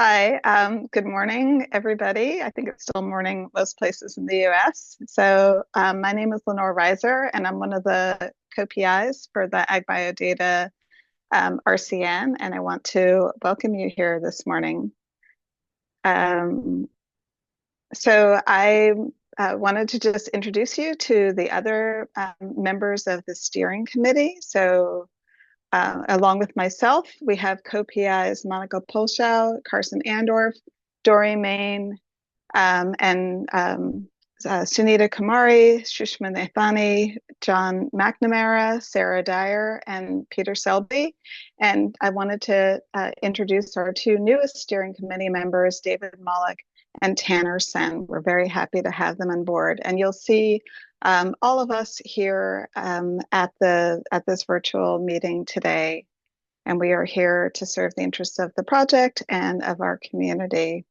Hi, good morning, everybody. I think it's still morning most places in the US. My name is Leonore Reiser, and I'm one of the co-PIs for the AgBioData RCN, and I want to welcome you here this morning. Um, I wanted to just introduce you to the other members of the steering committee. Along with myself, we have co-PIs Monica Polschow, Carson Andorf, Dori Main, and Sunita Kamari, Shushma Nathani, John McNamara, Sarah Dyer, and Peter Selby. And I wanted to introduce our two newest steering committee members, David Mollick and Tanner Sen. We're very happy to have them on board. And you'll see all of us here at this virtual meeting today. And we are here to serve the interests of the project and of our community.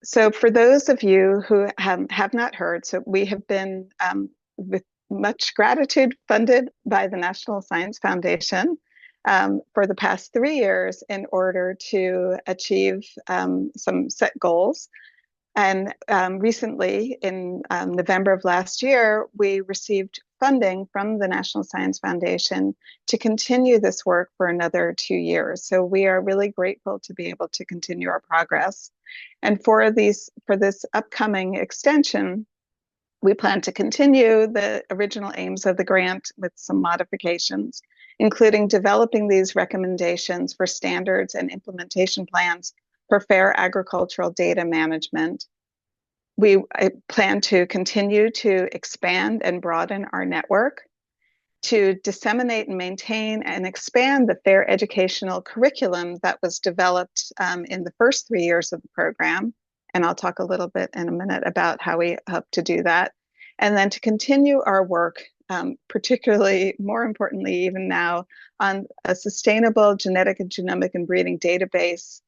So for those of you who have not heard, so we have been, with much gratitude, funded by the National Science Foundation for the past 3 years in order to achieve some set goals. And recently, in November of last year, we received funding from the National Science Foundation to continue this work for another 2 years. So we are really grateful to be able to continue our progress. And for this upcoming extension, we plan to continue the original aims of the grant with some modifications, including developing these recommendations for standards and implementation plans for fair agricultural data management. We plan to continue to expand and broaden our network, to disseminate and maintain and expand the fair educational curriculum that was developed in the first 3 years of the program. And I'll talk a little bit in a minute about how we hope to do that. And then to continue our work, particularly, more importantly, even now, on a sustainable genetic and genomic and breeding database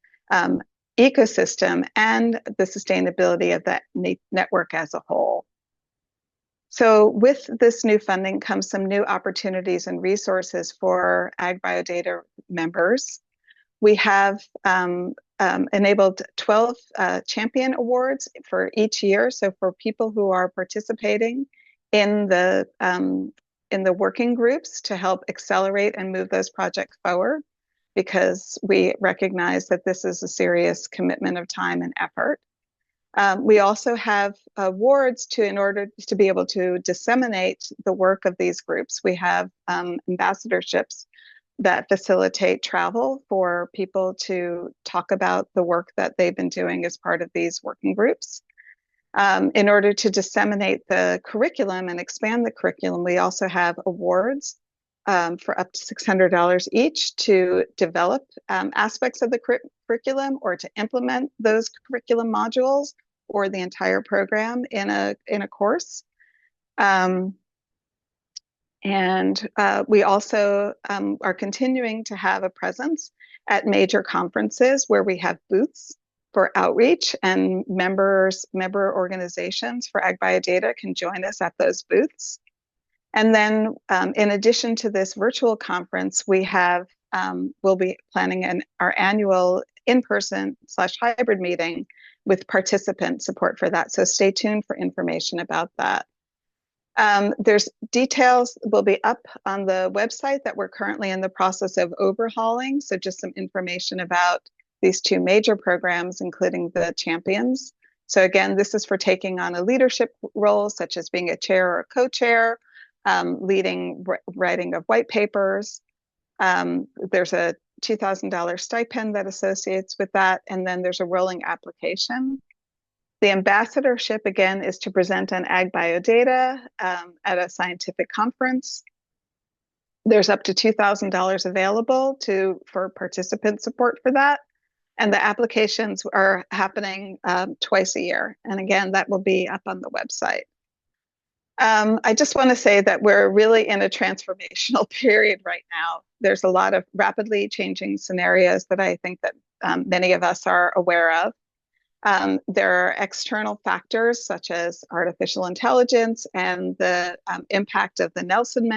ecosystem and the sustainability of that network as a whole. So with this new funding comes some new opportunities and resources for AgBioData members. We have enabled 12 champion awards for each year. So for people who are participating in the working groups to help accelerate and move those projects forward, because we recognize that this is a serious commitment of time and effort. We also have awards in order to be able to disseminate the work of these groups. We have ambassadorships that facilitate travel for people to talk about the work that they've been doing as part of these working groups. In order to disseminate the curriculum and expand the curriculum, we also have awards for up to $600 each to develop aspects of the curriculum or to implement those curriculum modules or the entire program in a course. We also are continuing to have a presence at major conferences where we have booths for outreach, and member organizations for AgBioData can join us at those booths. And then in addition to this virtual conference, we'll be planning our annual in-person/hybrid meeting with participant support for that. So stay tuned for information about that. There's details will be up on the website that we're currently in the process of overhauling. So just some information about these two major programs, including the champions. So again, this is for taking on a leadership role, such as being a chair or a co-chair, leading writing of white papers. There's a $2,000 stipend that associates with that, and then there's a rolling application. The ambassadorship, again, is to present on AgBioData at a scientific conference. There's up to $2,000 available for participant support for that, and the applications are happening twice a year. And again, that will be up on the website. I just want to say that we're really in a transformational period right now. There's a lot of rapidly changing scenarios that I think that many of us are aware of. There are external factors such as artificial intelligence and the impact of the Nelson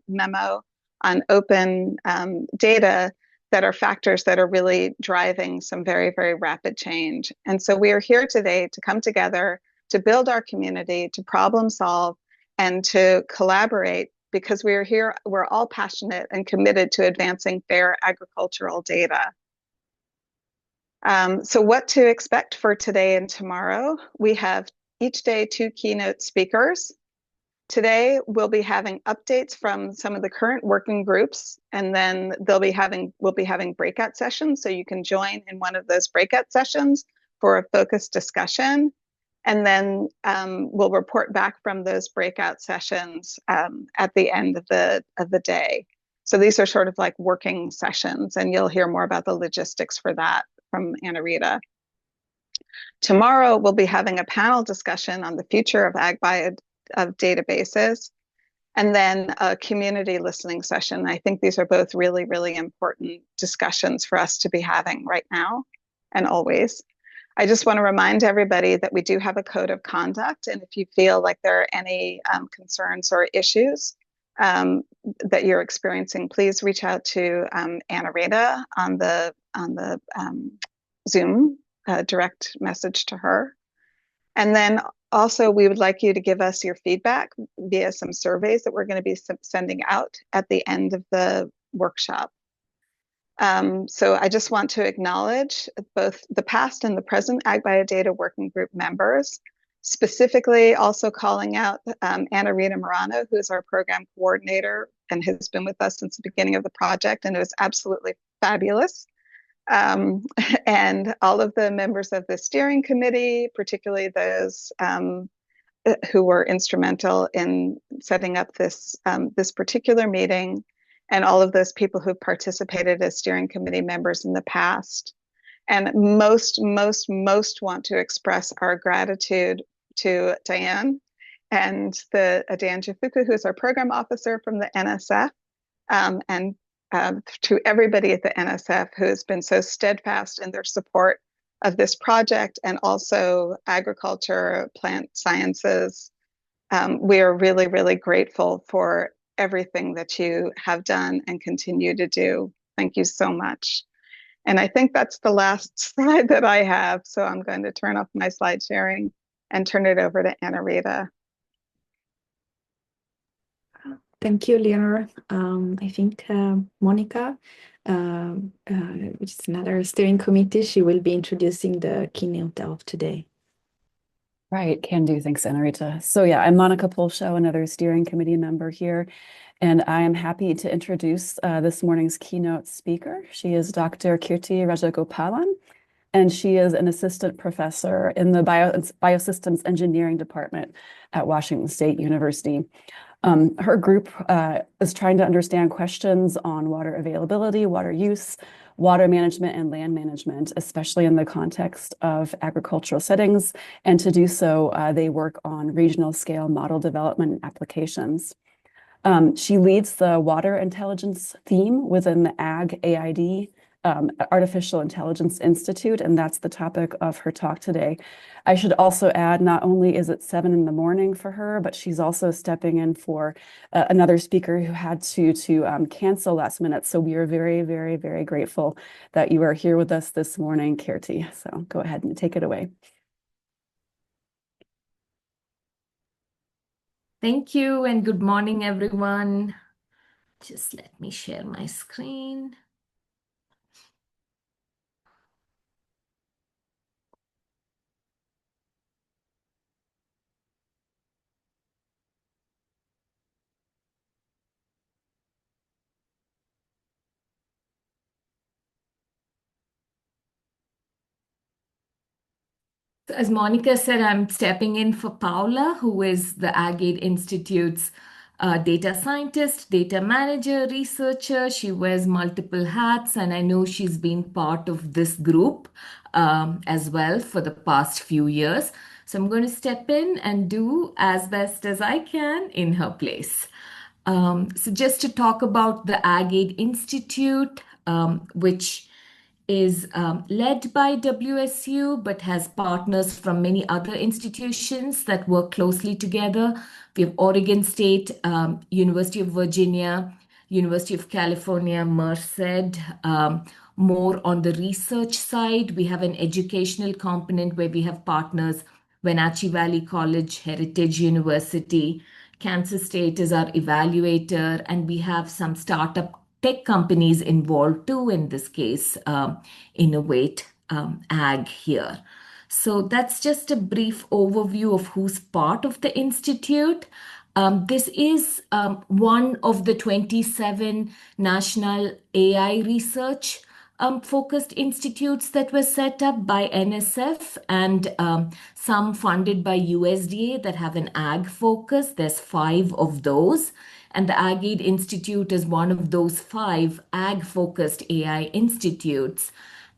Memo on open data that are factors that are really driving some very, very rapid change. And so we are here today to come together, to build our community, to problem solve, and to collaborate, because we are here, we're all passionate and committed to advancing fair agricultural data. So what to expect for today and tomorrow? We have each day 2 keynote speakers. Today, we'll be having updates from some of the current working groups, and then we'll be having breakout sessions, so you can join in one of those breakout sessions for a focused discussion. And then we'll report back from those breakout sessions at the end of the day. So these are sort of like working sessions, and you'll hear more about the logistics for that from Anna Rita. Tomorrow, we'll be having a panel discussion on the future of AgBioData of databases, and then a community listening session. I think these are both really, really important discussions for us to be having right now and always. I just want to remind everybody that we do have a code of conduct, and if you feel like there are any concerns or issues that you're experiencing, please reach out to Anna Rita on the Zoom, direct message to her. And then also, we would like you to give us your feedback via some surveys that we're going to be sending out at the end of the workshop. So I just want to acknowledge both the past and the present AgBioData Working Group members, specifically also calling out Anna Rita Morano, who is our program coordinator and has been with us since the beginning of the project, and it was absolutely fabulous. And all of the members of the steering committee, particularly those who were instrumental in setting up this particular meeting, and all of those people who participated as steering committee members in the past. And most want to express our gratitude to Diane and Diane Jafuku, who is our program officer from the NSF, and to everybody at the NSF who has been so steadfast in their support of this project, and also agriculture, plant sciences. We are really, really grateful for everything that you have done and continue to do. Thank you so much. And I think that's the last slide that I have, so I'm going to turn off my slide sharing and turn it over to Anna Rita. Thank you, Leonore. I think Monica, which is another steering committee, she will be introducing the keynote of today. Right, can do. Thanks, Anna Rita. So yeah, I'm Monica Polshow, another steering committee member here, and I am happy to introduce this morning's keynote speaker. She is Dr. Kirti Rajagopalan, and she is an assistant professor in the Biosystems Engineering Department at Washington State University. Her group is trying to understand questions on water availability, water use, water management, and land management, especially in the context of agricultural settings. And to do so, they work on regional scale model development and applications. She leads the water intelligence theme within the AgAID Artificial Intelligence Institute, and that's the topic of her talk today. I should also add, not only is it 7 in the morning for her, but she's also stepping in for another speaker who had to cancel last minute. So we are very, very, very grateful that you are here with us this morning, Kirti. So go ahead and take it away. Thank you, and good morning, everyone. Just let me share my screen. As Monica said, I'm stepping in for Paula, who is the AgAID Institute's data scientist, data manager, researcher. She wears multiple hats, and I know she's been part of this group as well for the past few years. So I'm going to step in and do as best as I can in her place. So just to talk about the AgAID Institute, which is led by WSU, but has partners from many other institutions that work closely together. We have Oregon State, University of Virginia, University of California, Merced, more on the research side. We have an educational component where we have partners, Wenatchee Valley College, Heritage University, Kansas State is our evaluator, and we have some startup tech companies involved too, in this case, Innovate Ag here. So that's just a brief overview of who's part of the Institute. This is one of the 27 national AI research focused institutes that were set up by NSF and some funded by USDA that have an ag focus. There's 5 of those. And the AgAID Institute is one of those 5 ag focused AI institutes.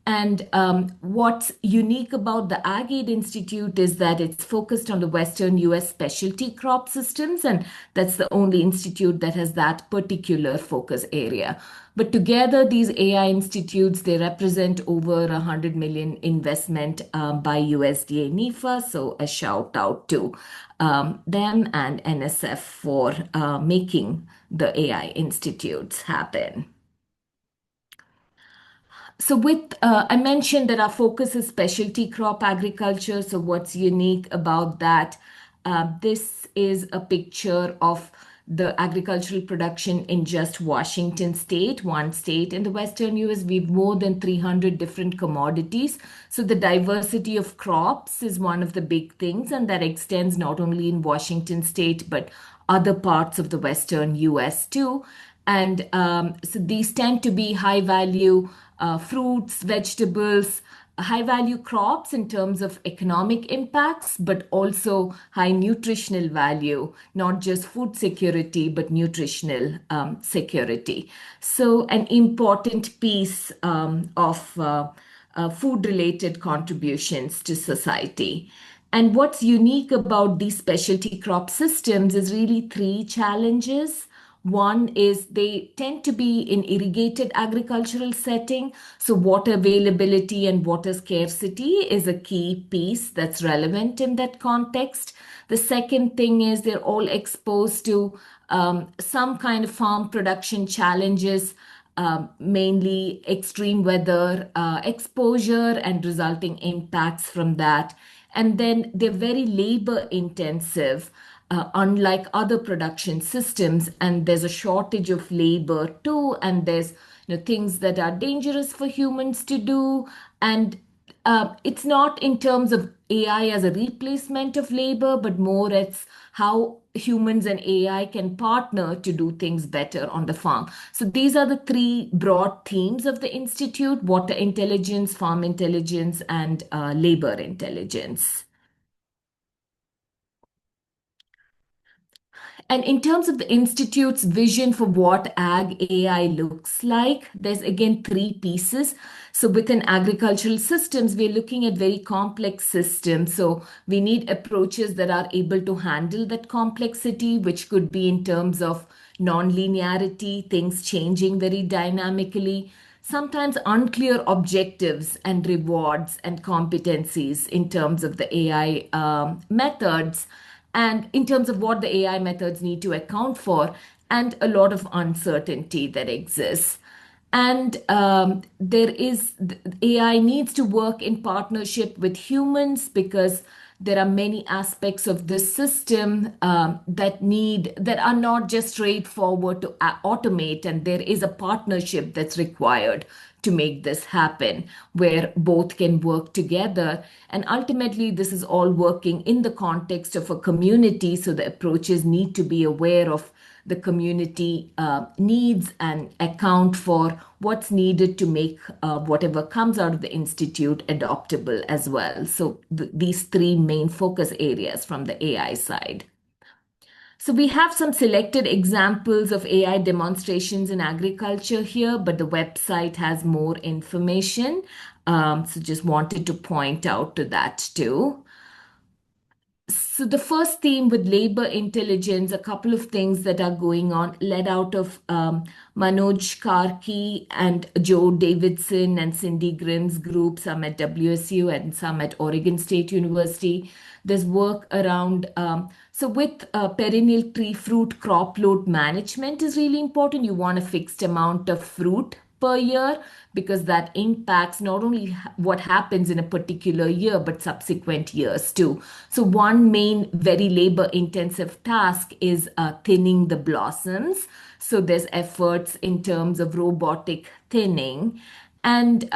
And what's unique about the AgAID Institute is that it's focused on the Western US specialty crop systems, and that's the only institute that has that particular focus area. But together, these AI institutes, they represent over 100 million investment by USDA NIFA. So a shout out to them and NSF for making the AI institutes happen. So I mentioned that our focus is specialty crop agriculture. So what's unique about that? This is a picture of the agricultural production in just Washington state, one state in the Western US. We've more than 300 different commodities. So the diversity of crops is one of the big things, and that extends not only in Washington state, but other parts of the Western US too. And so these tend to be high value fruits, vegetables, high value crops in terms of economic impacts, but also high nutritional value, not just food security, but nutritional security. So, an important piece of food related contributions to society. And what's unique about these specialty crop systems is really 3 challenges. One is they tend to be in irrigated agricultural setting. So water availability and water scarcity is a key piece that's relevant in that context. The second thing is they're all exposed to some kind of farm production challenges, mainly extreme weather exposure and resulting impacts from that. And then they're very labor intensive, unlike other production systems, and there's a shortage of labor too, and there's things that are dangerous for humans to do, and it's not in terms of AI as a replacement of labor, but more it's how humans and AI can partner to do things better on the farm. So these are the 3 broad themes of the Institute: water intelligence, farm intelligence, and labor intelligence. And in terms of the Institute's vision for what Ag AI looks like, there's again 3 pieces. So within agricultural systems, we're looking at very complex systems. So we need approaches that are able to handle that complexity, which could be in terms of non-linearity, things changing very dynamically, sometimes unclear objectives and rewards and competencies in terms of the AI methods, and in terms of what the AI methods need to account for, and a lot of uncertainty that exists. And AI needs to work in partnership with humans because there are many aspects of this system that are not just straightforward to automate, and there is a partnership that's required to make this happen, where both can work together. And ultimately, this is all working in the context of a community, so the approaches need to be aware of the community needs and account for what's needed to make whatever comes out of the Institute adoptable as well. So these 3 main focus areas from the AI side. So we have some selected examples of AI demonstrations in agriculture here, but the website has more information. So just wanted to point out to that too. So the first theme with labor intelligence, a couple of things that are going on, led out of Manoj Karki and Joe Davidson and Cindy Grimm's group, some at WSU and some at Oregon State University. There's work around, so with perennial tree fruit crop load management is really important. You want a fixed amount of fruit per year because that impacts not only what happens in a particular year but subsequent years too. So one main very labor intensive task is thinning the blossoms. So there's efforts in terms of robotic thinning. And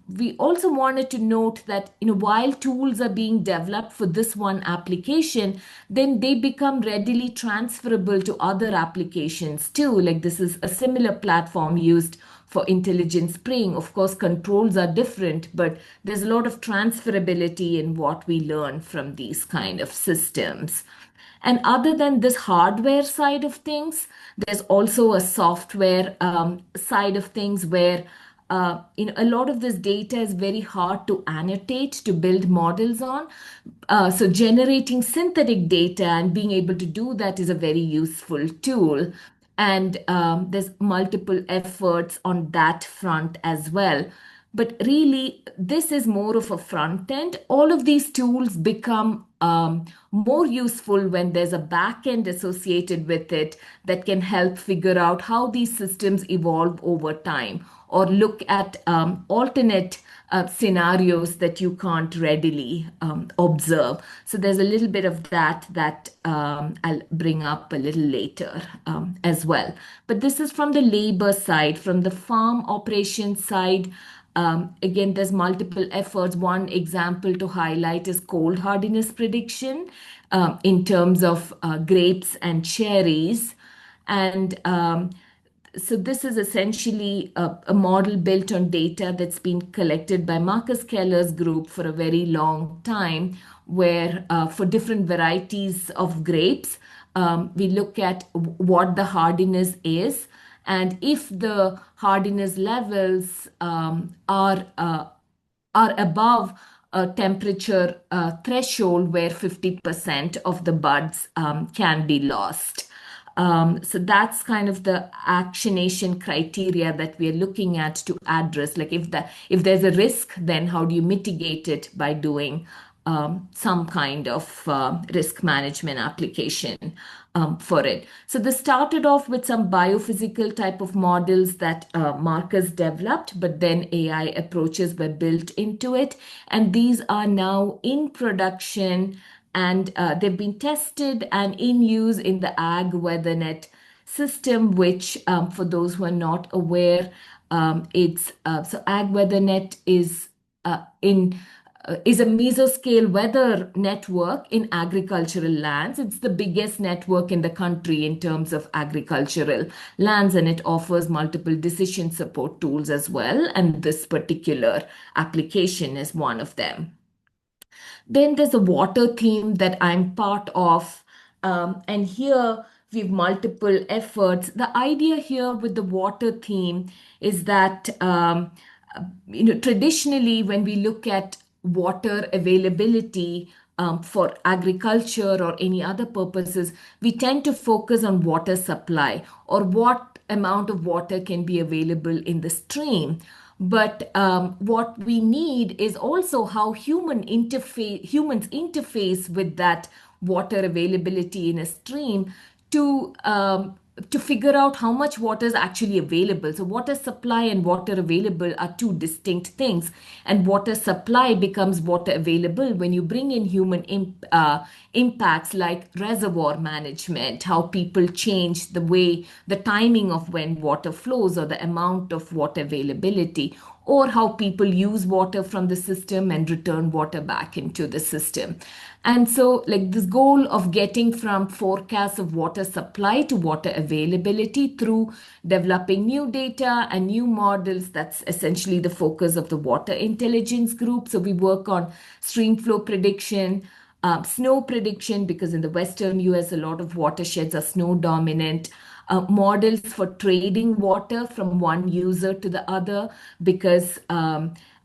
we also wanted to note that, while tools are being developed for this one application, then they become readily transferable to other applications too. Like this is a similar platform used for intelligent spraying. Of course, controls are different, but there's a lot of transferability in what we learn from these kind of systems. And other than this hardware side of things, there's also a software side of things where a lot of this data is very hard to annotate, to build models on. So generating synthetic data and being able to do that is a very useful tool. And there's multiple efforts on that front as well. But really, this is more of a front end. All of these tools become more useful when there's a back end associated with it that can help figure out how these systems evolve over time or look at alternate scenarios that you can't readily observe. So there's a little bit of that I'll bring up a little later as well. But this is from the labor side. From the farm operations side, again, there's multiple efforts. One example to highlight is cold hardiness prediction in terms of grapes and cherries. And so this is essentially a model built on data that's been collected by Marcus Keller's group for a very long time, where for different varieties of grapes, we look at what the hardiness is. And if the hardiness levels are above a temperature threshold where 50% of the buds can be lost. So that's kind of the actionation criteria that we're looking at to address. Like if there's a risk, then how do you mitigate it by doing some kind of risk management application for it. So this started off with some biophysical type of models that Marcus developed, but then AI approaches were built into it. And these are now in production and they've been tested and in use in the AgWeatherNet system, which for those who are not aware, it's so AgWeatherNet is a mesoscale weather network in agricultural lands. It's the biggest network in the country in terms of agricultural lands, and it offers multiple decision support tools as well. And this particular application is one of them. Then there's a water theme that I'm part of. And here we have multiple efforts. The idea here with the water theme is that, traditionally, when we look at water availability for agriculture or any other purposes, we tend to focus on water supply or what amount of water can be available in the stream. But what we need is also how humans interface with that water availability in a stream to figure out how much water is actually available. So water supply and water available are two distinct things. And water supply becomes water available when you bring in human impacts like reservoir management, how people change the timing of when water flows or the amount of water availability, or how people use water from the system and return water back into the system. And so, like this goal of getting from forecasts of water supply to water availability through developing new data and new models, that's essentially the focus of the water intelligence group. So we work on stream flow prediction, snow prediction, because in the Western US, a lot of watersheds are snow dominant. Models for trading water from one user to the other, because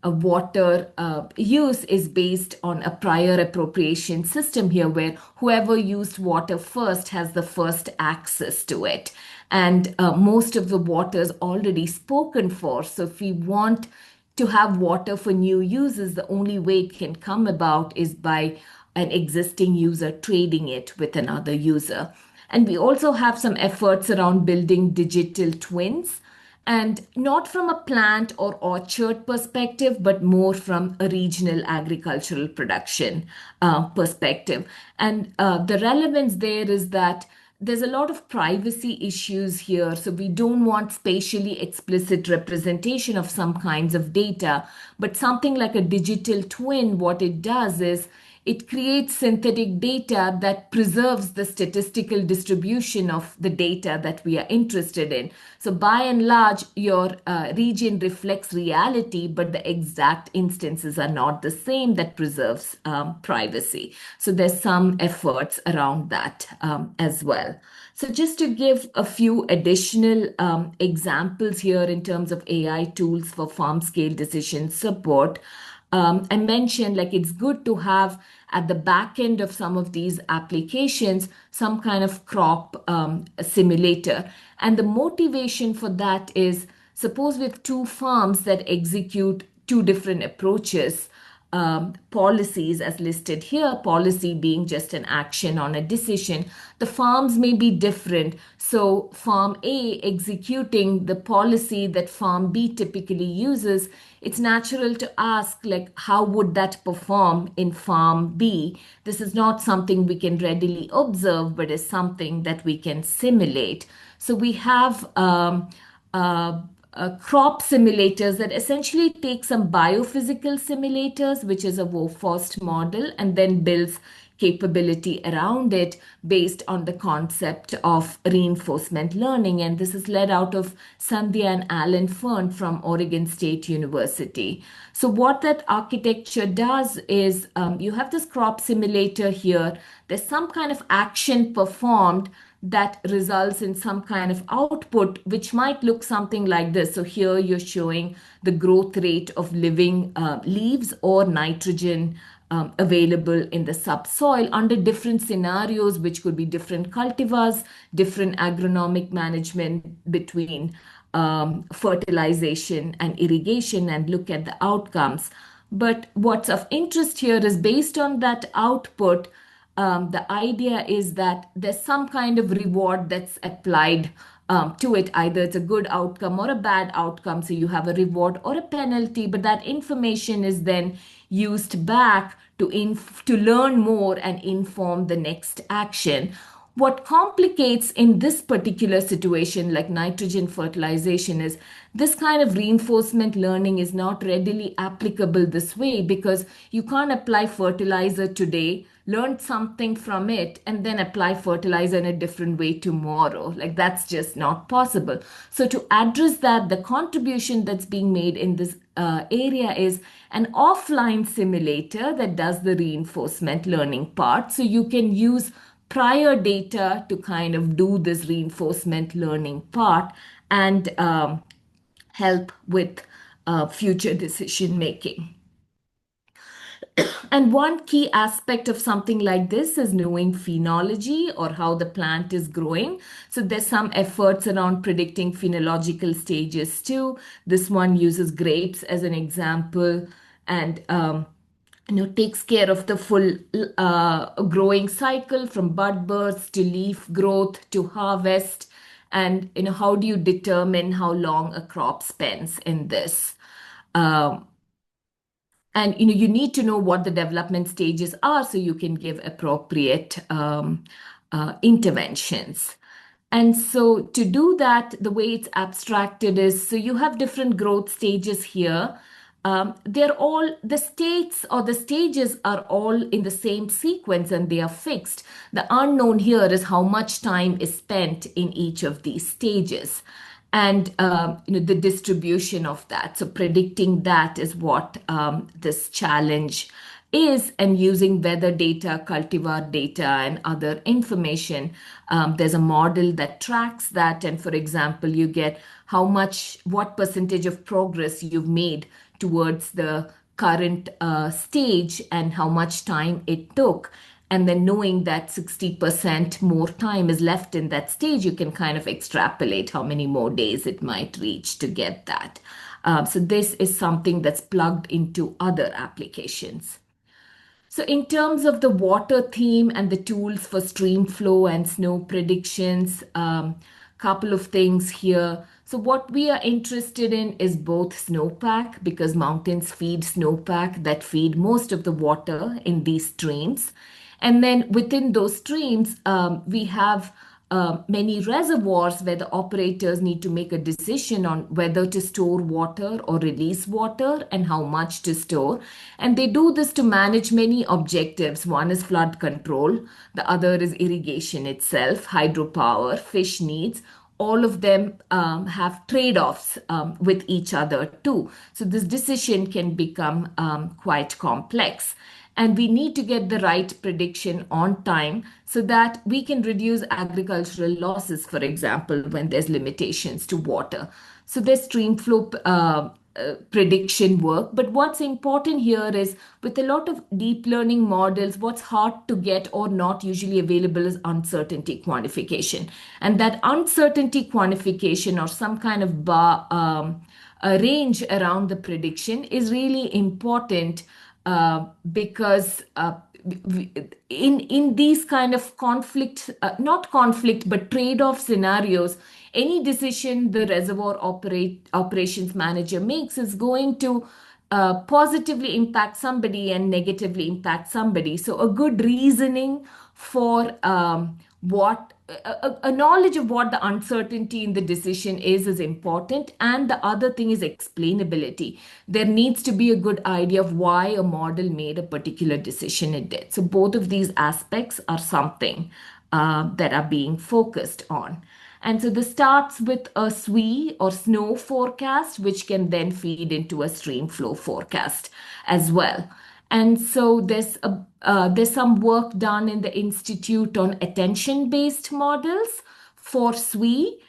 water use is based on a prior appropriation system here, where whoever used water first has the first access to it. And most of the water is already spoken for. So if we want to have water for new users, the only way it can come about is by an existing user trading it with another user. And we also have some efforts around building digital twins, and not from a plant or orchard perspective, but more from a regional agricultural production perspective. And the relevance there is that there's a lot of privacy issues here. So we don't want spatially explicit representation of some kinds of data, but something like a digital twin, what it does is it creates synthetic data that preserves the statistical distribution of the data that we are interested in. So by and large, your region reflects reality, but the exact instances are not the same. That preserves privacy. So there's some efforts around that as well. So just to give a few additional examples here in terms of AI tools for farm scale decision support, I mentioned like it's good to have at the back end of some of these applications some kind of crop simulator. And the motivation for that is, suppose we have two farms that execute two different approaches. Policies as listed here, policy being just an action on a decision. The farms may be different. So farm A executing the policy that farm B typically uses, it's natural to ask like, how would that perform in farm B? This is not something we can readily observe, but is something that we can simulate. So we have crop simulators that essentially take some biophysical simulators, which is a first model, and then builds capability around it based on the concept of reinforcement learning. And this is led out of Sandhya and Alan Fern from Oregon State University. So what that architecture does is you have this crop simulator here. There's some kind of action performed that results in some kind of output, which might look something like this. So here you're showing the growth rate of living leaves or nitrogen available in the subsoil under different scenarios, which could be different cultivars, different agronomic management between fertilization and irrigation, and look at the outcomes. But what's of interest here is based on that output, the idea is that there's some kind of reward that's applied to it. Either it's a good outcome or a bad outcome. So you have a reward or a penalty, but that information is then used back to learn more and inform the next action. What complicates in this particular situation, like nitrogen fertilization, is this kind of reinforcement learning is not readily applicable this way, because you can't apply fertilizer today, learn something from it, and then apply fertilizer in a different way tomorrow. Like that's just not possible. So to address that, the contribution that's being made in this area is an offline simulator that does the reinforcement learning part. So you can use prior data to kind of do this reinforcement learning part and help with future decision making. And one key aspect of something like this is knowing phenology, or how the plant is growing. So there's some efforts around predicting phenological stages too. This one uses grapes as an example, and takes care of the full growing cycle from bud burst to leaf growth to harvest. And how do you determine how long a crop spends in this? And you need to know what the development stages are so you can give appropriate interventions. And so to do that, the way it's abstracted is, so you have different growth stages here. They're all, the states or the stages are all in the same sequence and they are fixed. The unknown here is how much time is spent in each of these stages, and the distribution of that. So predicting that is what this challenge is, and using weather data, cultivar data, and other information. There's a model that tracks that, and for example, you get what percentage of progress you've made towards the current stage and how much time it took. And then knowing that 60% more time is left in that stage, you can kind of extrapolate how many more days it might reach to get that. So this is something that's plugged into other applications. So in terms of the water theme and the tools for stream flow and snow predictions, couple of things here. So what we are interested in is both snowpack, because mountains feed snowpack that feed most of the water in these streams. And then within those streams, we have many reservoirs where the operators need to make a decision on whether to store water or release water and how much to store. And they do this to manage many objectives. One is flood control, the other is irrigation itself, hydropower, fish needs. All of them have trade-offs with each other too. So this decision can become quite complex. And we need to get the right prediction on time so that we can reduce agricultural losses, for example, when there's limitations to water. So there's stream flow prediction work. But what's important here is with a lot of deep learning models, what's hard to get or not usually available is uncertainty quantification. And that uncertainty quantification or some kind of a range around the prediction is really important because in these kind of not conflict, but trade-off scenarios, any decision the reservoir operations manager makes is going to positively impact somebody and negatively impact somebody. So a good reasoning for what a knowledge of what the uncertainty in the decision is important. And the other thing is explainability. There needs to be a good idea of why a model made a particular decision it did. So both of these aspects are something that are being focused on. And so this starts with a SWE or snow forecast, which can then feed into a stream flow forecast as well. And so there's some work done in the Institute on attention-based models for SWE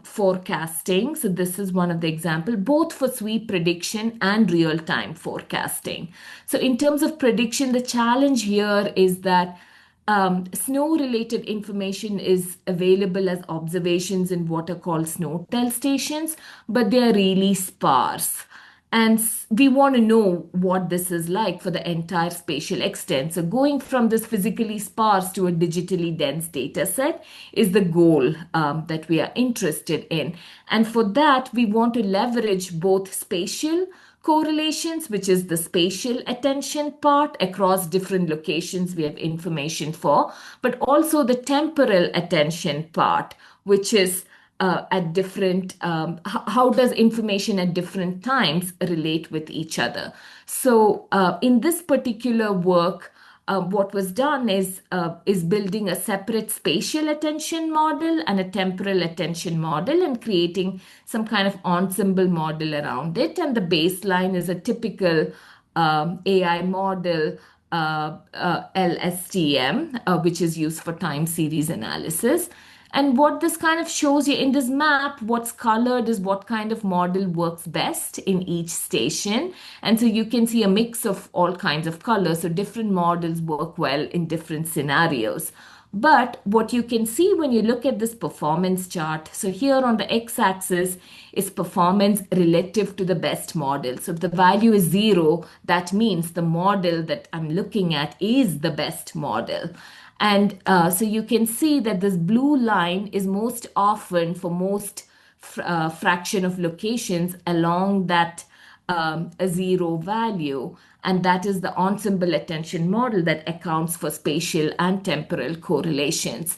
forecasting. So this is one of the examples, both for SWE prediction and real-time forecasting. So in terms of prediction, the challenge here is that snow-related information is available as observations in what are called snow tell stations, but they are really sparse. And we want to know what this is like for the entire spatial extent. So going from this physically sparse to a digitally dense data set is the goal that we are interested in. And for that, we want to leverage both spatial correlations, which is the spatial attention part across different locations we have information for, but also the temporal attention part, which is at different, how does information at different times relate with each other? So in this particular work, what was done is building a separate spatial attention model and a temporal attention model and creating some kind of ensemble model around it. And the baseline is a typical AI model, LSTM, which is used for time series analysis. And what this kind of shows you in this map, what's colored is what kind of model works best in each station. And so you can see a mix of all kinds of colors. So different models work well in different scenarios. But what you can see when you look at this performance chart, so here on the x-axis is performance relative to the best model. So if the value is 0, that means the model that I'm looking at is the best model. And so you can see that this blue line is most often for most fraction of locations along that a 0 value. And that is the ensemble attention model that accounts for spatial and temporal correlations.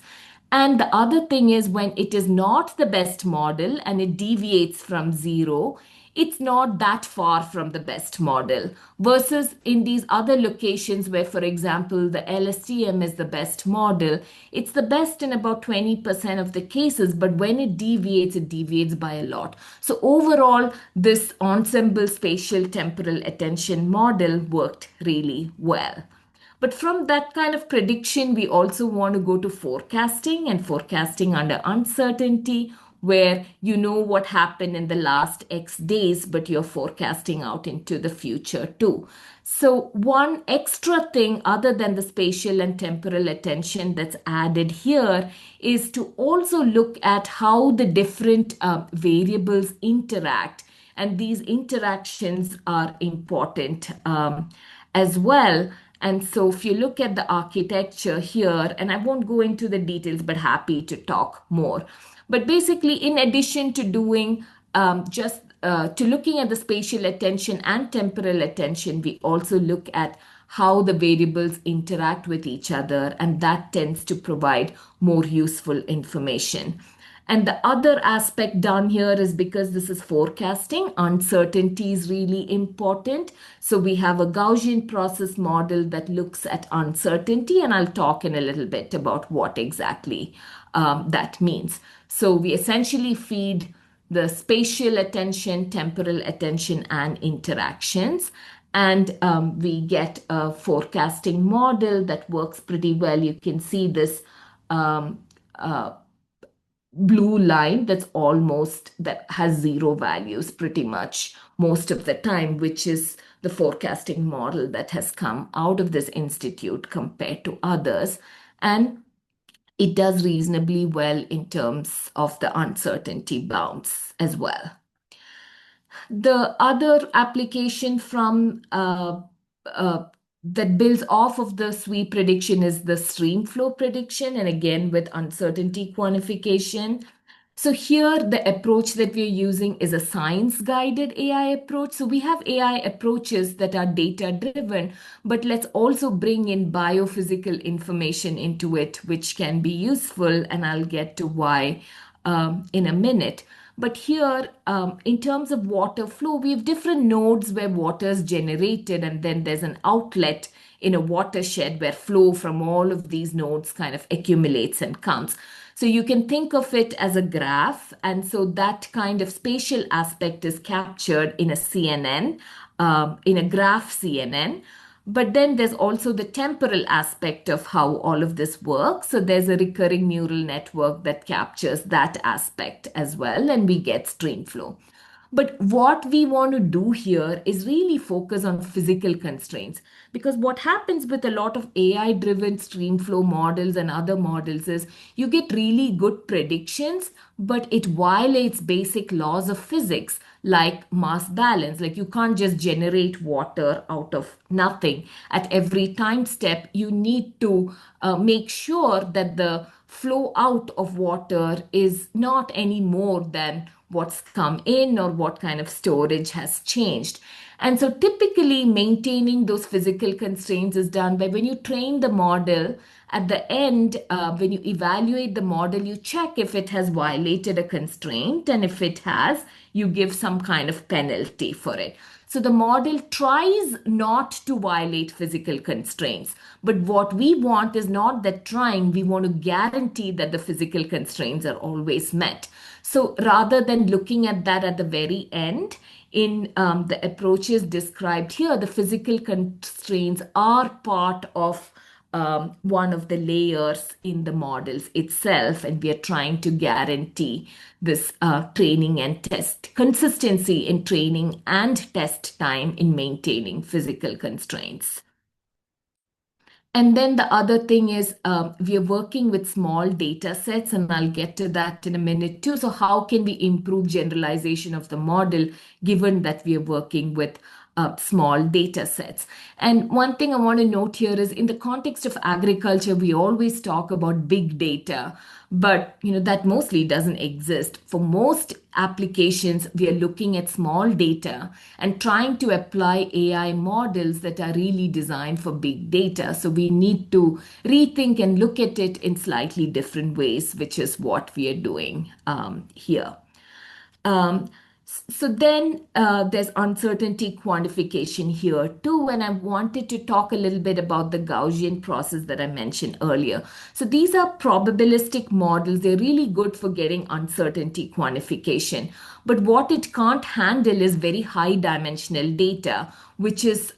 And the other thing is when it is not the best model and it deviates from 0, it's not that far from the best model versus in these other locations where, for example, the LSTM is the best model, it's the best in about 20% of the cases, but when it deviates by a lot. So overall, this ensemble spatial temporal attention model worked really well. But from that kind of prediction, we also want to go to forecasting and forecasting under uncertainty. where you know what happened in the last X days, but you're forecasting out into the future too. So one extra thing other than the spatial and temporal attention that's added here is to also look at how the different variables interact. And these interactions are important as well. And so if you look at the architecture here, and I won't go into the details, but happy to talk more. But basically, in addition to doing just to looking at the spatial attention and temporal attention, we also look at how the variables interact with each other, and that tends to provide more useful information. And the other aspect down here is because this is forecasting, uncertainty is really important. So we have a Gaussian process model that looks at uncertainty, and I'll talk in a little bit about what exactly that means. So we essentially feed the spatial attention, temporal attention, and interactions. And we get a forecasting model that works pretty well. You can see this blue line that has zero values pretty much most of the time, which is the forecasting model that has come out of this institute compared to others. And it does reasonably well in terms of the uncertainty bounds as well. The other application from that builds off of the sweep prediction is the stream flow prediction, and again with uncertainty quantification. So here the approach that we're using is a science-guided AI approach. So we have AI approaches that are data-driven, but let's also bring in biophysical information into it, which can be useful, and I'll get to why in a minute. But here, in terms of water flow, we have different nodes where water is generated, and then there's an outlet in a watershed where flow from all of these nodes kind of accumulates and comes. So you can think of it as a graph, and so that kind of spatial aspect is captured in a CNN, in a graph CNN. But then there's also the temporal aspect of how all of this works. So there's a recurring neural network that captures that aspect as well, and we get stream flow. But what we want to do here is really focus on physical constraints, because what happens with a lot of AI-driven stream flow models and other models is you get really good predictions, but it violates basic laws of physics like mass balance. Like you can't just generate water out of nothing. At every time step, you need to make sure that the flow out of water is not any more than what's come in or what kind of storage has changed. And so typically maintaining those physical constraints is done by when you train the model. At the end, when you evaluate the model, you check if it has violated a constraint, and if it has, you give some kind of penalty for it. So the model tries not to violate physical constraints. But what we want is not that trying, we want to guarantee that the physical constraints are always met. So rather than looking at that at the very end, in the approaches described here, the physical constraints are part of one of the layers in the models itself, and we are trying to guarantee this training and test consistency in training and test time in maintaining physical constraints. And then the other thing is we are working with small data sets, and I'll get to that in a minute too. So how can we improve generalization of the model given that we are working with small data sets? And one thing I want to note here is in the context of agriculture, we always talk about big data, but that mostly doesn't exist. For most applications, we are looking at small data and trying to apply AI models that are really designed for big data. So we need to rethink and look at it in slightly different ways, which is what we are doing here. So then there's uncertainty quantification here too, and I wanted to talk a little bit about the Gaussian process that I mentioned earlier. So these are probabilistic models. They're really good for getting uncertainty quantification. But what it can't handle is very high dimensional data. which is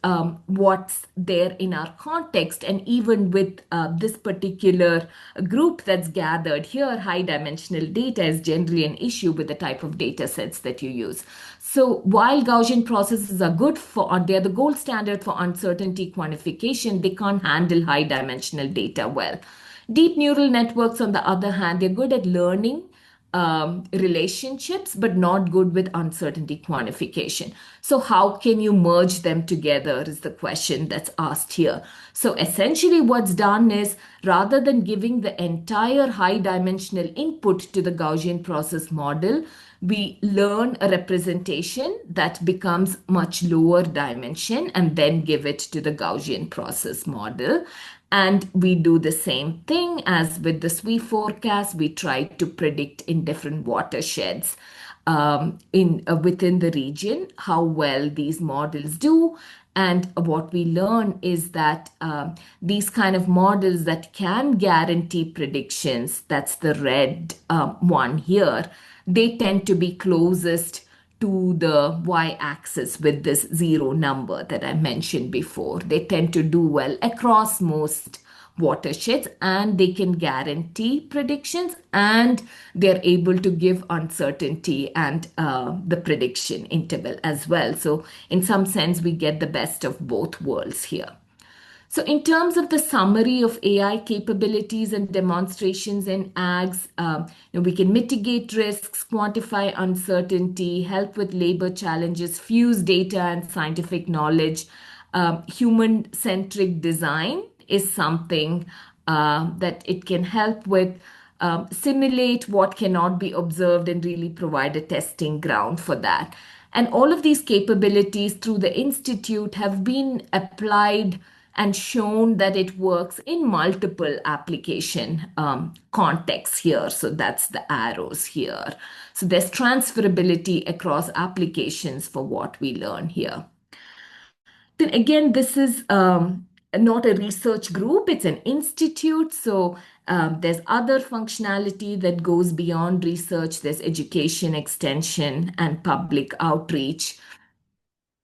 what's there in our context. And even with this particular group that's gathered here, high dimensional data is generally an issue with the type of data sets that you use. So while Gaussian processes are good for, they're the gold standard for uncertainty quantification, they can't handle high dimensional data well. Deep neural networks, on the other hand, they're good at learning relationships, but not good with uncertainty quantification. So how can you merge them together is the question that's asked here. So essentially what's done is, rather than giving the entire high dimensional input to the Gaussian process model, we learn a representation that becomes much lower dimension and then give it to the Gaussian process model. And we do the same thing as with the SWE forecast. We try to predict in different watersheds within the region how well these models do. And what we learn is that these kind of models that can guarantee predictions, that's the red one here, they tend to be closest to the y-axis with this zero number that I mentioned before. They tend to do well across most watersheds, and they can guarantee predictions, and they're able to give uncertainty and the prediction interval as well. So in some sense, we get the best of both worlds here. So in terms of the summary of AI capabilities and demonstrations in AGS, we can mitigate risks, quantify uncertainty, help with labor challenges, fuse data and scientific knowledge. Human-centric design is something that it can help with, simulate what cannot be observed and really provide a testing ground for that. And all of these capabilities through the Institute have been applied and shown that it works in multiple application contexts here. So that's the arrows here. So there's transferability across applications for what we learn here. Then again, this is not a research group, it's an institute. So there's other functionality that goes beyond research. There's education, extension, and public outreach.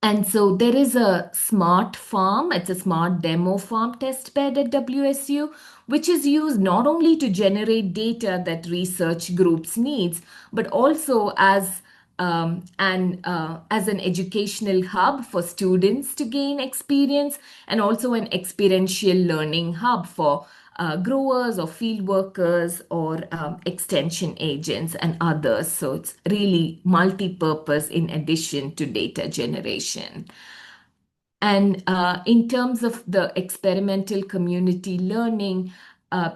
And so there is a smart farm, it's a smart demo farm test bed at WSU, which is used not only to generate data that research groups needs, but also as an educational hub for students to gain experience, and also an experiential learning hub for growers or field workers or extension agents and others. So it's really multi-purpose in addition to data generation. And in terms of the experimental community learning,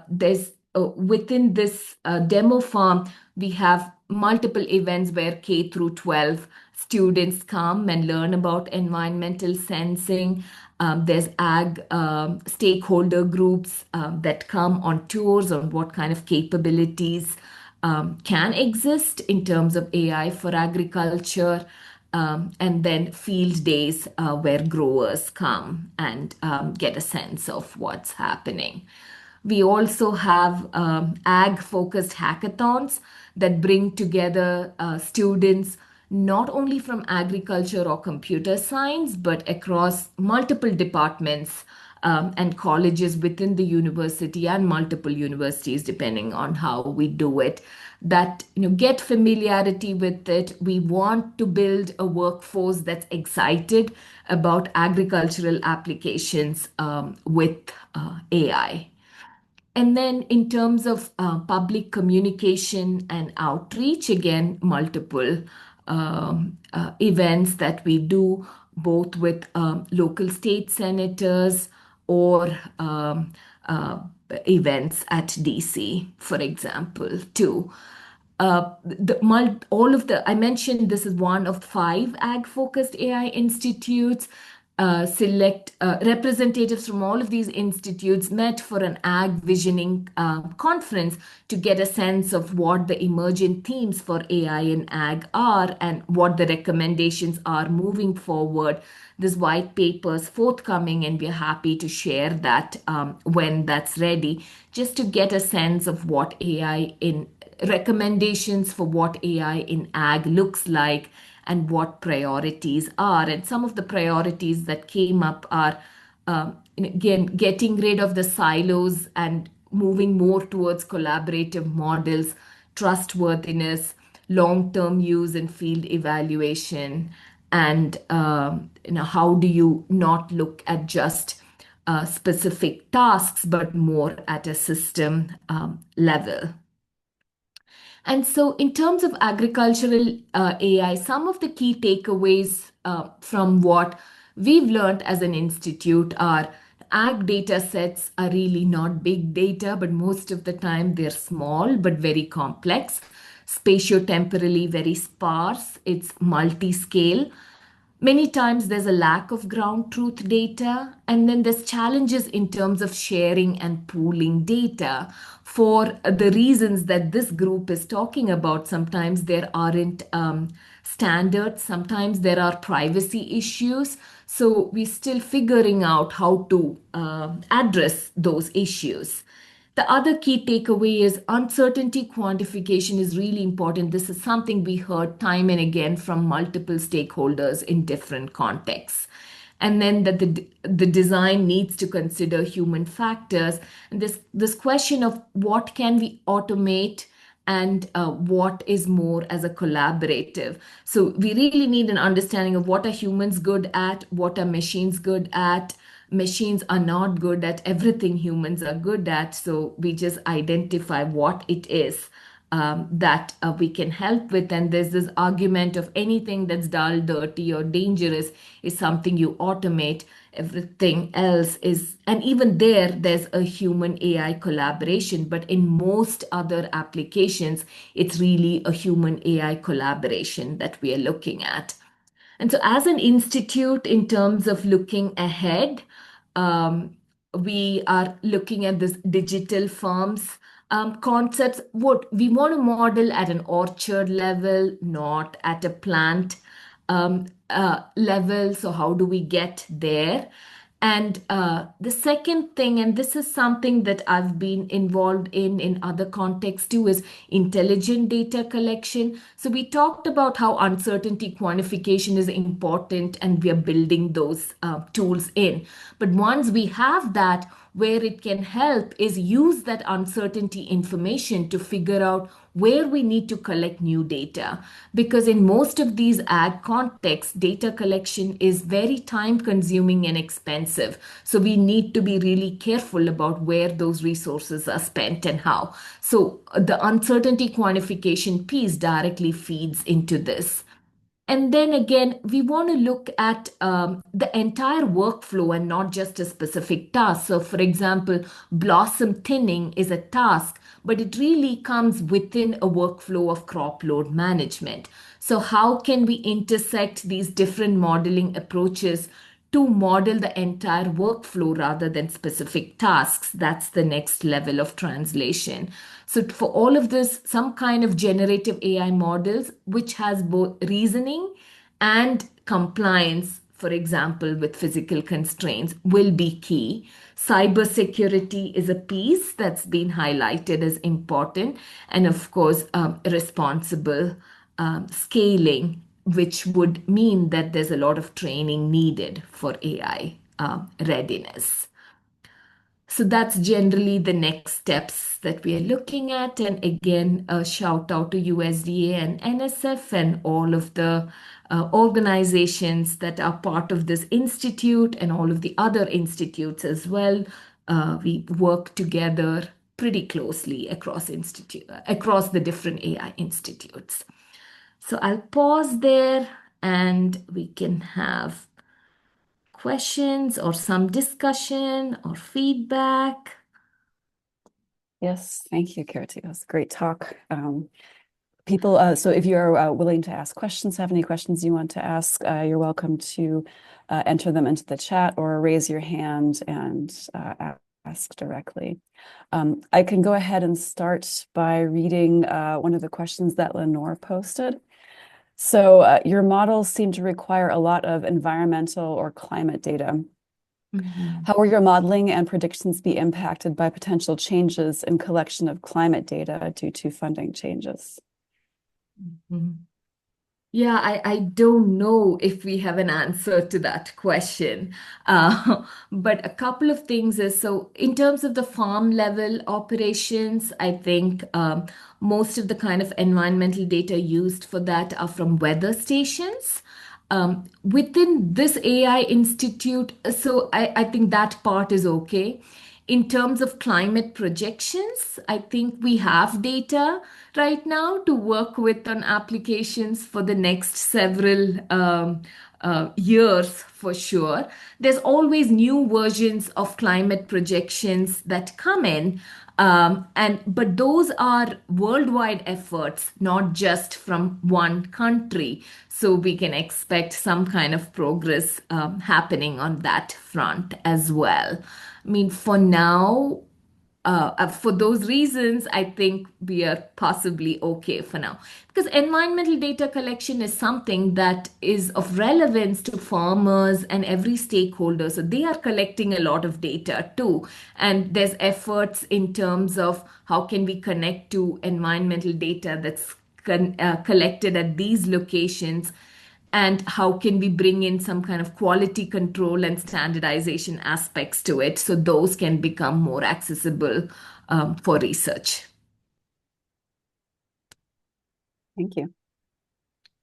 there's within this demo farm, we have multiple events where K through 12 students come and learn about environmental sensing. There's ag stakeholder groups that come on tours on what kind of capabilities can exist in terms of AI for agriculture. And then field days where growers come and get a sense of what's happening. We also have ag-focused hackathons that bring together students not only from agriculture or computer science, but across multiple departments and colleges within the university and multiple universities, depending on how we do it, that get familiarity with it. We want to build a workforce that's excited about agricultural applications with AI. And then in terms of public communication and outreach, again, multiple events that we do, both with local state senators or events at DC, for example, too. I mentioned this is one of 5 ag-focused AI institutes. Select representatives from all of these institutes met for an ag visioning conference to get a sense of what the emergent themes for AI and ag are and what the recommendations are moving forward. This white paper is forthcoming, and we're happy to share that when that's ready, just to get a sense of what AI in recommendations for what AI in ag looks like, and what priorities are. And some of the priorities that came up are, again, getting rid of the silos and moving more towards collaborative models, trustworthiness, long-term use and field evaluation, and how do you not look at just specific tasks, but more at a system level. And so, in terms of agricultural AI, some of the key takeaways from what we've learned as an institute are ag data sets are really not big data, but most of the time they're small but very complex, spatiotemporally very sparse, it's multi-scale. Many times there's a lack of ground truth data, and then there's challenges in terms of sharing and pooling data for the reasons that this group is talking about. Sometimes there aren't standards, sometimes there are privacy issues. So we're still figuring out how to address those issues. The other key takeaway is uncertainty quantification is really important. This is something we heard time and again from multiple stakeholders in different contexts. And then that the design needs to consider human factors. And this question of what can we automate and what is more as a collaborative. So we really need an understanding of what are humans good at, what are machines good at. Machines are not good at everything humans are good at. So we just identify what it is that we can help with. And there's this argument of anything that's dull, dirty, or dangerous is something you automate. Everything else is, and even there's a human AI collaboration. But in most other applications, it's really a human AI collaboration that we are looking at. And so, as an institute, in terms of looking ahead, we are looking at this digital farms concepts. What we want to model at an orchard level, not at a plant level. So, how do we get there? And the second thing, and this is something that I've been involved in other contexts too, is intelligent data collection. So we talked about how uncertainty quantification is important, and we are building those tools in. But once we have that, where it can help is use that uncertainty information to figure out where we need to collect new data. Because in most of these ag contexts, data collection is very time consuming and expensive. So we need to be really careful about where those resources are spent and how. So the uncertainty quantification piece directly feeds into this. And then again, we want to look at the entire workflow and not just a specific task. So, for example, blossom thinning is a task, but it really comes within a workflow of crop load management. So, how can we intersect these different modeling approaches to model the entire workflow rather than specific tasks? That's the next level of translation. So for all of this, some kind of generative AI models, which has both reasoning and compliance, for example, with physical constraints, will be key. Cybersecurity is a piece that's been highlighted as important. And of course, responsible scaling, which would mean that there's a lot of training needed for AI readiness. So that's generally the next steps that we are looking at. And again, a shout out to USDA and NSF and all of the organizations that are part of this institute and all of the other institutes as well. We work together pretty closely across the different AI institutes. So I'll pause there and we can have questions or some discussion or feedback. Yes, thank you, Kirti. That was a great talk. People, so if you're willing to ask questions, have any questions you want to ask, you're welcome to enter them into the chat or raise your hand and ask directly. I can go ahead and start by reading one of the questions that Leonore posted. So your models seem to require a lot of environmental or climate data. Mm-hmm. How will your modeling and predictions be impacted by potential changes in collection of climate data due to funding changes? Mm-hmm. Yeah, I don't know if we have an answer to that question. But a couple of things is so in terms of the farm level operations, I think most of the kind of environmental data used for that are from weather stations. Within this AI institute, so I think that part is okay. In terms of climate projections, I think we have data right now to work with on applications for the next several years for sure. There's always new versions of climate projections that come in. But those are worldwide efforts, not just from one country. So we can expect some kind of progress happening on that front as well. I mean, for now, for those reasons, I think we are possibly okay for now. Because environmental data collection is something that is of relevance to farmers and every stakeholder. So they are collecting a lot of data too. And there's efforts in terms of how can we connect to environmental data that's collected at these locations and how can we bring in some kind of quality control and standardization aspects to it so those can become more accessible for research. Thank you.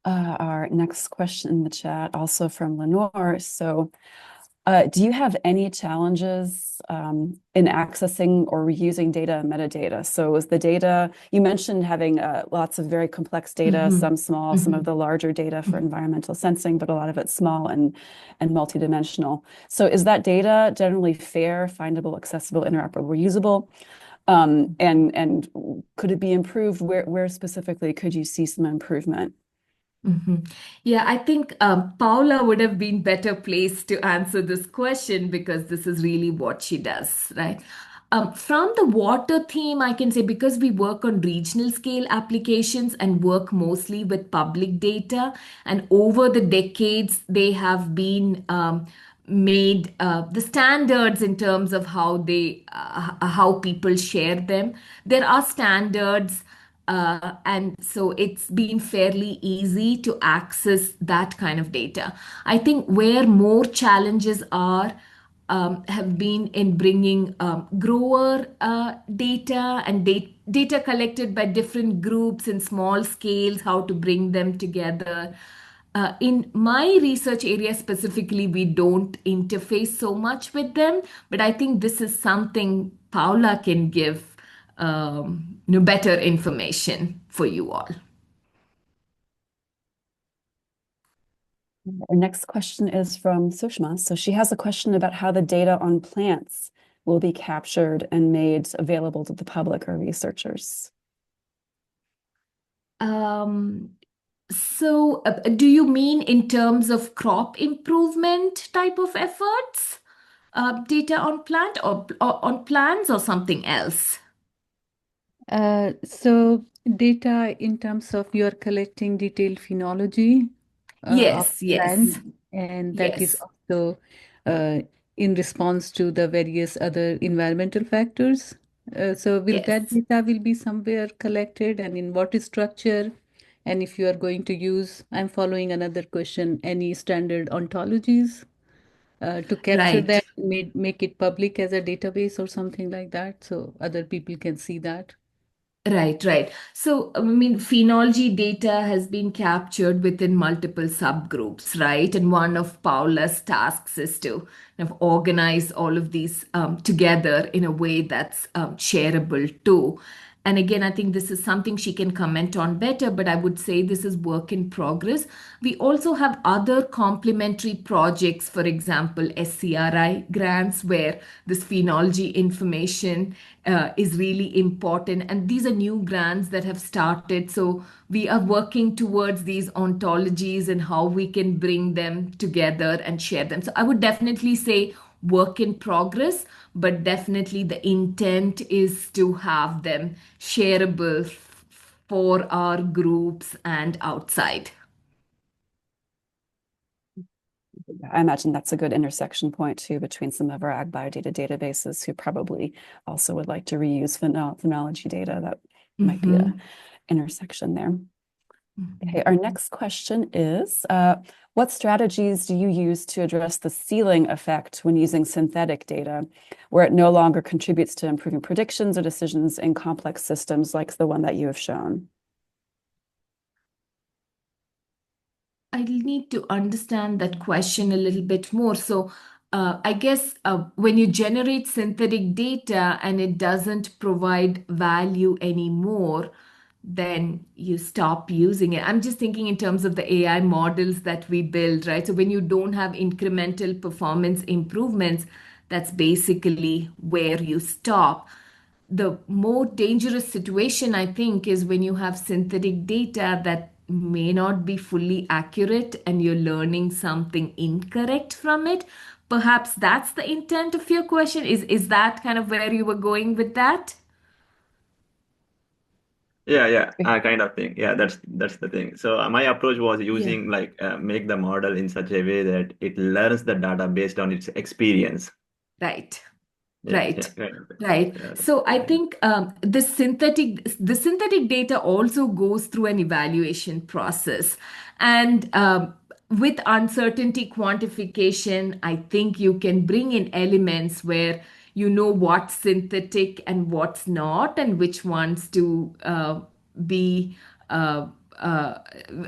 Our next question in the chat, also from Leonore. So, do you have any challenges in accessing or reusing data and metadata? So is the data, you mentioned having lots of very complex data, some small, some of the larger data for environmental sensing, but a lot of it small and multidimensional. So is that data generally fair, findable, accessible, interoperable, reusable? And could it be improved? Where specifically could you see some improvement? Yeah, I think Paula would have been better placed to answer this question because this is really what she does, right? From the water theme, I can say because we work on regional scale applications and work mostly with public data, and over the decades, they have been made the standards in terms of how people share them. There are standards. And so it's been fairly easy to access that kind of data. I think where more challenges are have been in bringing grower data and data collected by different groups in small scales, how to bring them together. In my research area specifically, we don't interface so much with them, but I think this is something Paula can give better information for you all. Our next question is from Sushma. So she has a question about how the data on plants will be captured and made available to the public or researchers. So do you mean in terms of crop improvement type of efforts? Data on plant or on plants or something else? So data in terms of you're collecting detailed phenology of plants, and that is Yes. also in response to the various other environmental factors. So will that data will be somewhere collected and in what structure? And if you are going to use, I'm following another question, any standard ontologies to capture Right. that, make it public as a database or something like that, so other people can see that. Right. So, I mean, phenology data has been captured within multiple subgroups, right? And one of Paula's tasks is to kind of organize all of these together in a way that's shareable too. And again, I think this is something she can comment on better, but I would say this is work in progress. We also have other complementary projects, for example, SCRI grants, where this phenology information is really important. And these are new grants that have started. So we are working towards these ontologies and how we can bring them together and share them. So I would definitely say work in progress, but definitely the intent is to have them shareable for our groups and outside. I imagine that's a good intersection point too between some of our AgBioData databases who probably also would like to reuse phenology data. That might be an intersection there. Okay, our next question is, what strategies do you use to address the ceiling effect when using synthetic data, where it no longer contributes to improving predictions or decisions in complex systems like the one that you have shown? I need to understand that question a little bit more. So, I guess when you generate synthetic data and it doesn't provide value anymore, then you stop using it. I'm just thinking in terms of the AI models that we build, right? So when you don't have incremental performance improvements, that's basically where you stop. The more dangerous situation, I think, is when you have synthetic data that may not be fully accurate and you're learning something incorrect from it. Perhaps that's the intent of your question. Is that kind of where you were going with that? Yeah, kind of thing. Yeah, that's the thing. So my approach was using make the model in such a way that it learns the data based on its experience. Right. Yeah, Right. kind of thing. Right. Yeah, So I think the synthetic data also goes through an evaluation process. And with uncertainty quantification, I think you can bring in elements where you know what's synthetic and what's not, and which ones to be uh, uh,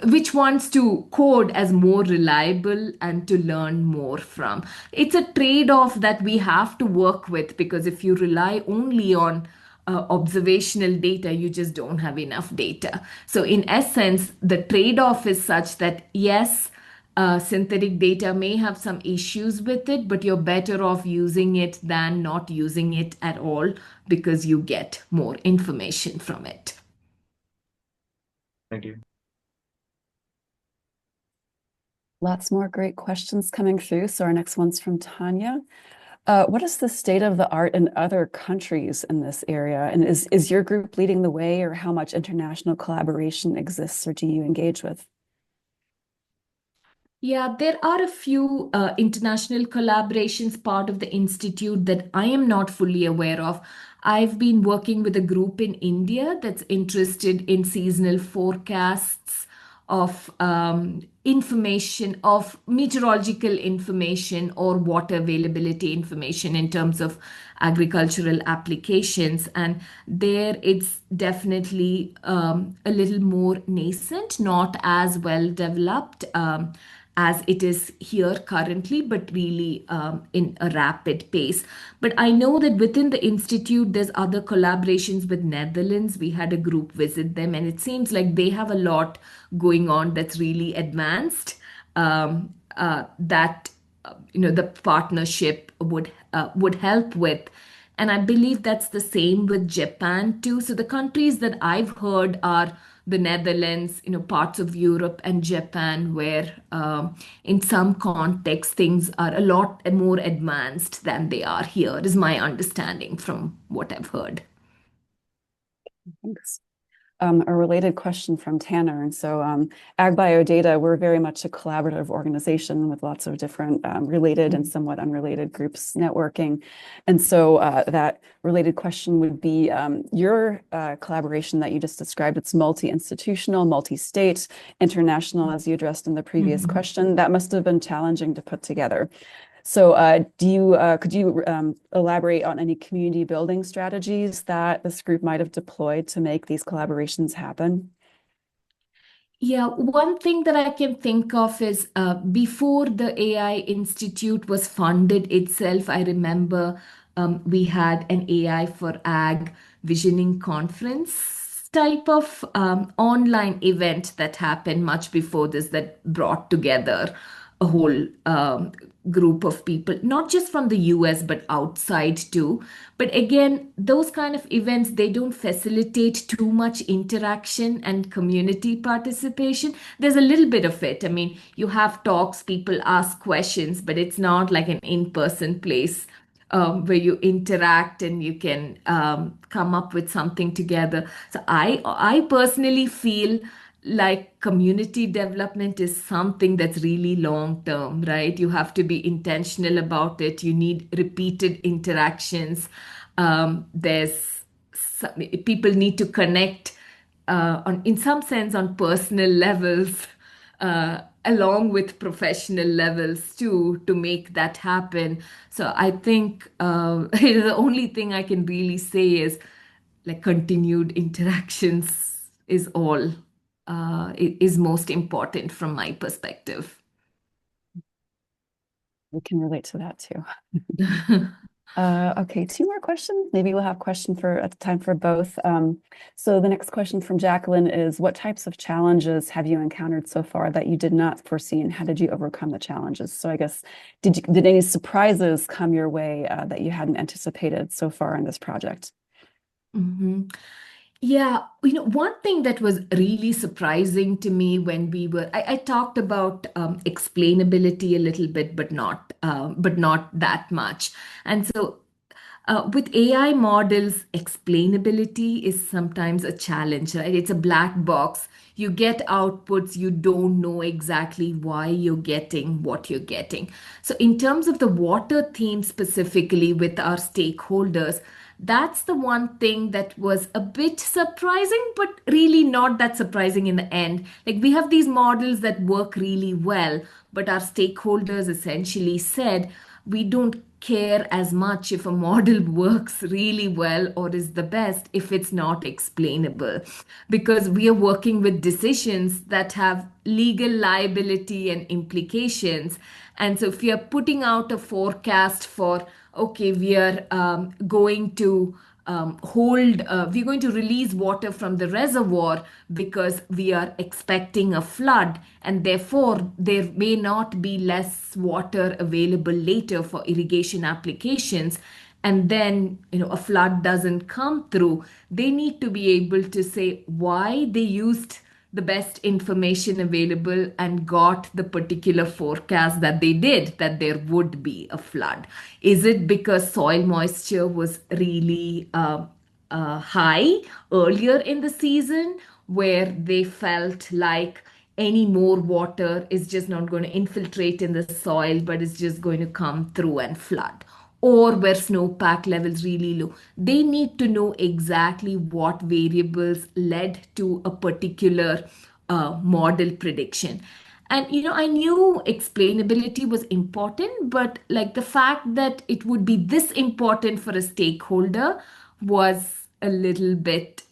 which ones to code as more reliable and to learn more from. It's a trade-off that we have to work with, because if you rely only on observational data, you just don't have enough data. So in essence, the trade-off is such that yes, synthetic data may have some issues with it, but you're better off using it than not using it at all, because you get more information from it. Thank you. Lots more great questions coming through. So our next one's from Tanya. What is the state of the art in other countries in this area? And is your group leading the way, or how much international collaboration exists or do you engage with? Yeah, there are a few international collaborations part of the institute that I am not fully aware of. I've been working with a group in India that's interested in seasonal forecasts of information, of meteorological information or water availability information in terms of agricultural applications. And there it's definitely a little more nascent, not as well developed as it is here currently, but really in a rapid pace. But I know that within the institute, there's other collaborations with Netherlands. We had a group visit them, and it seems like they have a lot going on that's really advanced. That the partnership would help with. And I believe that's the same with Japan too. So the countries that I've heard are the Netherlands, parts of Europe and Japan, where in some contexts things are a lot more advanced than they are here, is my understanding from what I've heard. Thanks. A related question from Tanner. And so AgBioData, we're very much a collaborative organization with lots of different related and somewhat unrelated groups networking. And so that related question would be your collaboration that you just described. It's multi-institutional, multi-state, international, as you addressed in the previous question. That must have been challenging to put together. So could you elaborate on any community building strategies that this group might have deployed to make these collaborations happen? Yeah, one thing that I can think of is before the AI Institute was funded itself, I remember we had an AI for Ag Visioning Conference type of online event that happened much before this, that brought together a whole group of people, not just from the US, but outside too. But again, those kind of events, they don't facilitate too much interaction and community participation. There's a little bit of it. I mean, you have talks, people ask questions, but it's not like an in-person place where you interact and you can come up with something together. So I personally feel like community development is something that's really long term, right? You have to be intentional about it. You need repeated interactions. People need to connect in some sense, on personal levels, along with professional levels too, to make that happen. So I think the only thing I can really say is like continued interactions is all is most important from my perspective. We can relate to that too. Okay, two more questions. Maybe we'll have question at the time for both. So the next question from Jacqueline is, what types of challenges have you encountered so far that you did not foresee, and how did you overcome the challenges? So I guess, did any surprises come your way that you hadn't anticipated so far in this project? Mm-hmm. Yeah, one thing that was really surprising to me when I talked about explainability a little bit, but not that much. And so with AI models, explainability is sometimes a challenge, right? It's a black box. You get outputs, you don't know exactly why you're getting what you're getting. So in terms of the water theme specifically with our stakeholders, that's the one thing that was a bit surprising, but really not that surprising in the end. Like we have these models that work really well, but our stakeholders essentially said, we don't care as much if a model works really well or is the best if it's not explainable, because we are working with decisions that have legal liability and implications. And so if we are putting out a forecast for, okay, we are going to we're going to release water from the reservoir because we are expecting a flood, and therefore there may not be less water available later for irrigation applications, and then a flood doesn't come through. They need to be able to say why they used the best information available and got the particular forecast that they did, that there would be a flood. Is it because soil moisture was really high earlier in the season, where they felt like any more water is just not going to infiltrate in the soil, but it's just going to come through and flood? Or where snowpack levels really low? They need to know exactly what variables led to a particular model prediction. And I knew explainability was important, but like the fact that it would be this important for a stakeholder was a little bit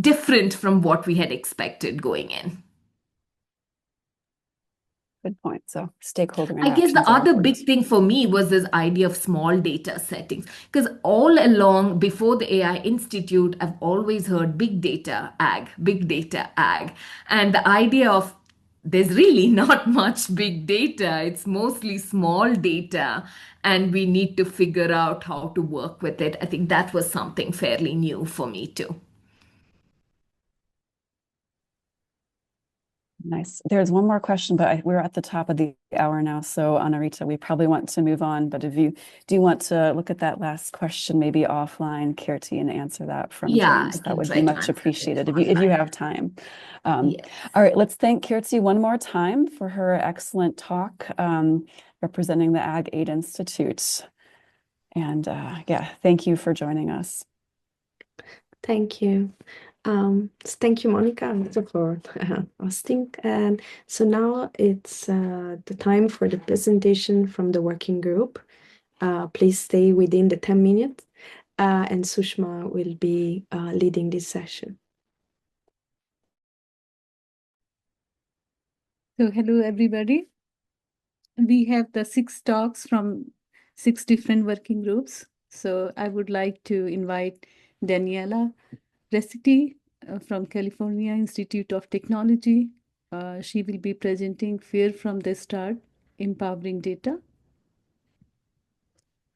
different from what we had expected going in. Good point. So stakeholder I guess interactions the are other important. big thing for me was this idea of small data settings. Because all along, before the AI Institute, I've always heard big data, ag, big data, ag. And the idea of there's really not much big data, it's mostly small data, and we need to figure out how to work with it. I think that was something fairly new for me too. Nice. There's one more question, but we're at the top of the hour now. So Anarita, we probably want to move on, but if you do want to look at that last question, maybe offline, Kirti, and answer that from James, that would be much appreciated if you have time. Yes. All right, let's thank Kirti one more time for her excellent talk representing the AgAID Institute. And yeah, thank you for joining us. Thank you. Thank you, Monica, also for hosting. And so now it's the time for the presentation from the working group. Please stay within the 10 minutes, and Sushma will be leading this session. So hello, everybody. We have the 6 talks from 6 different working groups. So I would like to invite Daniela Raciti from California Institute of Technology. She will be presenting Fear from the Start, Empowering Data.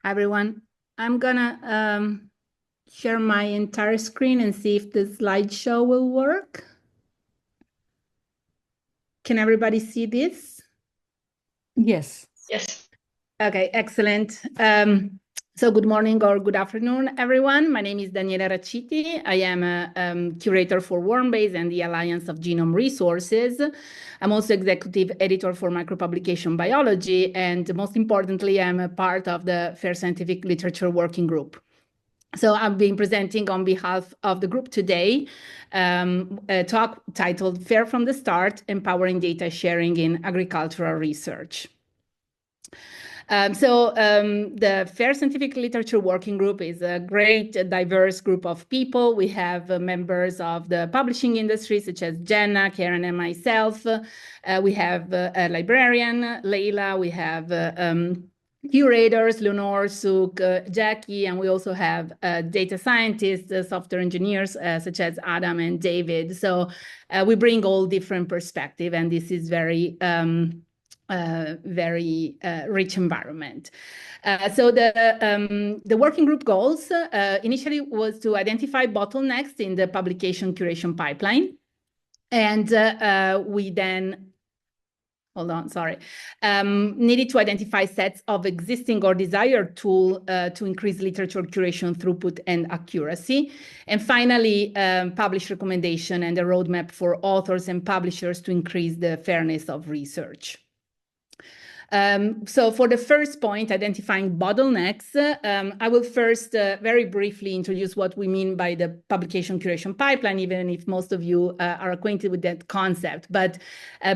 Hi, everyone. I'm gonna share my entire screen and see if the slideshow will work. Can everybody see this? Yes. Yes. Okay, excellent. So good morning or good afternoon, everyone. My name is Daniela Raciti. I am a curator for Wormbase and the Alliance of Genome Resources. I'm also executive editor for Micropublication Biology, and most importantly, I'm a part of the FAIR Scientific Literature Working Group. So I've been presenting on behalf of the group today a talk titled Fair from the Start, Empowering Data Sharing in Agricultural Research. The FAIR Scientific Literature Working Group is a great, diverse group of people. We have members of the publishing industry, such as Jinha, Karen, and myself. We have a librarian, Leila. We have curators, Leonore, Suk, Jackie, and we also have data scientists, software engineers, such as Adam and David. So we bring all different perspectives, and this is very rich environment. So the working group goals initially was to identify bottlenecks in the publication curation pipeline. And we then, needed to identify sets of existing or desired tool to increase literature curation throughput and accuracy. And finally, publish recommendation and a roadmap for authors and publishers to increase the fairness of research. So for the first point, identifying bottlenecks, I will first very briefly introduce what we mean by the publication curation pipeline, even if most of you are acquainted with that concept. But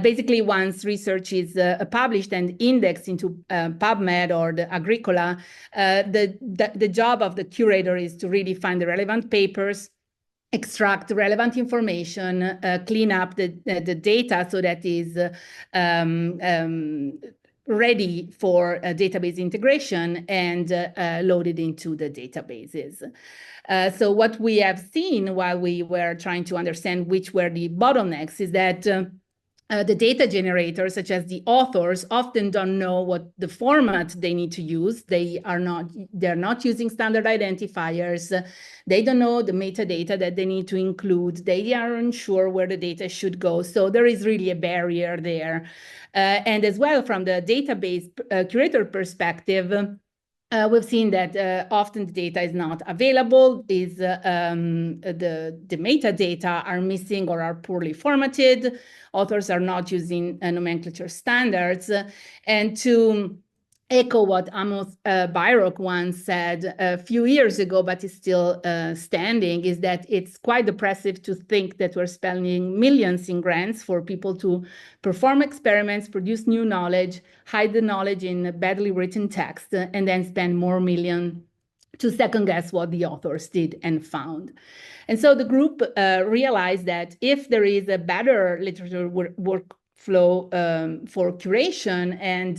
basically, once research is published and indexed into PubMed or the Agricola, the job of the curator is to really find the relevant papers, extract relevant information, clean up the data so that is ready for database integration and loaded into the databases. So what we have seen while we were trying to understand which were the bottlenecks is that the data generators, such as the authors, often don't know what the format they need to use. They're not using standard identifiers. They don't know the metadata that they need to include. They are unsure where the data should go. So there is really a barrier there. And as well, from the database curator perspective, we've seen that often the data is not available, the metadata are missing or are poorly formatted, authors are not using nomenclature standards, and to echo what Amos Byrock once said a few years ago, but is still standing, is that it's quite depressive to think that we're spending millions in grants for people to perform experiments, produce new knowledge, hide the knowledge in badly written text, and then spend more million to second guess what the authors did and found. And so the group realized that if there is a better literature workflow for curation and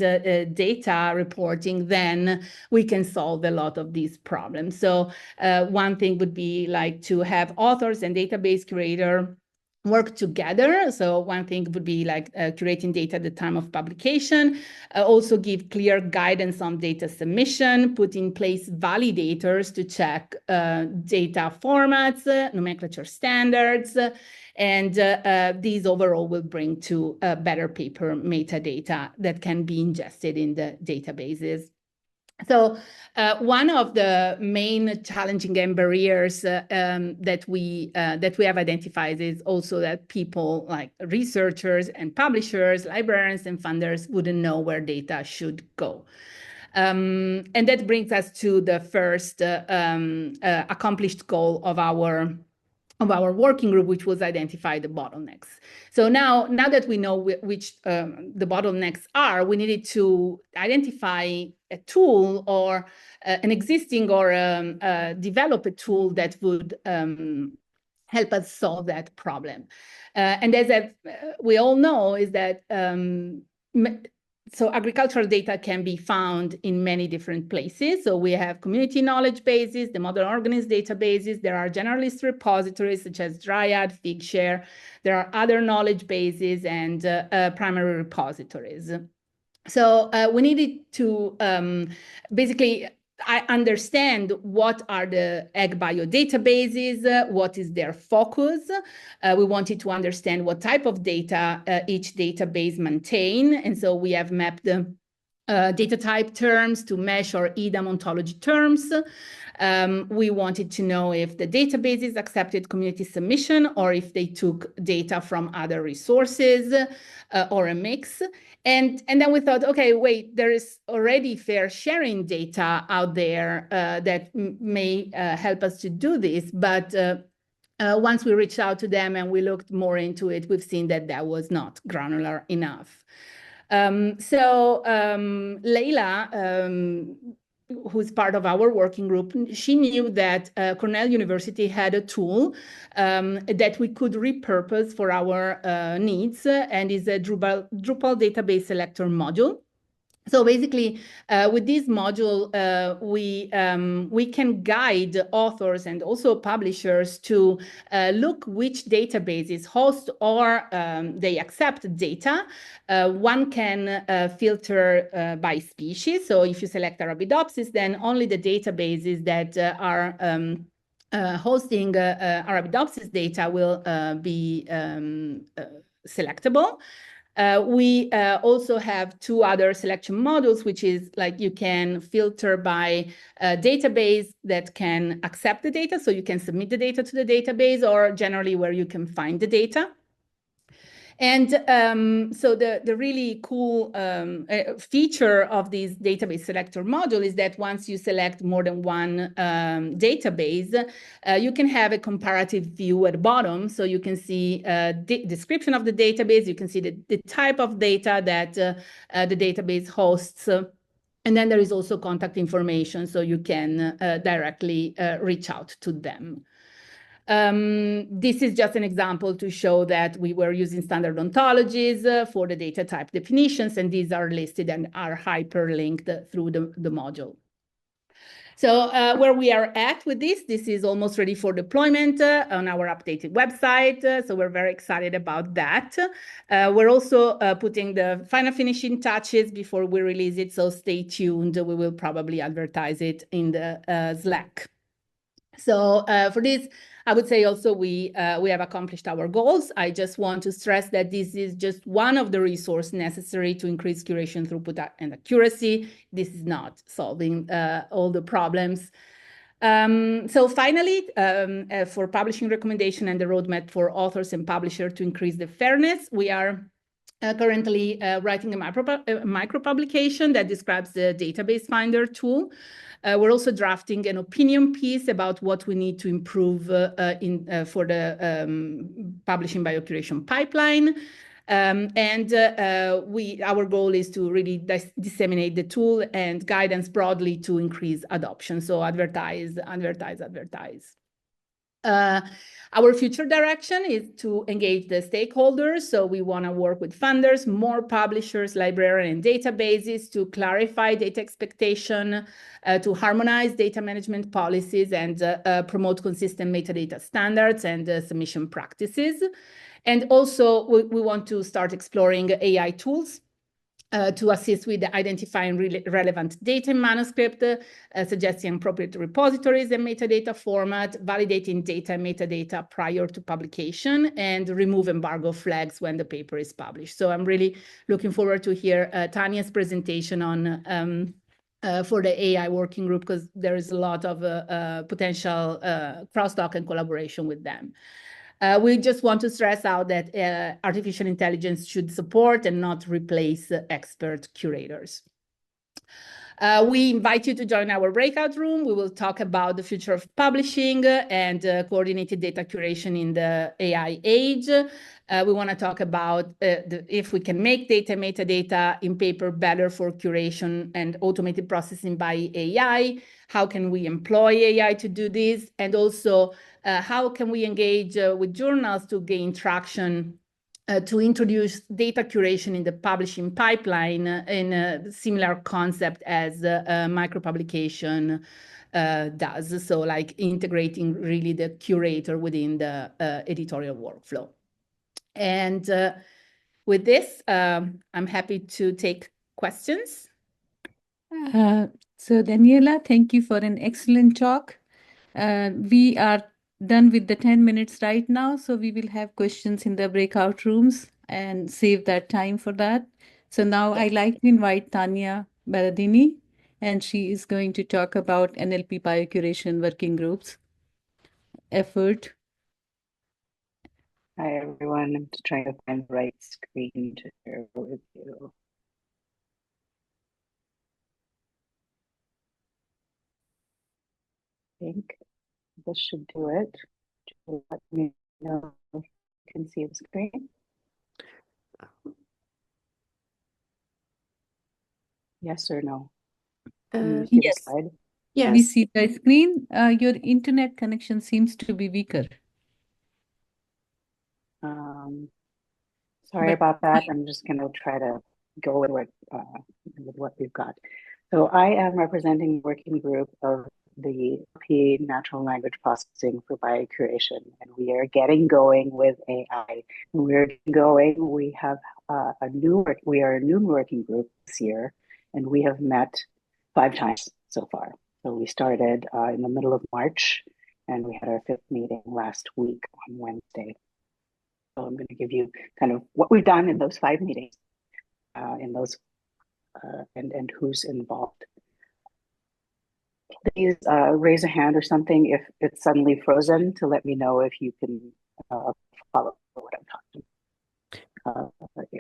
data reporting, then we can solve a lot of these problems. So one thing would be like to have authors and database curator work together. So one thing would be like curating data at the time of publication, also give clear guidance on data submission, put in place validators to check data formats, nomenclature standards, and these overall will bring to better paper metadata that can be ingested in the databases. So one of the main challenging and barriers that we have identified is also that people like researchers and publishers, librarians and funders wouldn't know where data should go. And that brings us to the first accomplished goal of our working group, which was identify the bottlenecks. So now that we know which the bottlenecks are, we needed to identify a tool or an existing or develop a tool that would help us solve that problem. And as we all know is that so agricultural data can be found in many different places. So we have community knowledge bases, the modern organism databases. There are generalist repositories such as Dryad, Figshare. There are other knowledge bases and primary repositories. So we needed to basically I understand what are the AgBioDatabases, what is their focus. We wanted to understand what type of data each database maintain. And so we have mapped data type terms to mesh or EDAM ontology terms. We wanted to know if the databases accepted community submission or if they took data from other resources or a mix. And then we thought, okay, wait, there is already fair sharing data out there that may help us to do this. But once we reached out to them and we looked more into it, we've seen that that was not granular enough. Leila, who's part of our working group, she knew that Cornell University had a tool that we could repurpose for our needs, and is a Drupal database selector module. So basically, with this module, we can guide authors and also publishers to look which databases host or they accept data. One can filter by species. So if you select Arabidopsis, then only the databases that are hosting Arabidopsis data will be selectable. We also have two other selection modules, which is like you can filter by a database that can accept the data. So you can submit the data to the database, or generally where you can find the data. And so the really cool feature of this database selector module is that once you select more than one database, you can have a comparative view at the bottom. So you can see the description of the database, you can see the type of data that the database hosts. And then there is also contact information, so you can directly reach out to them. This is just an example to show that we were using standard ontologies for the data type definitions, and these are listed and are hyperlinked through the module. So where we are at with this is almost ready for deployment on our updated website. So we're very excited about that. We're also putting the final finishing touches before we release it, so stay tuned. We will probably advertise it in the Slack. So for this, I would say also we have accomplished our goals. I just want to stress that this is just one of the resources necessary to increase curation throughput and accuracy. This is not solving all the problems. So finally, for publishing recommendation and the roadmap for authors and publishers to increase the fairness, we are currently writing a micro publication that describes the database finder tool. We're also drafting an opinion piece about what we need to improve for the publishing biocuration pipeline. Our goal is to really disseminate the tool and guidance broadly to increase adoption. So advertise. Our future direction is to engage the stakeholders. So we want to work with funders, more publishers, librarians, and databases to clarify data expectation, to harmonize data management policies, and promote consistent metadata standards and submission practices. And also, we want to start exploring AI tools to assist with identifying relevant data in manuscript, suggesting appropriate repositories and metadata format, validating data and metadata prior to publication, and remove embargo flags when the paper is published. So I'm really looking forward to hear Tanya's presentation on for the AI working group, because there is a lot of potential crosstalk and collaboration with them. We just want to stress out that artificial intelligence should support and not replace expert curators. We invite you to join our breakout room. We will talk about the future of publishing and coordinated data curation in the AI age. We want to talk about if we can make data metadata in paper better for curation and automated processing by AI. How can we employ AI to do this? And also, how can we engage with journals to gain traction to introduce data curation in the publishing pipeline in a similar concept as micropublication does. So like integrating really the curator within the editorial workflow. And with this, I'm happy to take questions. So Daniela, thank you for an excellent talk. We are done with the 10 minutes right now, so we will have questions in the breakout rooms and save that time for that. So now I'd like to invite Tanya Berardini, and she is going to talk about NLP Biocuration Working Group's effort. Hi, everyone. I'm just trying to find the right screen to share with you. I think this should do it. Just let me know if you can see the screen. Yes or no? Can you see the Yes. slide? We Yes. see the screen. Your internet connection seems to be weaker. Sorry But- about that. I'm just going to try to go with what we've got. So I am representing the working group of the P natural language processing for biocuration, and we are getting going with AI. We're going. We have we are a new working group this year, and we have met 5 times so far. So we started in the middle of March, and we had our 5th meeting last week on Wednesday. So I'm going to give you kind of what we've done in those 5 meetings, and who's involved. Please raise a hand or something if it's suddenly frozen to let me know if you can follow what I'm talking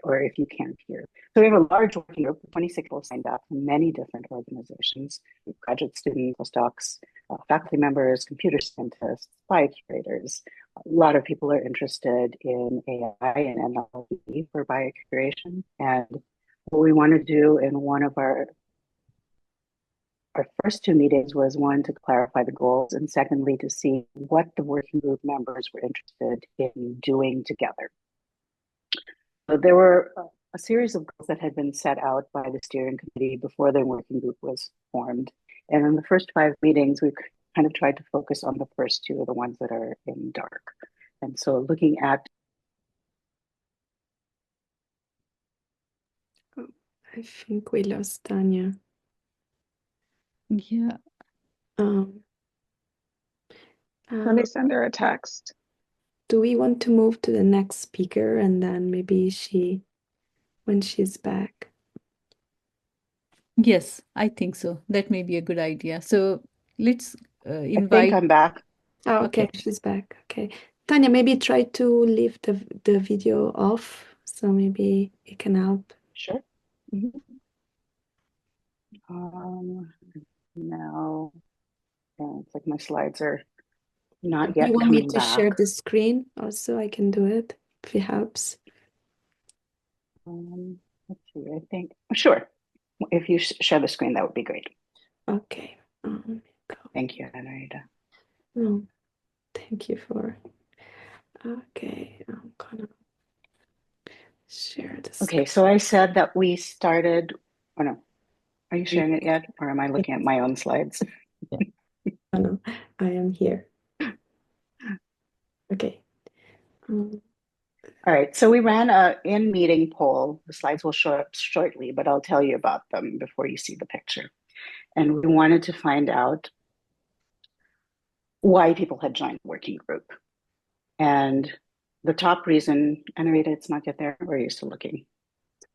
or if you can't hear. So we have a large working group, 26 people signed up from many different organizations, graduate students, postdocs, faculty members, computer scientists, biocurators. A lot of people are interested in AI and NLP for biocuration. And what we want to do in one of our first 2 meetings was, one, to clarify the goals, and secondly, to see what the working group members were interested in doing together. So there were a series of goals that had been set out by the steering committee before the working group was formed. And in the first 5 meetings, we kind of tried to focus on the first 2, the ones that are in dark. And so looking at... I think we lost Tanya. Yeah. Let me send her a text. Do we want to move to the next speaker and then maybe when she's back? Yes, I think so. That may be a good idea. So let's invite. I think I'm back. Oh, okay, she's back. Okay. Tanya, maybe try to leave the video off, so maybe it can help. Sure. Now, it's like my slides are not yet You want me coming to share back. the screen also? I can do it if it helps. Let's see, I think, sure. If you share the screen, that would be great. Okay. Thank you, Anarita. No, thank you for. Okay, I'm gonna share this. Okay, so I said that we started. Oh no, are you sharing it yet, or am I looking at my own slides? Oh no, I am here. Okay. All right, so we ran a in-meeting poll. The slides will show up shortly, but I'll tell you about them before you see the picture. And we wanted to find out why people had joined the working group. And the top reason, Anarita, it's not yet there, or are you still looking?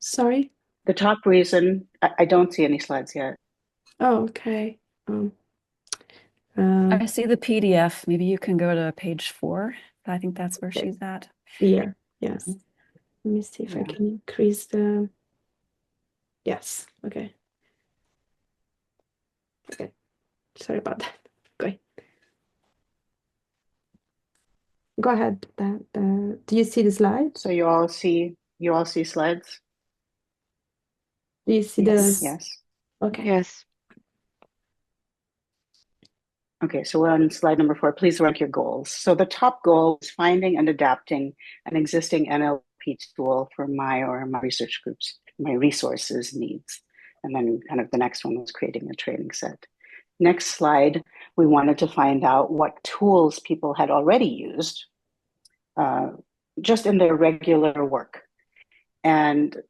Sorry? The top reason, I don't see any slides yet. Oh, okay. I see the PDF. Maybe you can go to page 4. I think that's where she's at. Here, yes. Let me see if I can increase the. Yes, okay. Okay, sorry about that. Go ahead. Do you see the slide? So you all see slides? Do you see Yes. Okay. Yes. Okay, so we're on slide number 4. Please rank your goals. So the top goal is finding and adapting an existing NLP tool for my research groups, my resources needs. And then kind of the next one was creating a training set. Next slide, we wanted to find out what tools people had already used just in their regular work. And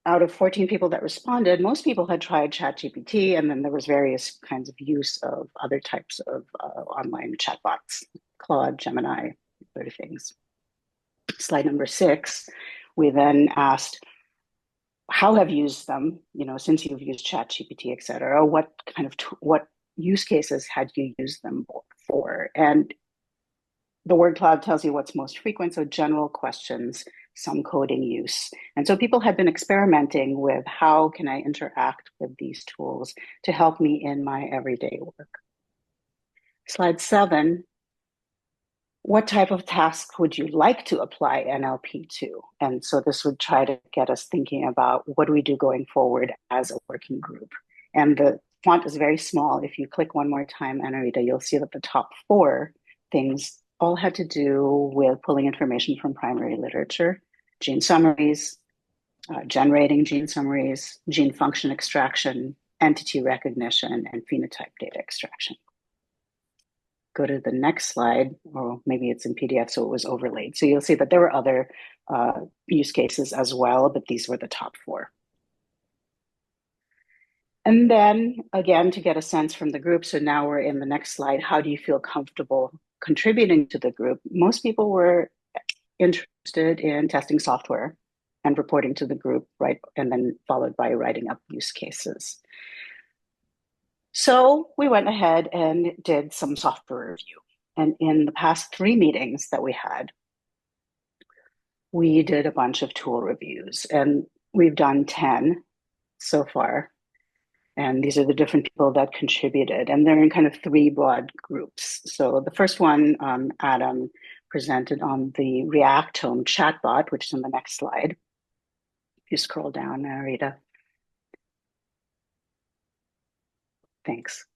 out of 14 people that responded, most people had tried ChatGPT, and then there was various kinds of use of other types of online chatbots, Claude, Gemini, other things. Slide number 6, we then asked, how have you used them, since you've used ChatGPT, et cetera, what use cases had you used them for? And the word cloud tells you what's most frequent, so general questions, some coding use. And so people have been experimenting with how can I interact with these tools to help me in my everyday work. Slide 7. What type of task would you like to apply NLP to? And so this would try to get us thinking about what do we do going forward as a working group. And the font is very small. If you click one more time, Anarita, you'll see that the top 4 things all had to do with pulling information from primary literature, gene summaries, generating gene summaries, gene function extraction, entity recognition, and phenotype data extraction. Go to the next slide, or maybe it's in PDF, so it was overlaid. So you'll see that there were other use cases as well, but these were the top 4. And then again, to get a sense from the group, so now we're in the next slide, how do you feel comfortable contributing to the group? Most people were interested in testing software and reporting to the group, right? And then followed by writing up use cases. So we went ahead and did some software review. And in the past 3 meetings that we had, we did a bunch of tool reviews, and we've done 10 so far. And these are the different people that contributed, and they're in kind of 3 broad groups. So the first one, Adam presented on the Reactome chatbot, which is on the next slide. If you scroll down, Rita. Thanks.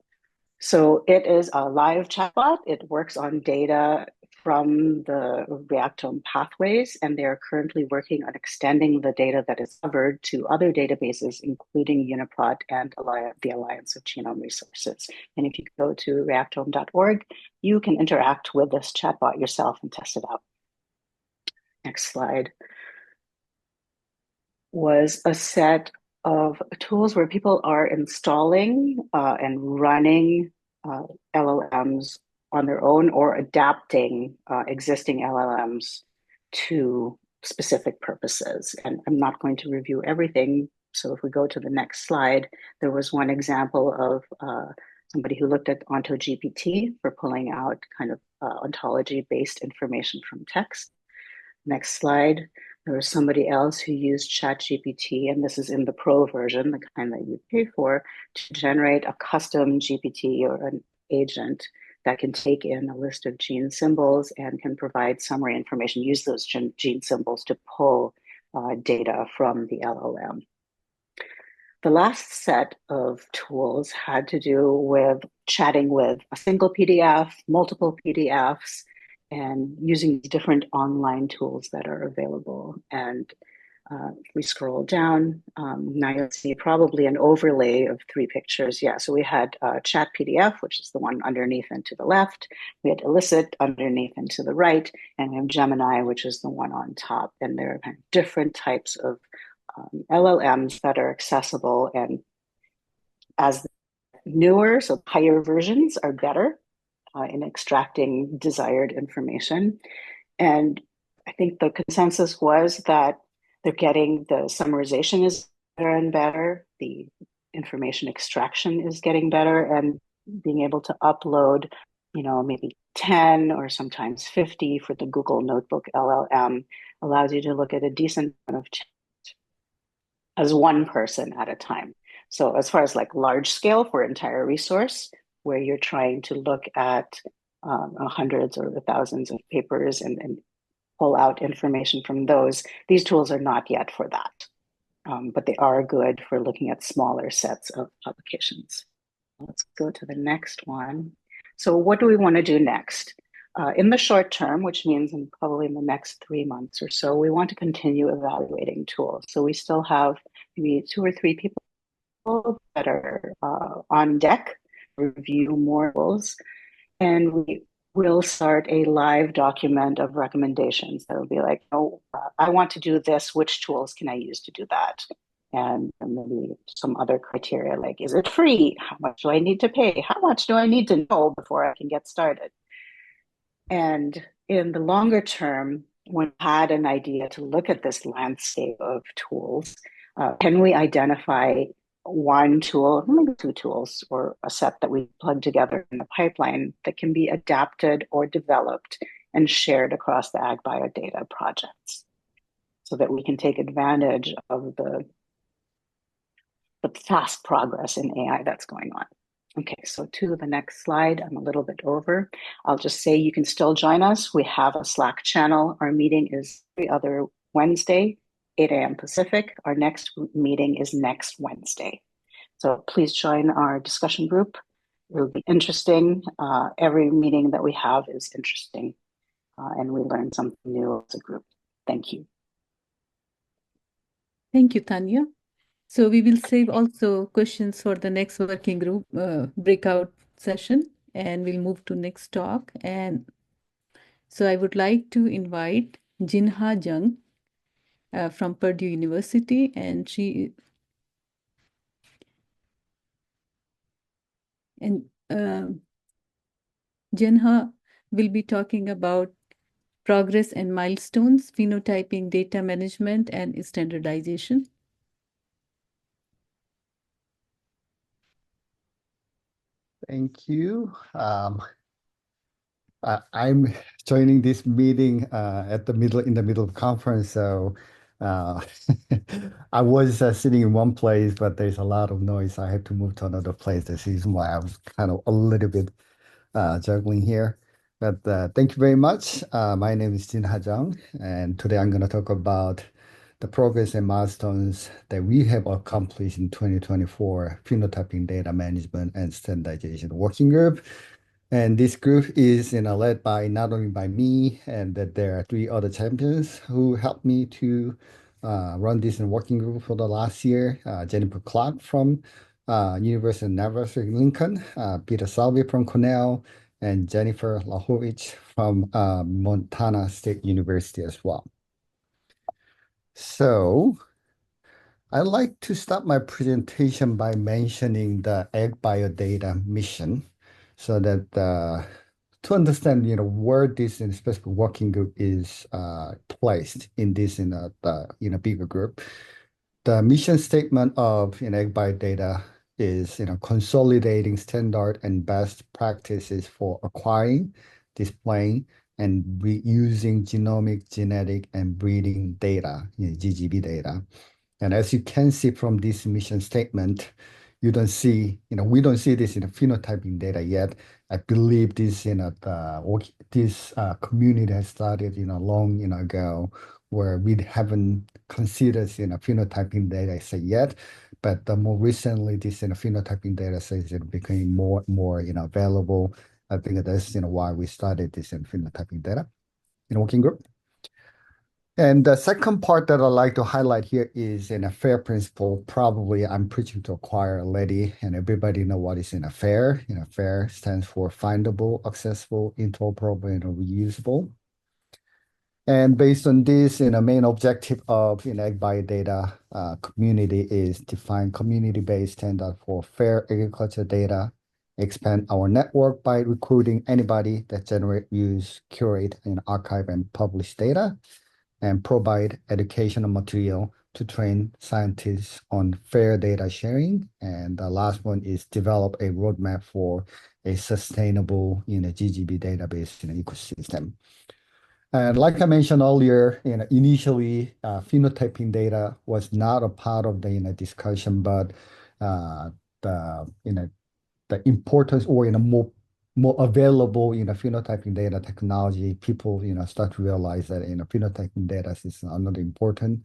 So it is a live chatbot. It works on data from the Reactome pathways, and they are currently working on extending the data that is covered to other databases, including UniProt and the Alliance of Genome Resources. And if you go to reactome.org, you can interact with this chatbot yourself and test it out. Next slide. Was a set of tools where people are installing and running LLMs on their own or adapting existing LLMs to specific purposes. And I'm not going to review everything. So if we go to the next slide, there was one example of somebody who looked at OntoGPT for pulling out kind of ontology-based information from text. Next slide. There was somebody else who used ChatGPT, and this is in the pro version, the kind that you pay for, to generate a custom GPT or an agent that can take in a list of gene symbols and can provide summary information, use those gene symbols to pull data from the LLM. The last set of tools had to do with chatting with a single PDF, multiple PDFs, and using different online tools that are available. And if we scroll down, now you'll see probably an overlay of 3 pictures. Yeah, so we had Chat PDF, which is the one underneath and to the left. We had Elicit underneath and to the right, and we have Gemini, which is the one on top. And there are kind of different types of LLMs that are accessible, and as newer, so higher versions are better in extracting desired information. And I think the consensus was that they're getting the summarization is better and better, the information extraction is getting better, and being able to upload, maybe 10 or sometimes 50 for the Google Notebook LLM allows you to look at a decent amount of chat as one person at a time. So as far as like large scale for entire resource, where you're trying to look at hundreds or thousands of papers and pull out information from those, these tools are not yet for that. But they are good for looking at smaller sets of publications. Let's go to the next one. So what do we want to do next? In the short term, which means probably in the next 3 months or so, we want to continue evaluating tools. So we still have maybe 2 or 3 people that are on deck, review more tools, and we will start a live document of recommendations that will be like, oh, I want to do this, which tools can I use to do that? And maybe some other criteria like, is it free? How much do I need to pay? How much do I need to know before I can get started? And in the longer term, when I had an idea to look at this landscape of tools, Can we identify one tool, maybe two tools, or a set that we plug together in the pipeline that can be adapted or developed and shared across the AgBioData projects so that we can take advantage of the fast progress in AI that's going on. Okay, so to the next slide, I'm a little bit over. I'll just say you can still join us. We have a Slack channel. Our meeting is every other Wednesday, 8 a.m. Pacific. Our next meeting is next Wednesday. So please join our discussion group. It will be interesting. Every meeting that we have is interesting, and we learn something new as a group. Thank you. Thank you, Tanya. So we will save also questions for the next working group breakout session, and we'll move to next talk. And so I would like to invite Jinha Jung from Purdue University, and Jinha will be talking about progress and milestones, phenotyping, data management, and standardization. Thank you. I'm joining this meeting in the middle of conference, so I was sitting in one place, but there's a lot of noise. I had to move to another place. This is why I was kind of a little bit juggling here. But thank you very much. My name is Jinha Jung, and today I'm going to talk about the progress and milestones that we have accomplished in 2024 phenotyping data management and standardization working group. And this group is led by not only by me, and that there are 3 other champions who helped me to run this working group for the last year. Jennifer Clark from University of Nebraska Lincoln, Peter Salvi from Cornell, and Jennifer Lahovich from Montana State University as well. So I'd like to start my presentation by mentioning the AgBioData mission, so that to understand where this specific working group is placed in this the bigger group. The mission statement of AgBioData is consolidating standard and best practices for acquiring, displaying, and reusing genomic, genetic, and breeding data, GGB data. And as you can see from this mission statement, we don't see this in the phenotyping data yet. I believe this this community has started long ago, where we haven't considered phenotyping data set yet. But more recently, this phenotyping data set is becoming more available. I think that's why we started this phenotyping data working group. And the second part that I'd like to highlight here is in a FAIR principle. Probably I'm preaching to a choir already, and everybody know what is in a FAIR. FAIR stands for findable, accessible, interoperable, and reusable. And based on this, main objective of AgBioData community is define community-based standard for fair agriculture data, expand our network by recruiting anybody that generate, use, curate, and archive and publish data, and provide educational material to train scientists on fair data sharing. And the last one is develop a roadmap for a sustainable GGB database ecosystem. And like I mentioned earlier, initially phenotyping data was not a part of the discussion, but the importance or more available phenotyping data technology, people start to realize that phenotyping data is another important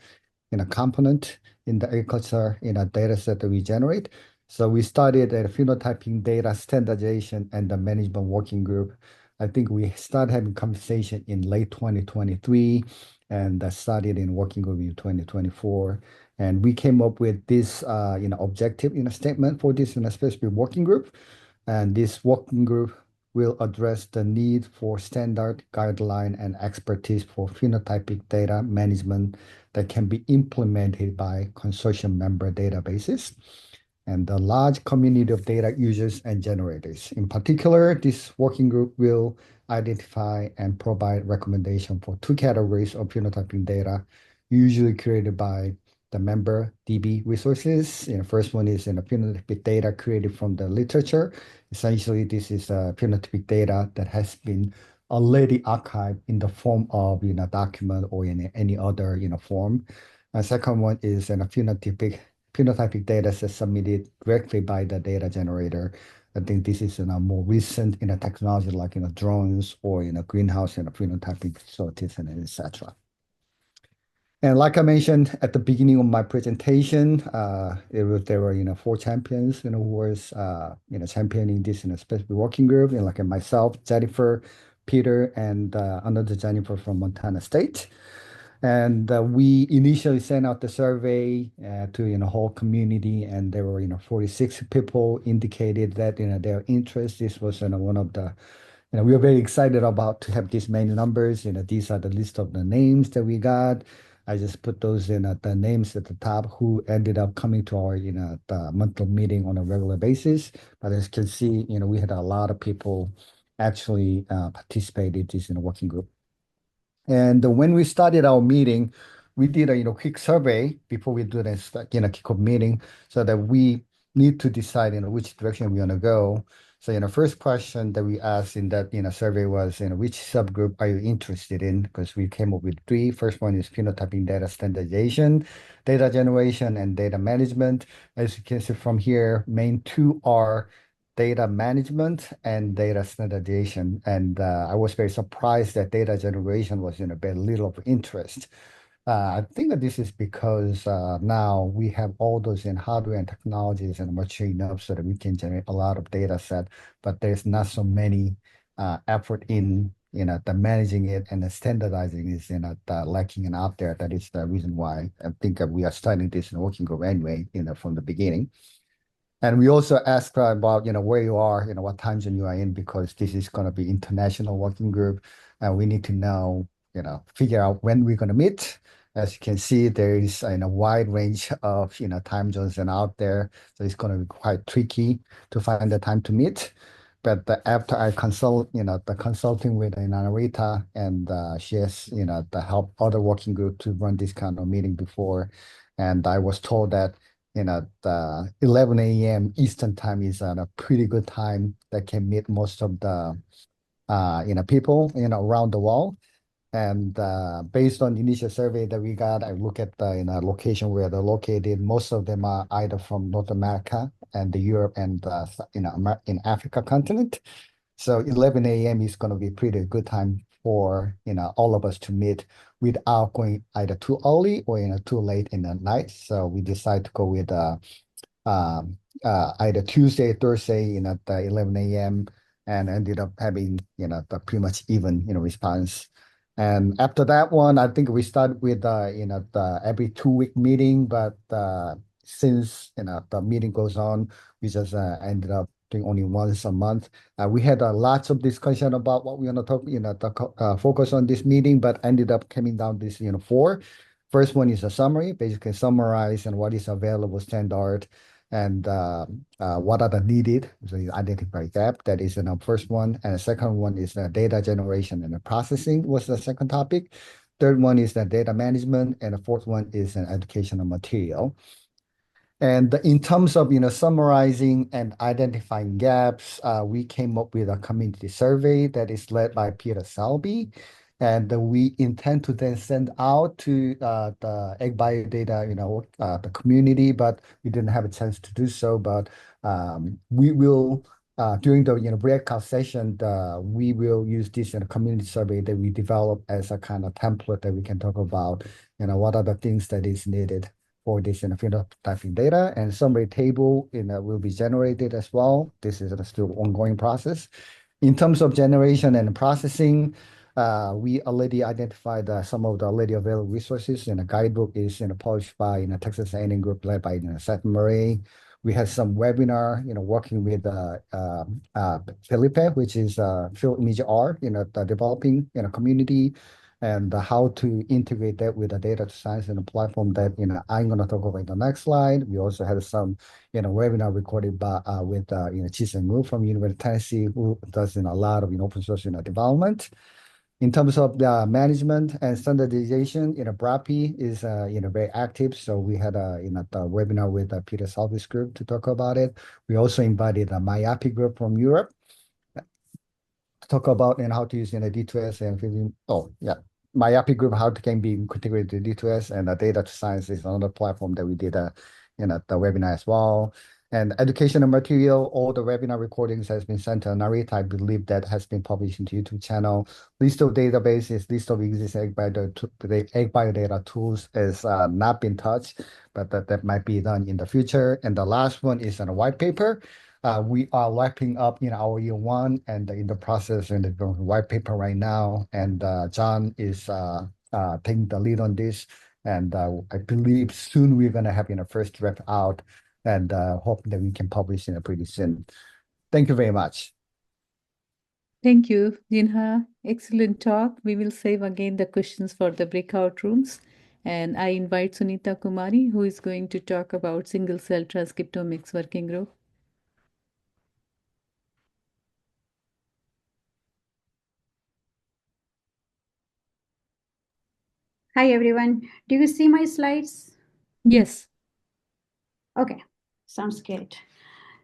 component in the agriculture data set that we generate. So we started a phenotyping data standardization and the management working group. I think we started having conversation in late 2023 and started in working group in 2024. And we came up with this objective statement for this specific working group. And this working group will address the need for standard guideline and expertise for phenotypic data management that can be implemented by consortium member databases and the large community of data users and generators. In particular, this working group will identify and provide recommendation for 2 categories of phenotyping data, usually created by the member DB resources. First one is phenotypic data created from the literature. Essentially, this is phenotypic data that has been already archived in the form of document or in any other form. Second one is phenotypic data set submitted directly by the data generator. I think this is more recent technology like drones or greenhouse phenotyping facilities and etc. And like I mentioned at the beginning of my presentation, there were 4 champions who was championing this in a specific working group, like myself, Jennifer, Peter, and another Jennifer from Montana State. And we initially sent out the survey to whole community, and there were 46 people indicated that their interest. This was one of the we are very excited about to have these many numbers. These are the list of the names that we got. I just put those the names at the top who ended up coming to our the monthly meeting on a regular basis. But as you can see, we had a lot of people actually participated in the working group. And when we started our meeting, we did a quick survey before we do this kickoff meeting, so that we need to decide which direction we want to go. So first question that we asked in that survey was which subgroup are you interested in? Because we came up with 3. First one is phenotyping data standardization, data generation, and data management. As you can see from here, main 2 are data management and data standardization. And I was very surprised that data generation was very little of interest. I think that this is because now we have all those hardware and technologies and mature enough so that we can generate a lot of data set, but there's not so many effort in the managing it and the standardizing is lacking and out there. That is the reason why I think that we are starting this in working group anyway, from the beginning. And we also asked about, where you are, what time zone you are in, because this is going to be international working group. And we need to know, figure out when we're going to meet. As you can see, there is a wide range of, time zones out there. So it's going to be quite tricky to find the time to meet. But after I consult, the consulting with Rita, and she has, the help other working group to run this kind of meeting before. And I was told that the 11 a.m. Eastern time is a pretty good time that can meet most of the, people, around the world. And based on the initial survey that we got, I look at the location where they're located. Most of them are either from North America and the Europe and in Africa continent. So 11 a.m. is going to be pretty good time for all of us to meet without going either too early or too late in the night. So we decide to go with either Tuesday, Thursday, at 11 a.m. and ended up having the pretty much even response. And after that one, I think we started with the every 2-week meeting, but since the meeting goes on, we just ended up doing only once a month. We had lots of discussion about what we want to talk, focus on this meeting, but ended up coming down this 4. First one is a summary, basically summarize and what is available standard and what are the needed. So you identify gap. That is the first one. And the second one is the data generation and the processing was the second topic. Third one is the data management. And the fourth one is an educational material. And in terms of summarizing and identifying gaps, we came up with a community survey that is led by Peter Salby. And we intend to then send out to the AgBioData, the community, but we didn't have a chance to do so. But we will, during the breakout session, we will use this in a community survey that we develop as a kind of template that we can talk about, what are the things that is needed for this phenotyping data, and summary table will be generated as well. This is a still ongoing process. In terms of generation and processing, we already identified some of the already available resources. And a guidebook is published by Texas A&M Group led by Seth Murray. We had some webinar, working with Felipe, which is Field Image R, the developing community, and how to integrate that with the data science and the platform that I'm going to talk about in the next slide. We also had some webinar recorded by with Chi-Seng Wu from University of Tennessee, who does a lot of open source development. In terms of the management and standardization, BRAPI is very active. So we had a the webinar with Peter Salvi's group to talk about it. We also invited a MyAPI group from Europe to talk about how to use D2S and MyAPI group, how it can be integrated to D2S, and data science is another platform that we did the webinar as well. And educational material, all the webinar recordings has been sent to Narita. I believe that has been published into YouTube channel. List of databases, list of existing AgBioData tools has not been touched, but that might be done in the future. And the last one is a white paper. We are wrapping up our year one and in the process in the white paper right now. And John is taking the lead on this. And I believe soon we're going to have first draft out, and hope that we can publish pretty soon. Thank you very much. Thank you, Jinha. Excellent talk. We will save again the questions for the breakout rooms. And I invite Sunita Kumari, who is going to talk about single-cell transcriptomics working group. Hi, everyone. Do you see my slides? Yes. Okay, sounds great.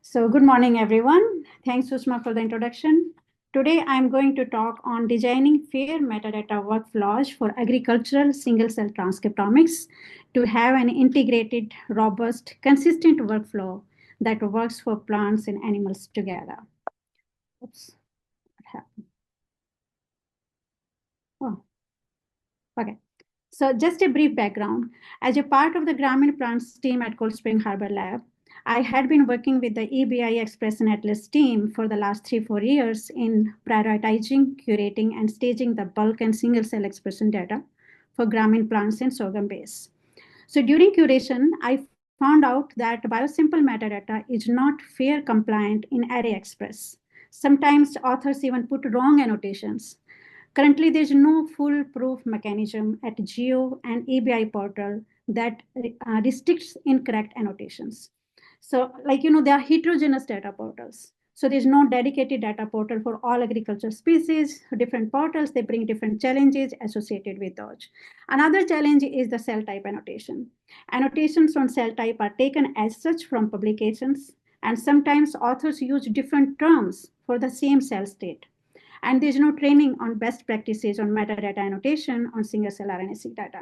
So good morning, everyone. Thanks, Susma, for the introduction. Today, I'm going to talk on designing fair metadata workflows for agricultural single-cell transcriptomics to have an integrated, robust, consistent workflow that works for plants and animals together. Oops, what happened? Oh, okay. So just a brief background. As a part of the Grameen Plants team at Cold Spring Harbor Lab, I had been working with the EBI Expression Atlas team for the last 3-4 years in prioritizing, curating, and staging the bulk and single-cell expression data for Grameen plants and sorghum base. So during curation, I found out that biosimple metadata is not FAIR compliant in ArrayExpress. Sometimes authors even put wrong annotations. Currently, there is no foolproof mechanism at Geo and EBI portal that restricts incorrect annotations. So there are heterogeneous data portals. So there's no dedicated data portal for all agriculture species. Different portals, they bring different challenges associated with those. Another challenge is the cell type annotation. Annotations on cell type are taken as such from publications, and sometimes authors use different terms for the same cell state. And there's no training on best practices on metadata annotation on single-cell RNA-seq data.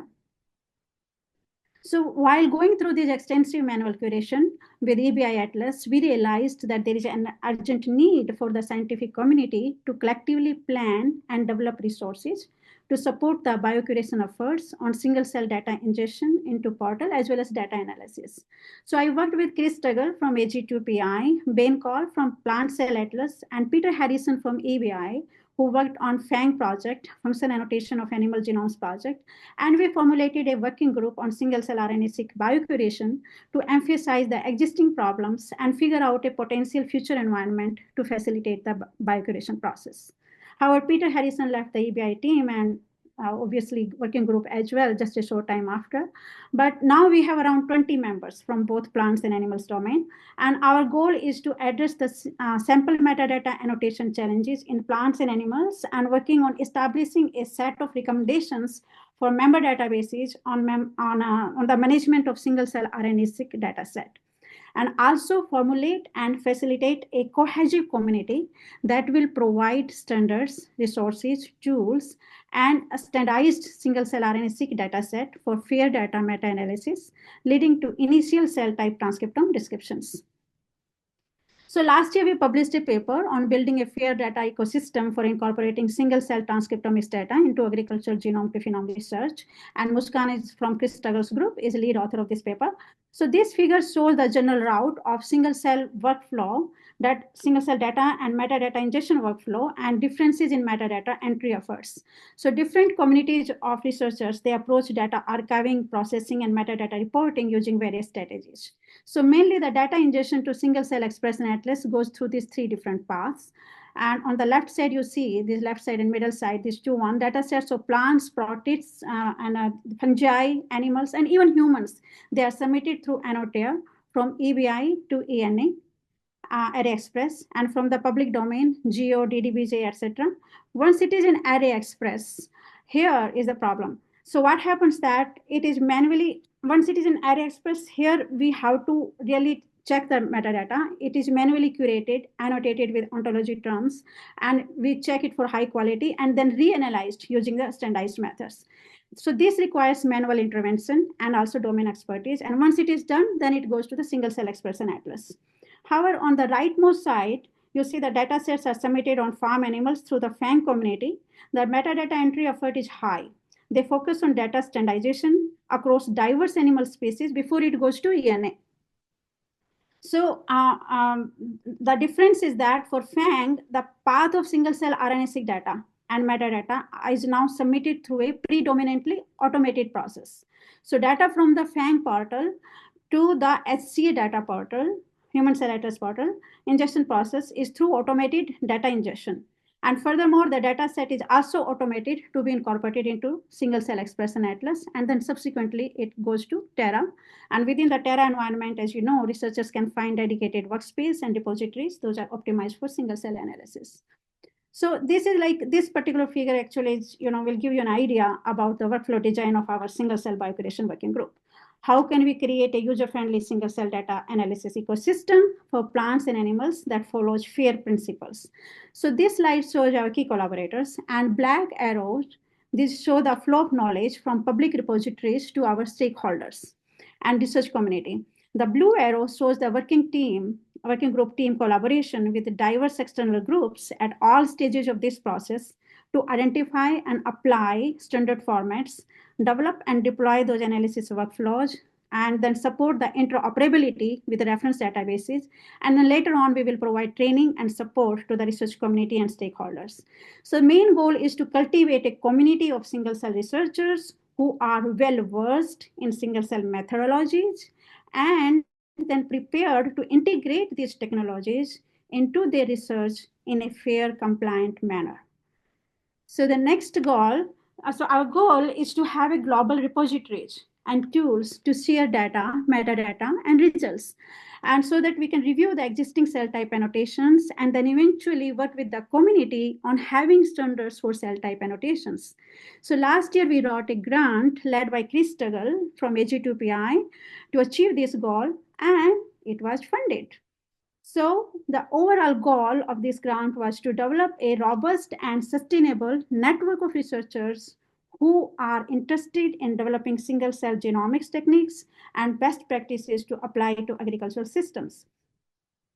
So while going through this extensive manual curation with EBI Atlas, we realized that there is an urgent need for the scientific community to collectively plan and develop resources to support the biocuration efforts on single-cell data ingestion into portal as well as data analysis. So I worked with Chris Tuggle from AG2PI, Ben Call from Plant Cell Atlas, and Peter Harrison from EBI, who worked on FANG project, Function Annotation of Animal Genomes project, and we formulated a working group on single-cell RNA-seq biocuration to emphasize the existing problems and figure out a potential future environment to facilitate the biocuration process. However, Peter Harrison left the EBI team and obviously working group as well just a short time after. But now we have around 20 members from both plants and animals domain. And our goal is to address the sample metadata annotation challenges in plants and animals and working on establishing a set of recommendations for member databases on the management of single-cell RNA-seq data set. And also formulate and facilitate a cohesive community that will provide standards, resources, tools, and a standardized single-cell RNA-seq data set for fair data meta-analysis, leading to initial cell type transcriptome descriptions. So last year, we published a paper on building a fair data ecosystem for incorporating single-cell transcriptomics data into agricultural genome epiphenome research. And Muskan is from Chris Tuggle's group, is lead author of this paper. So this figure shows the general route of single-cell workflow, that single-cell data and metadata ingestion workflow, and differences in metadata entry efforts. So different communities of researchers, they approach data archiving, processing, and metadata reporting using various strategies. So mainly the data ingestion to single-cell expression atlas goes through these 3 different paths. And on the left side, you see this left side and middle side, these 2 data sets of plants, protists, and fungi, animals, and even humans. They are submitted through Annotair from EBI to ENA. array express, and from the public domain, geo, ddbj, etc. Once it is in array express, here is the problem. So what happens that it is manually, once it is in array express, here we have to really check the metadata. It is manually curated, annotated with ontology terms, and we check it for high quality and then reanalyzed using the standardized methods. So this requires manual intervention and also domain expertise. And once it is done, then it goes to the single cell expression atlas. However, on the rightmost side, you see the data sets are submitted on farm animals through the FANG community. The metadata entry effort is high. They focus on data standardization across diverse animal species before it goes to ENA. So the difference is that for FANG, the path of single-cell RNA-seq data and metadata is now submitted through a predominantly automated process. So data from the FANG portal to the HCA data portal, Human Cell Atlas portal, ingestion process is through automated data ingestion. And furthermore, the data set is also automated to be incorporated into single cell expression atlas, and then subsequently it goes to TAIR. And within the TAIR environment, as you know, researchers can find dedicated workspace and repositories. Those are optimized for single cell analysis. So this is like, this particular figure actually is, will give you an idea about the workflow design of our single cell biocuration working group. How can we create a user-friendly single-cell data analysis ecosystem for plants and animals that follows FAIR principles? So this slide shows our key collaborators, and black arrows, these show the flow of knowledge from public repositories to our stakeholders and research community. The blue arrow shows the working group team collaboration with diverse external groups at all stages of this process to identify and apply standard formats, develop and deploy those analysis workflows, and then support the interoperability with the reference databases. And then later on, we will provide training and support to the research community and stakeholders. So the main goal is to cultivate a community of single cell researchers who are well versed in single cell methodologies and then prepared to integrate these technologies into their research in a fair, compliant manner. So the next goal, so our goal is to have a global repositories and tools to share data, metadata, and results. And so that we can review the existing cell type annotations and then eventually work with the community on having standards for cell type annotations. So last year we wrote a grant led by Chris Tuggle from AG2PI to achieve this goal, and it was funded. So the overall goal of this grant was to develop a robust and sustainable network of researchers who are interested in developing single-cell genomics techniques and best practices to apply to agricultural systems.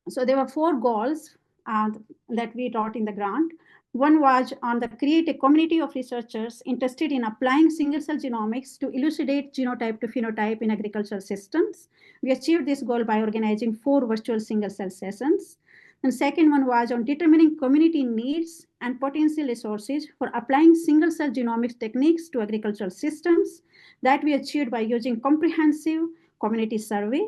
So there were 4 goals that we wrote in the grant. One was on the create a community of researchers interested in applying single-cell genomics to elucidate genotype to phenotype in agricultural systems. We achieved this goal by organizing 4 virtual single-cell sessions. And second one was on determining community needs and potential resources for applying single-cell genomics techniques to agricultural systems. That we achieved by using comprehensive community survey.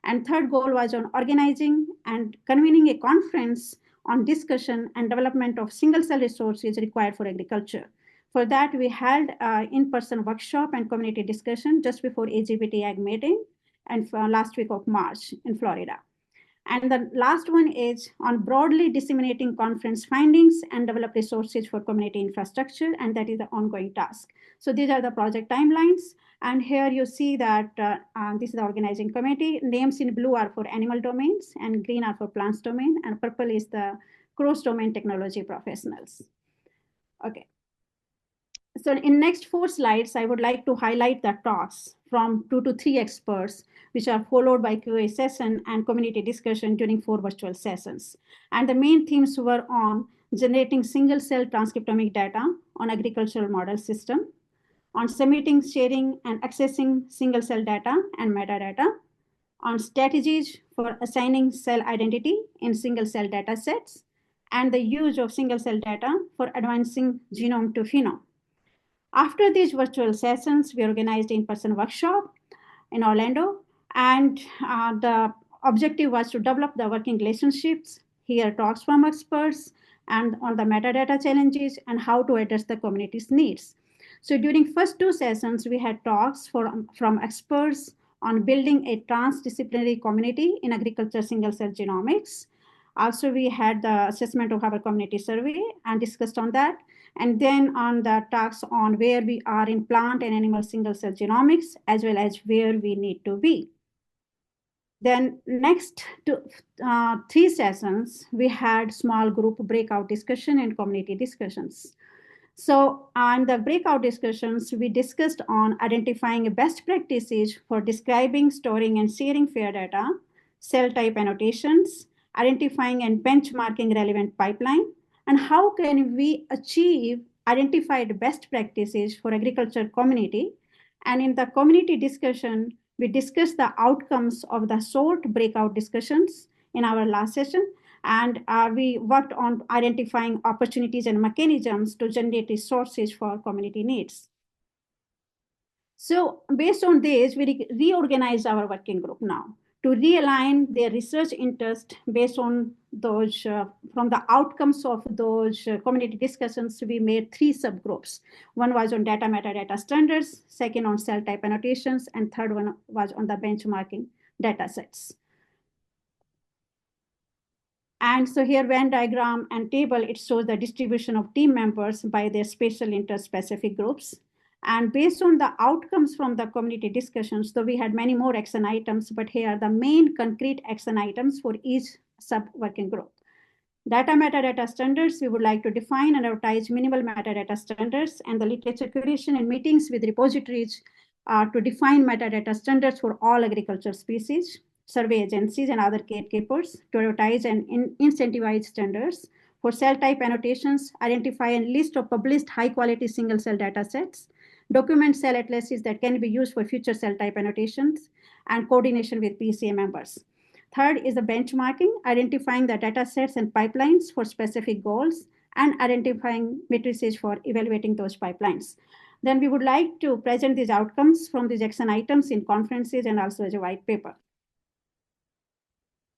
And third goal was on organizing and convening a conference on discussion and development of single-cell resources required for agriculture. For that, we held an in-person workshop and community discussion just before AGBT Ag meeting and last week of March in Florida. And the last one is on broadly disseminating conference findings and develop resources for community infrastructure, and that is the ongoing task. So these are the project timelines. And here you see that this is the organizing committee. Names in blue are for animal domains, and green are for plants domain, and purple is the cross-domain technology professionals. Okay. So in next 4 slides, I would like to highlight the talks from 2 to 3 experts, which are followed by Q&A session and community discussion during 4 virtual sessions. And the main themes were on generating single-cell transcriptomic data on agricultural model system, on submitting, sharing, and accessing single-cell data and metadata, on strategies for assigning cell identity in single-cell data sets, and the use of single-cell data for advancing genome to phenome. After these virtual sessions, we organized an in-person workshop in Orlando, and the objective was to develop the working relationships, hear talks from experts, and on the metadata challenges and how to address the community's needs. So during first 2 sessions, we had talks from experts on building a transdisciplinary community in agriculture single-cell genomics. Also, we had the assessment of our community survey and discussed on that. And then on the talks on where we are in plant and animal single-cell genomics, as well as where we need to be. Then next to 3 sessions, we had small group breakout discussion and community discussions. So on the breakout discussions, we discussed on identifying best practices for describing, storing, and sharing FAIR data, cell type annotations, identifying and benchmarking relevant pipeline, and how can we achieve identified best practices for agriculture community. And in the community discussion, we discussed the outcomes of the short breakout discussions in our last session, and we worked on identifying opportunities and mechanisms to generate resources for community needs. So based on this, we reorganized our working group now to realign their research interest based on those, from the outcomes of those community discussions. We made 3 subgroups. One was on data metadata standards, second on cell type annotations, and third one was on the benchmarking data sets. And so here, Venn diagram and table, it shows the distribution of team members by their special interest specific groups. And based on the outcomes from the community discussions, so we had many more action items, but here are the main concrete action items for each sub-working group. Data metadata standards, we would like to define and advertise minimal metadata standards, and the literature curation and meetings with repositories to define metadata standards for all agriculture species, survey agencies and other gatekeepers to advertise and incentivize standards for cell type annotations, identify and list of published high quality single cell data sets, document cell atlases that can be used for future cell type annotations, and coordination with PCA members. Third is the benchmarking, identifying the data sets and pipelines for specific goals and identifying matrices for evaluating those pipelines. Then we would like to present these outcomes from these action items in conferences and also as a white paper.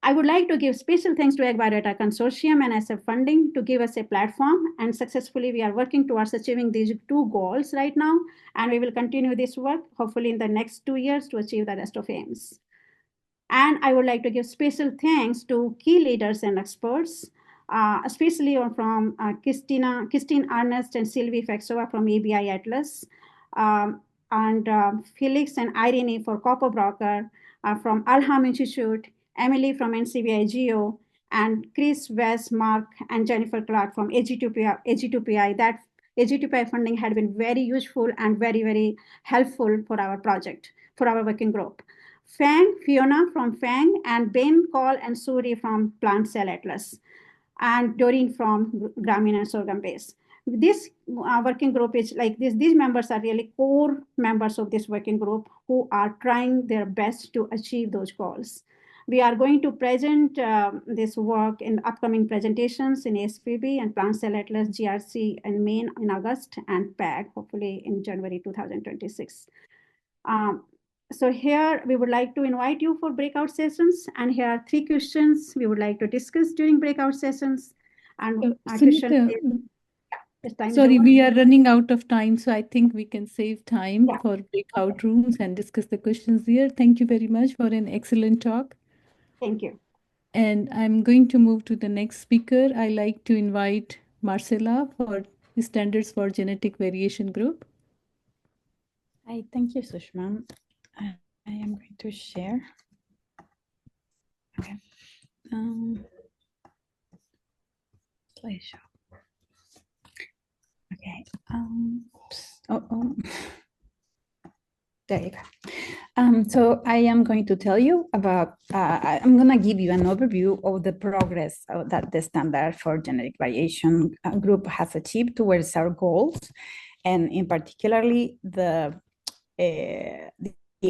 I would like to give special thanks to AgBioData Consortium and SF funding to give us a platform, and successfully we are working towards achieving these 2 goals right now, and we will continue this work hopefully in the next 2 years to achieve the rest of aims. And I would like to give special thanks to key leaders and experts, especially from Christine Ernest and Sylvie Fexova from ABI Atlas, and Felix and Irene for Copper Broker, from Alham Institute, Emily from NCBI Geo, and Chris, Wes, Mark, and Jennifer Clark from AG2PI. That AG2PI funding had been very useful and very, very helpful for our project, for our working group. Fiona from FANG, and Ben, Cole, and Suri from Plant Cell Atlas, and Doreen from Grameen and Sorghum Base. This working group is like this. These members are really core members of this working group who are trying their best to achieve those goals. We are going to present this work in upcoming presentations in ASPB and Plant Cell Atlas, GRC in Maine in August, and PAG hopefully in January 2026. So here we would like to invite you for breakout sessions, and here are 3 questions we would like to discuss during breakout sessions. And Sunita, sorry, we are running out of time, so I think we can save time for breakout rooms and discuss the questions here. Thank you very much for an excellent talk. Thank you. And I'm going to move to the next speaker. I like to invite Marcela for the Standards for Genetic Variation Group. Hi, thank you, Sushma. I am going to share. Okay. Slideshow. Okay. There you go. So I am going to tell you about, I'm going to give you an overview of the progress that the Standard for Genetic Variation group has achieved towards our goals, and in particularly the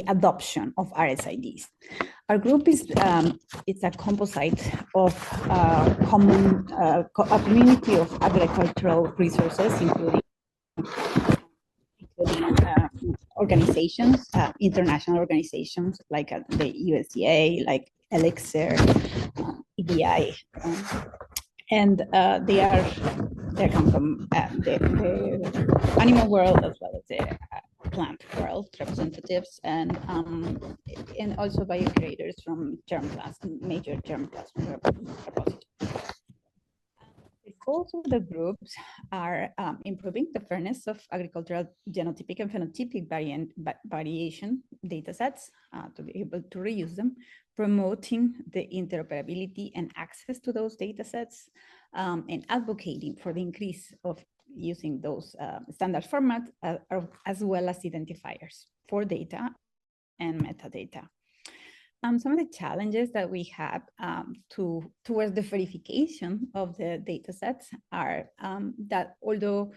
adoption of RSIDs. Our group is it's a composite of a community of agricultural resources, including organizations, international organizations like the USDA, like Elixir, EBI, and they come from the animal world as well as the plant world representatives, and also biocurators from germplasm, major germplasm repositories. The goals of the groups are improving the fairness of agricultural genotypic and phenotypic variation data sets to be able to reuse them, promoting the interoperability and access to those data sets, and advocating for the increase of using those standard formats as well as identifiers for data and metadata. Some of the challenges that we have towards the verification of the data sets are that although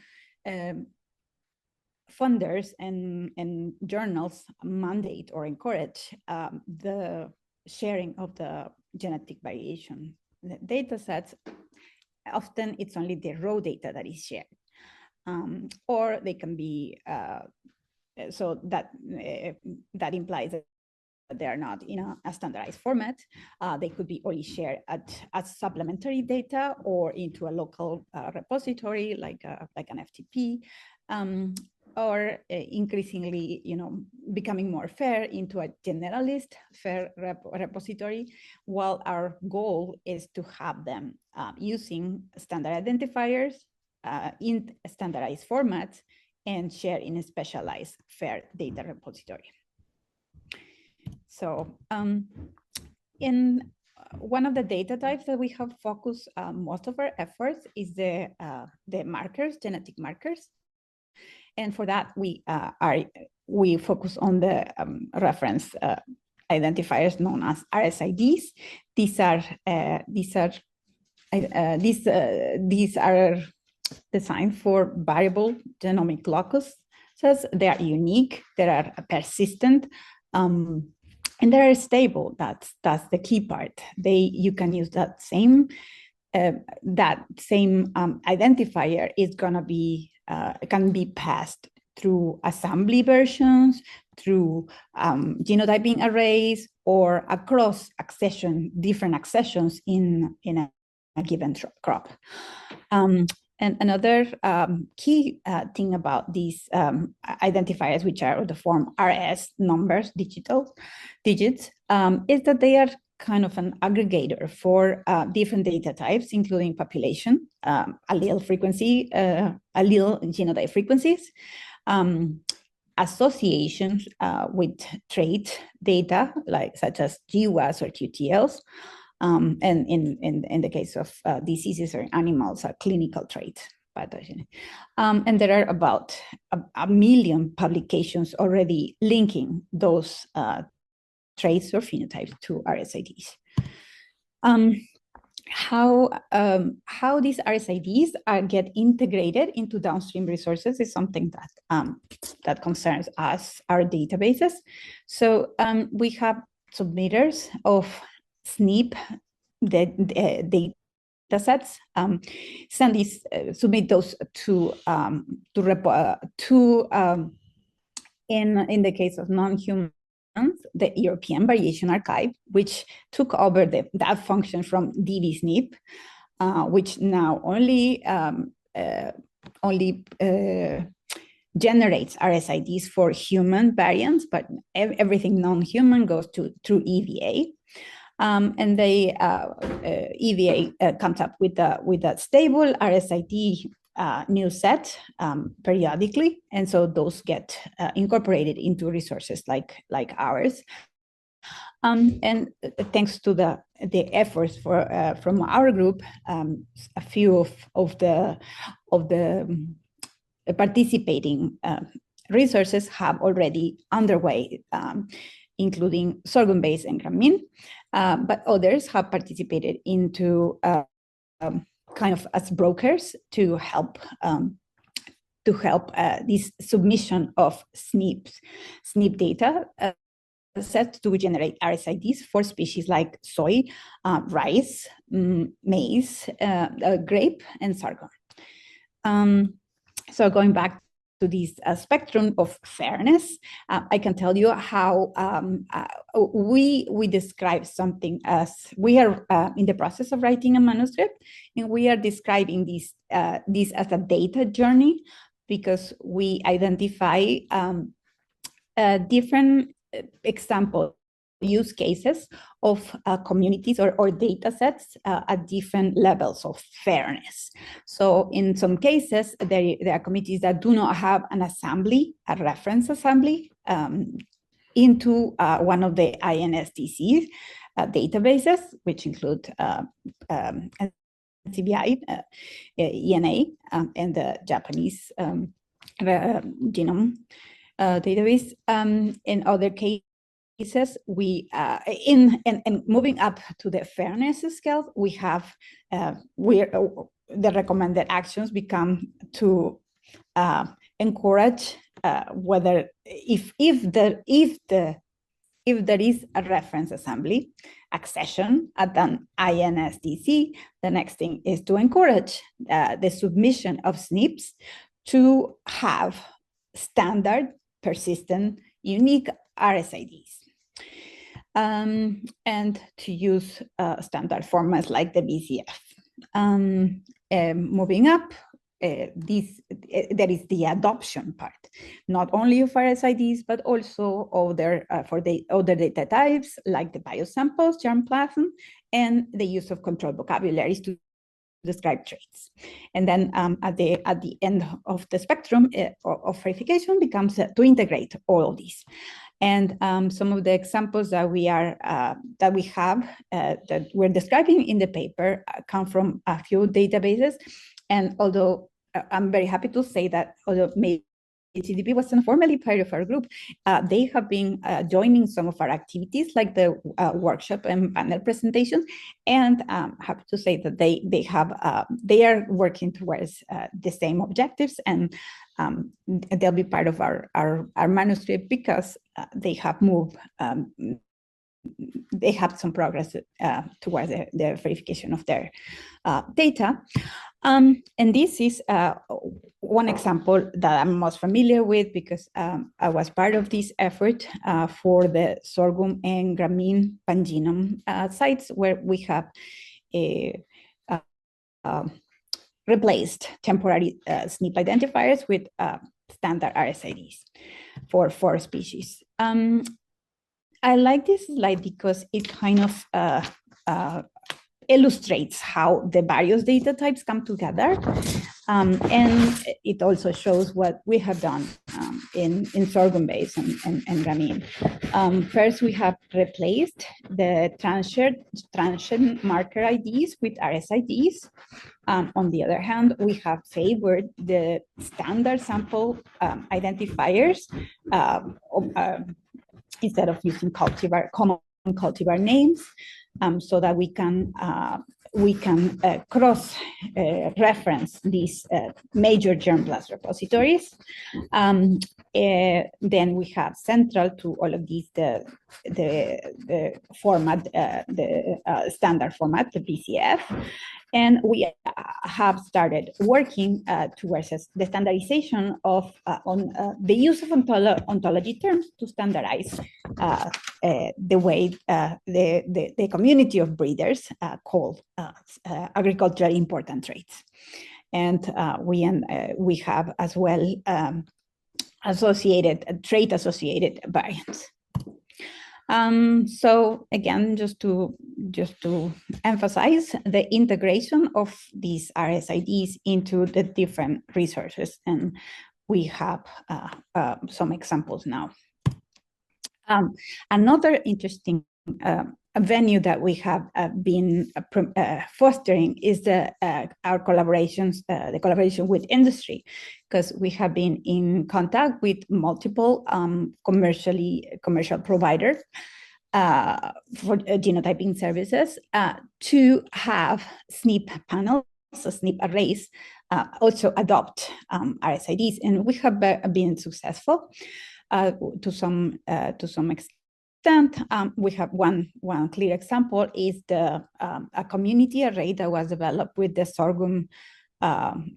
funders and journals mandate or encourage the sharing of the genetic variation data sets, often it's only the raw data that is shared. Or they can be, so that implies that they are not in a standardized format. They could be only shared as supplementary data or into a local repository like an FTP, or increasingly, becoming more fair into a generalist fair repository, while our goal is to have them using standard identifiers in standardized formats and share in a specialized fair data repository. So in one of the data types that we have focused most of our efforts is the markers, genetic markers. And for that, we focus on the reference identifiers known as RSIDs. These are designed for variable genomic locus. So they are unique, they are persistent, and they're stable. That's the key part. You can use that same identifier is gonna be can be passed through assembly versions, through genotyping arrays, or across different accessions in a given crop. And another key thing about these identifiers, which are of the form RS numbers, digits, is that they are kind of an aggregator for different data types, including population, allele frequency, allele genotype frequencies, associations with trait data, such as GWAS or QTLs, and in the case of diseases or animals, a clinical trait pathogen. And there are about a million publications already linking those traits or phenotypes to RSIDs. How these RSIDs get integrated into downstream resources is something that concerns us, our databases. So we have submitters of SNP data sets. Submit those in the case of non-human, the European Variation Archive, which took over that function from DB-SNP, which now only generates RSIDs for human variants, but everything non-human goes through EVA. And EVA comes up with a stable RSID new set periodically, and so those get incorporated into resources like ours. And thanks to the efforts from our group, a few of the participating resources have already underway, including sorghum-based and Grameen, but others have participated into kind of as brokers to help this submission of SNP data sets to generate RSIDs for species like soy, rice, maize, grape, and sorghum. So going back to this spectrum of fairness, I can tell you how we describe something as, we are in the process of writing a manuscript, and we are describing this as a data journey, because we identify different examples use cases of communities or data sets at different levels of fairness. So in some cases, there are communities that do not have an assembly, a reference assembly, into one of the INSDC databases, which include CBI, ENA, and the Japanese genome database. In other cases, we and moving up to the fairness scale, we have the recommended actions become to encourage whether if there is a reference assembly accession at an INSDC, the next thing is to encourage the submission of SNPs to have standard, persistent, unique RSIDs. And to use standard formats like the BCF. Moving up, there is the adoption part, not only of RSIDs, but also other for the other data types like the biosamples, germplasm, and the use of controlled vocabularies to describe traits. And then at the end of the spectrum of verification becomes to integrate all of these. And some of the examples that that we're describing in the paper come from a few databases. And although I'm very happy to say that although maybe CDP wasn't formally part of our group, they have been joining some of our activities like the workshop and panel presentation, and I'm happy to say that they are working towards the same objectives, and they'll be part of our manuscript because they have moved. They have some progress towards the verification of their data. And this is one example that I'm most familiar with because I was part of this effort for the sorghum and gramine pangenome sites where we have replaced temporary SNP identifiers with standard RSIDs for 4 species. I like this slide because it kind of illustrates how the various data types come together. And it also shows what we have done in sorghum base and gramine. First, we have replaced the transient marker IDs with RSIDs. On the other hand, we have favored the standard sample identifiers instead of using common cultivar names, so that we can cross reference these major germplasm repositories. Then we have central to all of these the format, the standard format, the BCF. And we have started working towards the standardization of the use of ontology terms to standardize the way the community of breeders call agriculturally important traits. And we have as well trait-associated variants. So again, just to emphasize the integration of these RSIDs into the different resources, and we have some examples now. Another interesting venue that we have been fostering is our collaborations, the collaboration with industry, because we have been in contact with multiple commercial providers for genotyping services to have SNP panels, so SNP arrays, also adopt RSIDs, and we have been successful to some extent. We have one clear example is a community array that was developed with the sorghum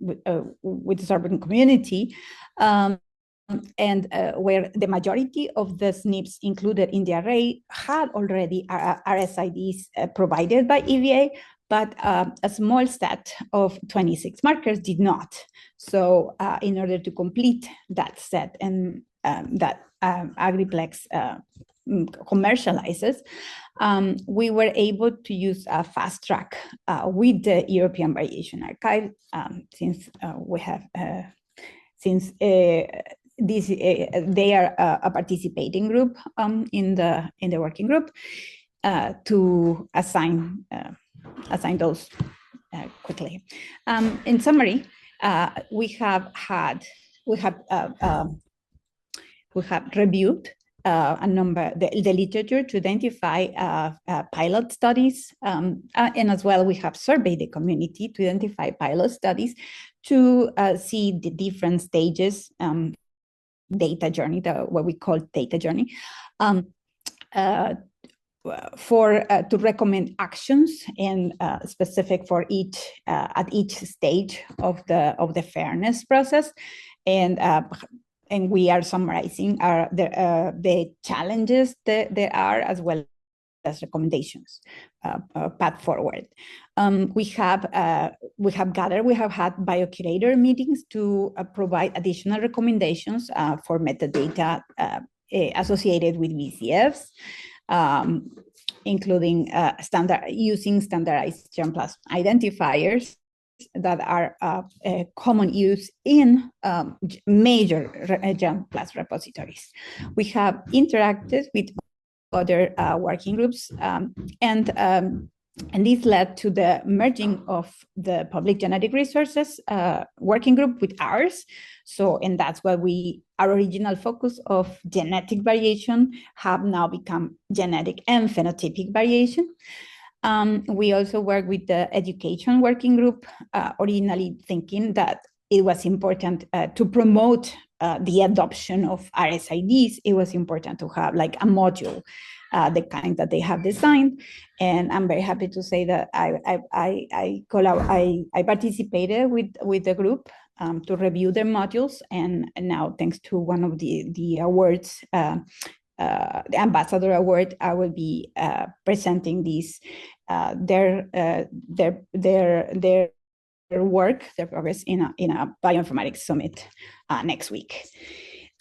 with the sorghum community, and where the majority of the SNPs included in the array had already RSIDs provided by EVA, but a small set of 26 markers did not. So in order to complete that set and that Agriplex commercializes, we were able to use a fast track with the European Variation Archive, since we have they are a participating group in the working group, to assign those quickly. In summary, we have reviewed a number, the literature to identify pilot studies, and as well we have surveyed the community to identify pilot studies to see the different stages, data journey, what we call data journey, to recommend actions and specific for each at each stage of the fairness process, and we are summarizing the challenges that there are, as well as recommendations, path forward. We have had Biocurator meetings to provide additional recommendations for metadata associated with VCFs, including using standardized germplasm identifiers that are common use in major germplasm repositories. We have interacted with other working groups, and this led to the merging of the public genetic resources working group with ours. And that's why our original focus of genetic variation have now become genetic and phenotypic variation. We also work with the education working group, originally thinking that it was important to promote the adoption of RSIDs. It was important to have like a module, the kind that they have designed. And I'm very happy to say that I participated with the group to review their modules. And now, thanks to one of the awards, the Ambassador Award, I will be presenting these their work, their progress in a bioinformatics summit next week.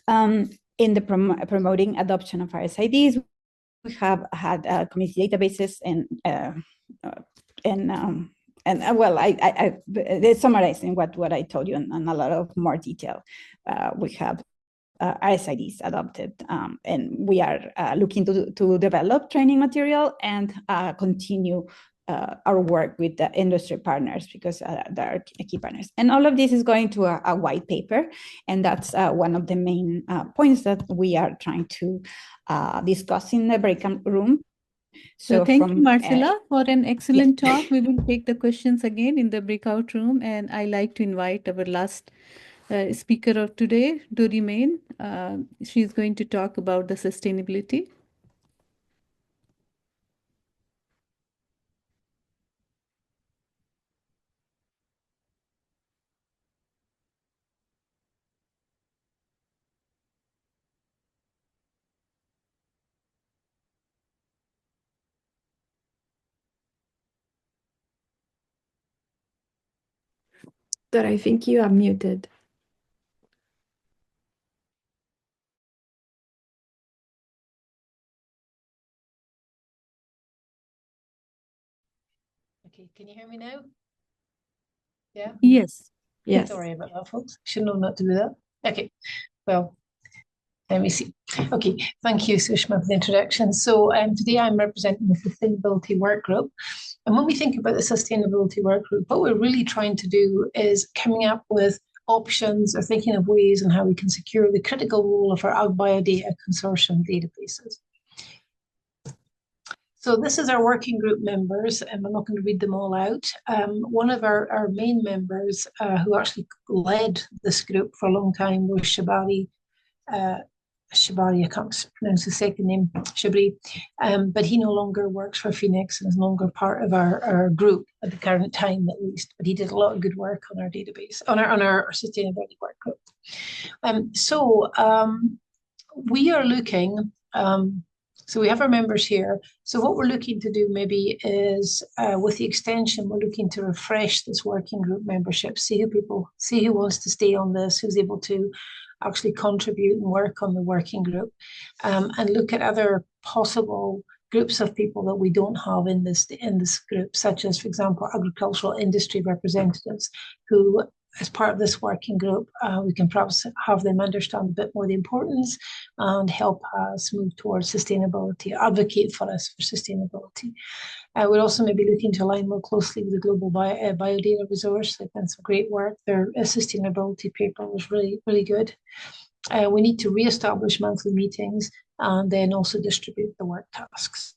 In the promoting adoption of RSIDs, we have had community databases well, they're summarizing what I told you in a lot of more detail. We have RSIDs adopted, and we are looking to develop training material and continue our work with the industry partners, because they are key partners. And all of this is going to a white paper, and that's one of the main points that we are trying to discuss in the breakout room. So thank you, Marcela, for an excellent talk. We will take the questions again in the breakout room, and I like to invite our last speaker of today, Dori Main. She's going to talk about the sustainability. But I think you are muted. Okay, can you hear me now? Yeah? Yes. Yes. Sorry about that, folks. Should know not to do that. Okay, well, let me see. Okay, thank you, Sushma, for the introduction. So today I'm representing the Sustainability Work Group. And when we think about the Sustainability Work Group, what we're really trying to do is coming up with options or thinking of ways on how we can secure the critical role of our AgBioData consortium databases. So this is our working group members, and I'm not going to read them all out. One of our main members who actually led this group for a long time was Shabari, I can't pronounce his second name, Shabri, but he no longer works for Phoenix and is no longer part of our group at the current time, at least. But he did a lot of good work on our database, on our sustainability work group. We are looking. So we have our members here. So what we're looking to do maybe is, with the extension, we're looking to refresh this working group membership, see who wants to stay on this, who's able to actually contribute and work on the working group, and look at other possible groups of people that we don't have in this group, such as, for example, agricultural industry representatives who, as part of this working group, we can perhaps have them understand a bit more the importance and help us move towards sustainability, advocate for us for sustainability. We're also maybe looking to align more closely with the Global BioData resource. They've done some great work. Their sustainability paper was really, really good. We need to re-establish monthly meetings and then also distribute the work tasks.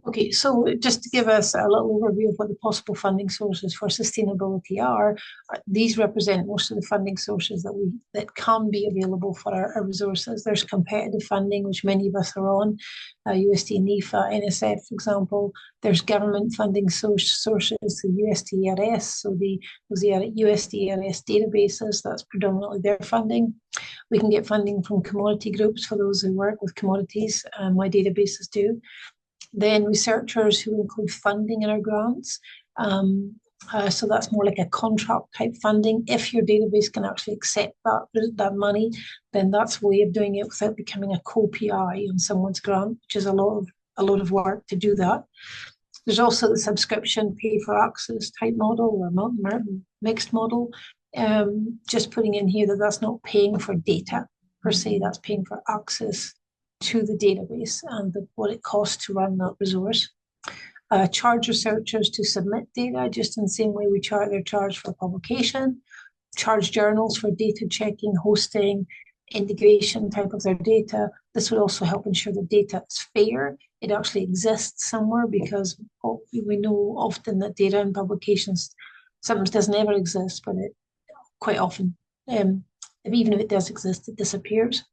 Okay, so just to give us a little overview of what the possible funding sources for sustainability are, these represent most of the funding sources that can be available for our resources. There's competitive funding, which many of us are on, USD, NIFA, NSF, for example. There's government funding sources, the USDRS, so those USDRS databases, that's predominantly their funding. We can get funding from commodity groups for those who work with commodities, my databases do. Then researchers who include funding in our grants. So that's more like a contract type funding. If your database can actually accept that money, then that's a way of doing it without becoming a co-PI on someone's grant, which is a lot of work to do that. There's also the subscription pay for access type model or mixed model. Just putting in here that that's not paying for data per se, that's paying for access to the database and what it costs to run that resource. Charge researchers to submit data, just in the same way they're charged for publication. Charge journals for data checking, hosting, integration type of their data. This would also help ensure the data is fair. It actually exists somewhere, because we know often that data in publications sometimes doesn't ever exist, but it quite often, even if it does exist, it disappears.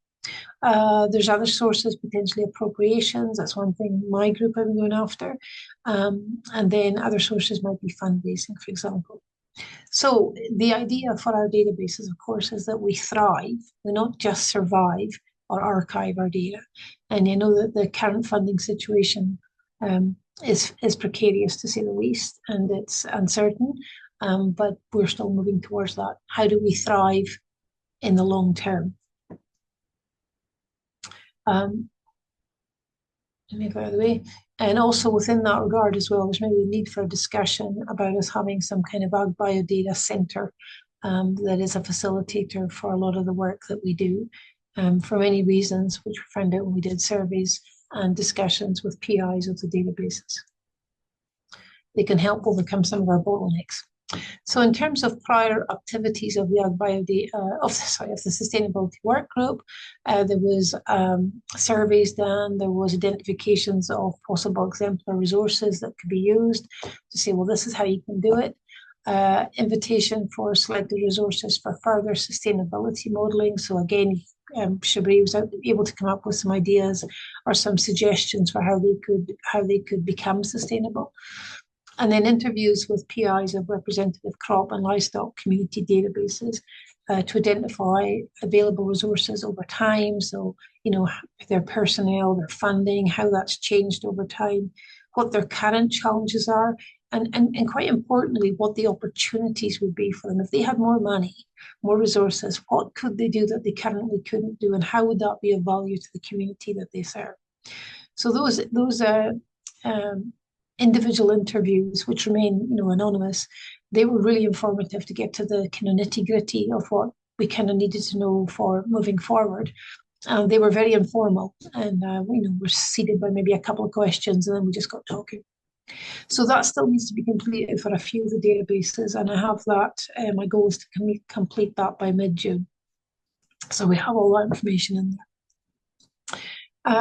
There's other sources, potentially appropriations. That's one thing my group have been going after. And then other sources might be fundraising, for example. So the idea for our databases, of course, is that we thrive. We not just survive or archive our data. And you know that the current funding situation is precarious, to say the least, and it's uncertain. But we're still moving towards that. How do we thrive in the long term? Let me go out of the way. And also within that regard as well, there's maybe a need for a discussion about us having some kind of AgBioData center that is a facilitator for a lot of the work that we do, for many reasons, which we found out when we did surveys and discussions with PIs of the databases. They can help overcome some of our bottlenecks. So in terms of prior activities of the AgBioData, of the Sustainability Work Group, there was surveys done, there was identifications of possible exemplar resources that could be used to say, well, this is how you can do it. Invitation for selected resources for further sustainability modelling. So again, Shabri was able to come up with some ideas or some suggestions for how they could become sustainable. And then interviews with PIs of representative crop and livestock community databases to identify available resources over time. So, you know, their personnel, their funding, how that's changed over time, what their current challenges are, and quite importantly, what the opportunities would be for them. If they had more money, more resources, what could they do that they currently couldn't do, and how would that be of value to the community that they serve? So those individual interviews, which remain, you know, anonymous, they were really informative to get to the kind of nitty-gritty of what we kind of needed to know for moving forward. They were very informal, and you know, we're seated by maybe a couple of questions, and then we just got talking. So that still needs to be completed for a few of the databases, and I have that. My goal is to complete that by mid-June. So we have all that information in there.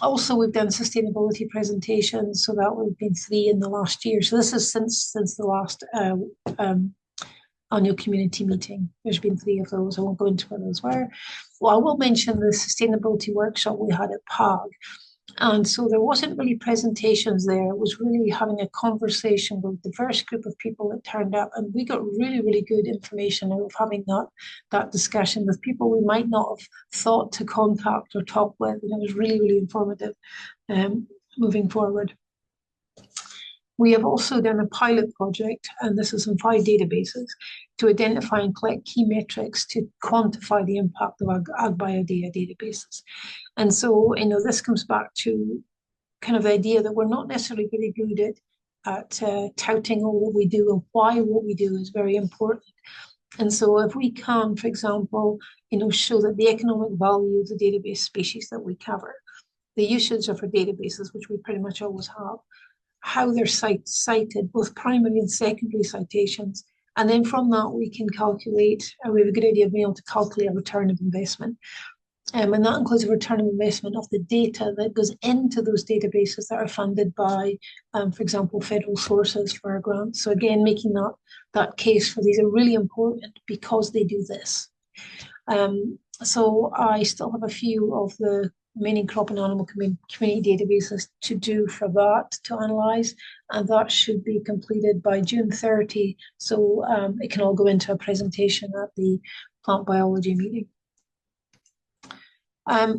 Also, we've done sustainability presentations, so that would have been 3 in the last year. So this is since the last annual community meeting. There's been 3 of those. I won't go into what those were. Well, I will mention the sustainability workshop we had at PAG. And so there wasn't really presentations there. It was really having a conversation with a diverse group of people that turned up. And we got really, really good information out of having that discussion with people we might not have thought to contact or talk with. And it was really, really informative moving forward. We have also done a pilot project, and this is in 5 databases, to identify and collect key metrics to quantify the impact of our AgBioData databases. And so, this comes back to kind of the idea that we're not necessarily very good at touting all what we do, and why what we do is very important. And so if we can, for example, show that the economic value of the database species that we cover, the usage of our databases, which we pretty much always have, how they're cited, both primary and secondary citations. And then from that, we can calculate, we have a good idea of being able to calculate a return of investment. And that includes a return of investment of the data that goes into those databases that are funded by, for example, federal sources for our grants. So again, making that case for these are really important because they do this. So I still have a few of the remaining crop and animal community databases to do for that, to analyse, and that should be completed by June 30, so it can all go into a presentation at the plant biology meeting.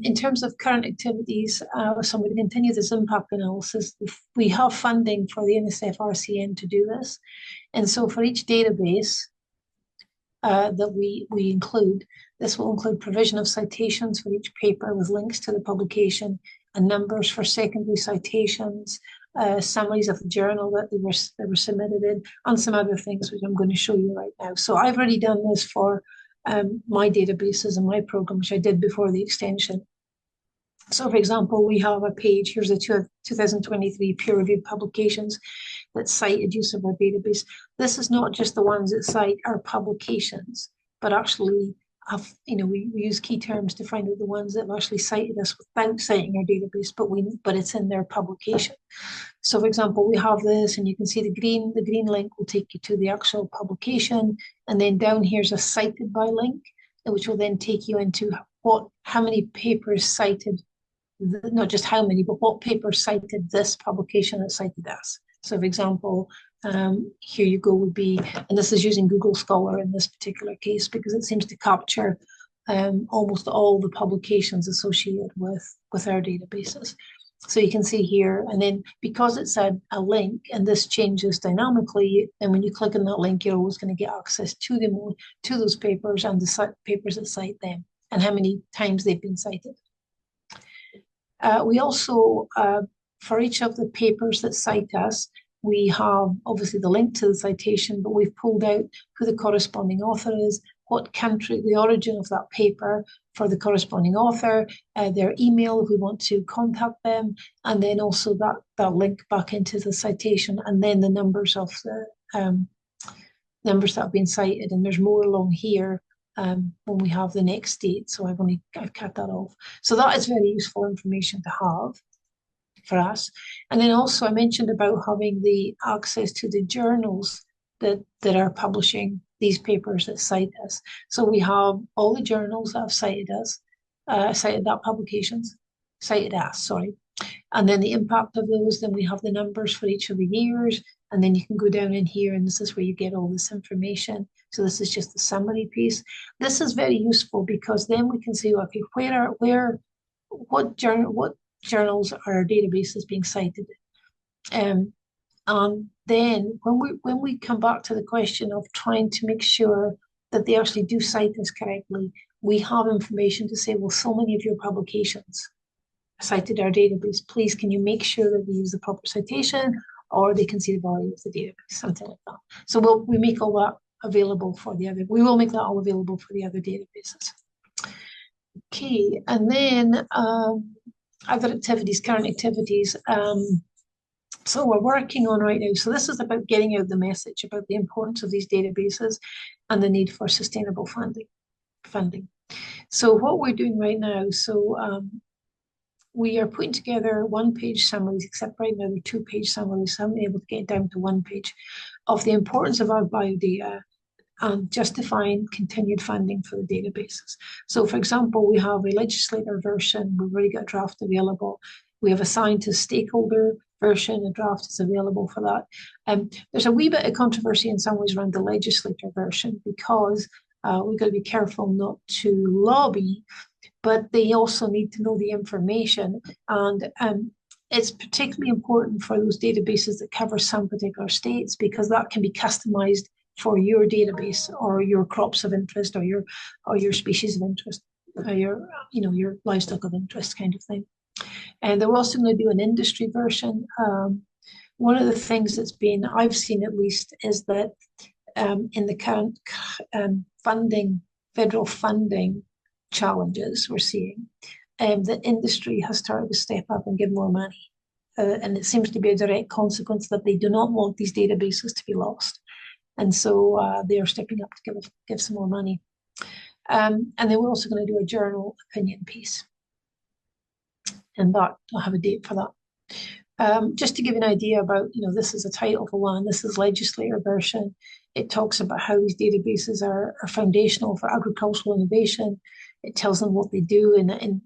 In terms of current activities, so we continue this impact analysis. We have funding for the NSF RCN to do this, and so for each database that we include, this will include provision of citations for each paper with links to the publication and numbers for secondary citations, summaries of the journal that they were submitted in, and some other things which I'm going to show you right now. So I've already done this for my databases and my program, which I did before the extension. So for example, we have a page, here's the 2023 peer-reviewed publications that cited use of our database. This is not just the ones that cite our publications, but actually have, we use key terms to find out the ones that have actually cited us without citing our database, but it's in their publication. So for example, we have this, and you can see the green link will take you to the actual publication, and then down here's a cited by link, which will then take you into how many papers cited, not just how many, but what papers cited this publication that cited us. So for example, here you go would be, and this is using Google Scholar in this particular case because it seems to capture almost all the publications associated with our databases. So you can see here, and then because it's a link and this changes dynamically, and when you click on that link, you're always going to get access to those papers and the papers that cite them and how many times they've been cited. We also, for each of the papers that cite us, we have obviously the link to the citation, but we've pulled out who the corresponding author is, what country, the origin of that paper for the corresponding author, their email if we want to contact them, and then also that link back into the citation, and then the numbers of the numbers that have been cited. And there's more along here when we have the next date. So I've cut that off. So that is very useful information to have for us. And then also I mentioned about having the access to the journals that are publishing these papers that cite us. So we have all the journals that have cited us, cited us, sorry. And then the impact of those, then we have the numbers for each of the years, and then you can go down in here, and this is where you get all this information. So this is just the summary piece. This is very useful because then we can see, okay, what journals are our databases being cited in? And then when we come back to the question of trying to make sure that they actually do cite us correctly, we have information to say, well, so many of your publications cited our database. Please, can you make sure that we use the proper citation, or they can see the value of the database, something like that. So we make all that available for the other. We will make that all available for the other databases. Okay, and then other activities, current activities. So we're working on right now. So this is about getting out the message about the importance of these databases and the need for sustainable funding. So what we're doing right now, we are putting together one-page summaries, except right now they're two-page summaries. So I'm able to get down to one page of the importance of AgBioData and justifying continued funding for the databases. So for example, we have a legislative version. We've already got a draft available. We have a scientist stakeholder version. A draft is available for that. There's a wee bit of controversy in some ways around the legislator version because we've got to be careful not to lobby, but they also need to know the information. And it's particularly important for those databases that cover some particular states because that can be customized for your database or your crops of interest or your species of interest, or your livestock of interest kind of thing. And they're also going to do an industry version. One of the things I've seen at least, is that in the current federal funding challenges we're seeing, the industry has started to step up and give more money. And it seems to be a direct consequence that they do not want these databases to be lost. And so they are stepping up to give some more money. And then we're also going to do a journal opinion piece. And that, I'll have a date for that. Just to give you an idea about, this is a title for one, this is legislator version. It talks about how these databases are foundational for agricultural innovation. It tells them what they do in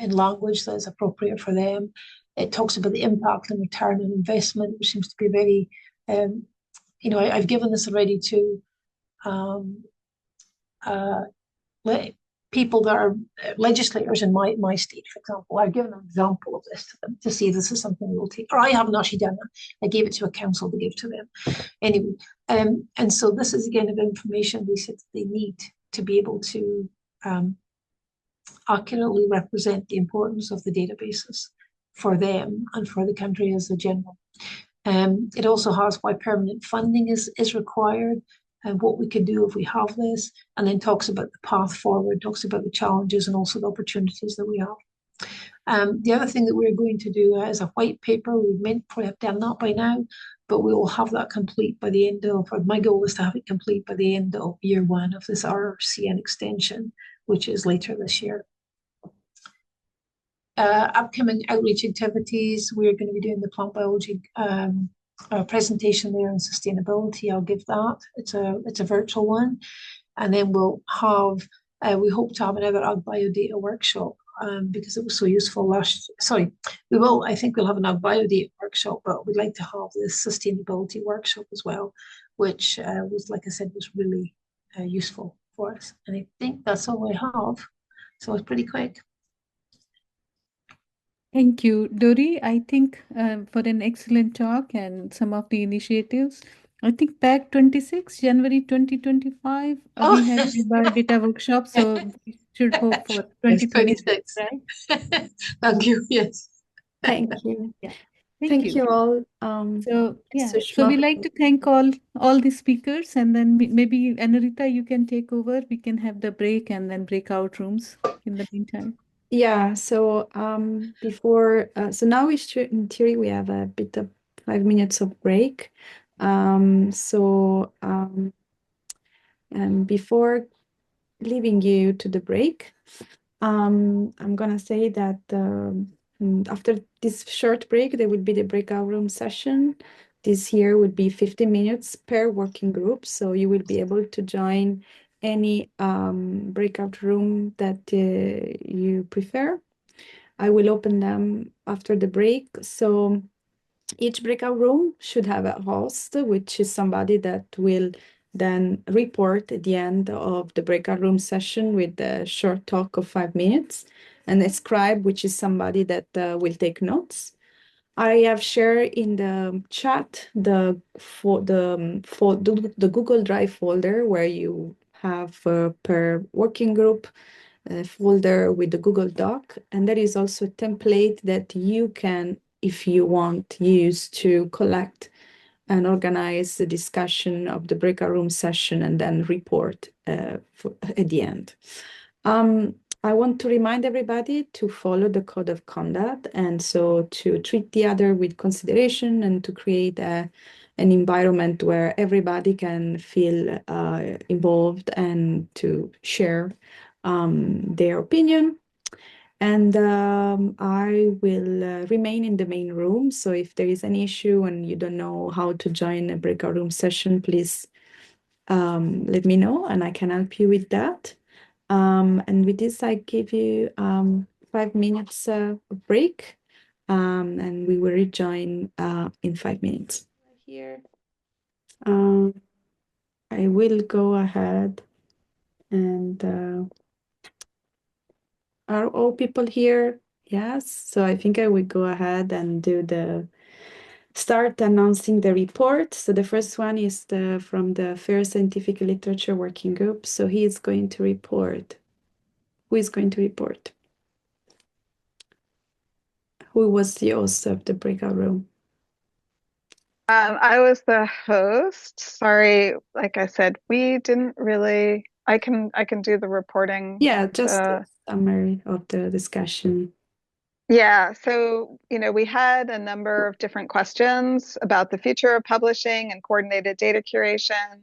language that is appropriate for them. It talks about the impact and return on investment, which seems to be very, I've given this already to people that are legislators in my state, for example. I've given an example of this to them to see this is something we'll take. Or I haven't actually done that. I gave it to a council to give to them. Anyway, and so this is again of information they said they need to be able to accurately represent the importance of the databases for them and for the country as a general. It also has why permanent funding is required and what we could do if we have this, and then talks about the path forward, talks about the challenges and also the opportunities that we have. The other thing that we're going to do is a white paper. We meant to have done that by now, but we will have that complete by the end of, or my goal is to have it complete by the end of year one of this RCN extension, which is later this year. Upcoming outreach activities, we're going to be doing the plant biology presentation there on sustainability. I'll give that. It's a virtual one, and then we'll have. We hope to have another AgBioData workshop because it was so useful last. Sorry, we will. I think we'll have an AgBioData workshop, but we'd like to have this sustainability workshop as well, which was, like I said, was really useful for us. And I think that's all I have. So it's pretty quick. Thank you, Dori. I think for an excellent talk and some of the initiatives. I think back 26, January 2025, we had the biodata workshop, so we should hope for 2026, right? Thank you, yes. Thank you. Yeah. Thank you all. So we like to thank all the speakers, and then maybe Anurita, you can take over. We can have the break and then breakout rooms in the meantime. Yeah, so so now in theory we have a bit of 5 minutes of break. And before leaving you to the break, I'm gonna say that after this short break, there will be the breakout room session. This year would be 15 minutes per working group, so you will be able to join any breakout room that you prefer. I will open them after the break. So each breakout room should have a host, which is somebody that will then report at the end of the breakout room session with a short talk of 5 minutes, and a scribe, which is somebody that will take notes. I have shared in the chat the Google Drive folder where you have per working group folder with the Google Doc, and there is also a template that you can, if you want, use to collect and organize the discussion of the breakout room session and then report at the end. I want to remind everybody to follow the code of conduct, and so to treat the other with consideration and to create an environment where everybody can feel involved and to share their opinion. And I will remain in the main room. So if there is any issue and you don't know how to join a breakout room session, please let me know and I can help you with that. And with this, I give you 5 minutes break, and we will rejoin in 5 minutes. Here, I will go ahead and are all people here? Yes. So I think I will go ahead and start announcing the report. So the first one is from the FAIR Scientific Literature Working Group. So he is going to report. Who is going to report? Who was the host of the breakout room? I was the host. Sorry, like I said, we didn't really. I can do the reporting. Yeah, just a summary of the discussion. Yeah, so we had a number of different questions about the future of publishing and coordinated data curation,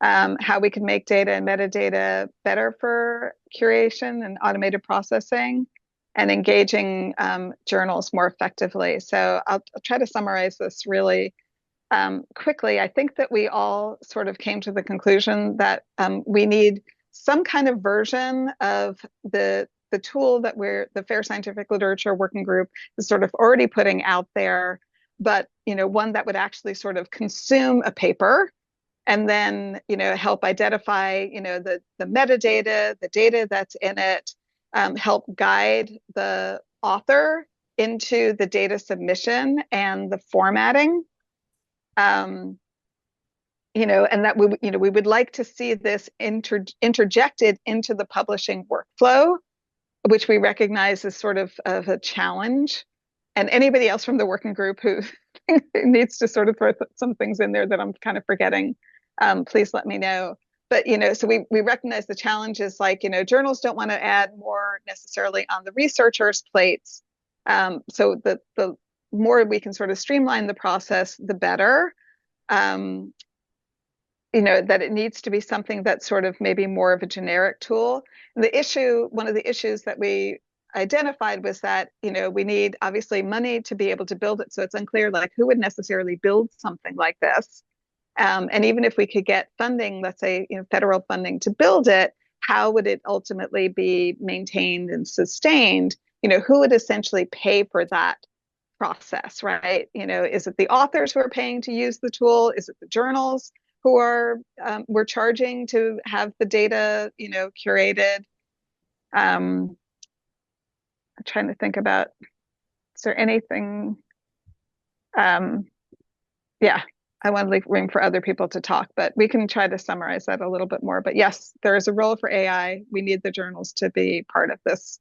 how we can make data and metadata better for curation and automated processing, and engaging journals more effectively. So I'll try to summarize this really quickly. I think that we all sort of came to the conclusion that we need some kind of version of the tool that the FAIR Scientific Literature Working Group is sort of already putting out there, but one that would actually sort of consume a paper and then help identify the metadata, the data that's in it, help guide the author into the data submission and the formatting. And that we would like to see this interjected into the publishing workflow, which we recognize as sort of a challenge. And anybody else from the working group who needs to sort of throw some things in there that I'm kind of forgetting, please let me know. But so we recognize the challenges, like journals don't want to add more necessarily on the researchers' plates. So the more we can sort of streamline the process, the better. That it needs to be something that's sort of maybe more of a generic tool. And one of the issues that we identified was that, we need obviously money to be able to build it. So it's unclear, like, who would necessarily build something like this? And even if we could get funding, let's say, federal funding to build it, how would it ultimately be maintained and sustained? Who would essentially pay for that process, right? Is it the authors who are paying to use the tool? Is it the journals who are we're charging to have the data, curated? I'm trying to think about, is there anything? Yeah, I want to leave room for other people to talk, but we can try to summarize that a little bit more. But yes, there is a role for AI. We need the journals to be part of this.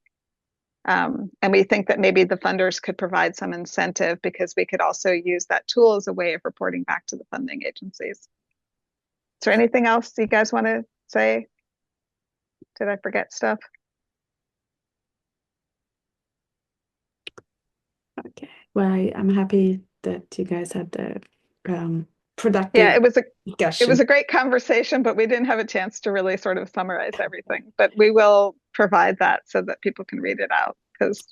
And we think that maybe the funders could provide some incentive, because we could also use that tool as a way of reporting back to the funding agencies. Is there anything else you guys want to say? Did I forget stuff? Okay. Well, I'm happy that you guys had the productive. Yeah, it was discussion. a great conversation, but we didn't have a chance to really sort of summarize everything. But we will provide that so that people can read it out, because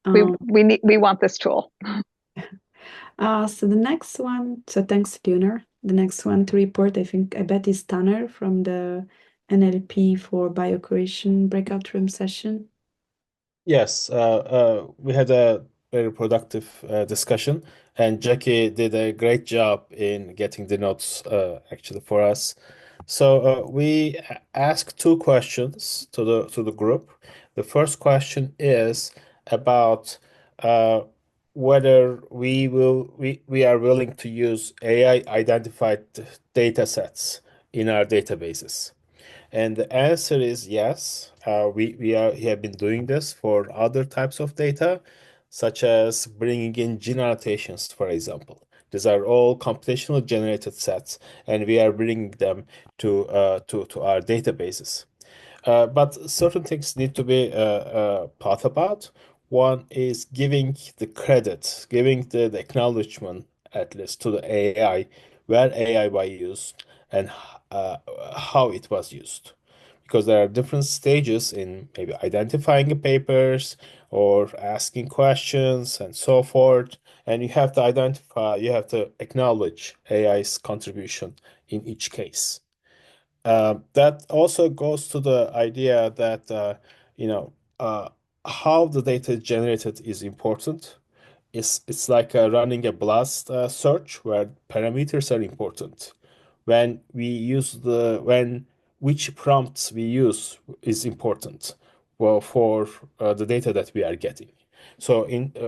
we want this tool. So the next one, so thanks, Leonore. The next one to report, I bet, is Tanya from the NLP for Biocuration breakout room session. Yes, we had a very productive discussion, and Jackie did a great job in getting the notes actually for us. So we asked two questions to the group. The first question is about whether we are willing to use AI identified data sets in our databases. And the answer is yes. We have been doing this for other types of data, such as bringing in gene annotations, for example. These are all computationally generated sets, and we are bringing them to our databases. But certain things need to be thought about. One is giving the credit, giving the acknowledgement, at least, to the AI, where AI was used and how it was used. Because there are different stages in maybe identifying the papers or asking questions and so forth. And you have to acknowledge AI's contribution in each case. That also goes to the idea that how the data is generated is important. It's like running a blast search where parameters are important. When which prompts we use is important, well, for the data that we are getting. So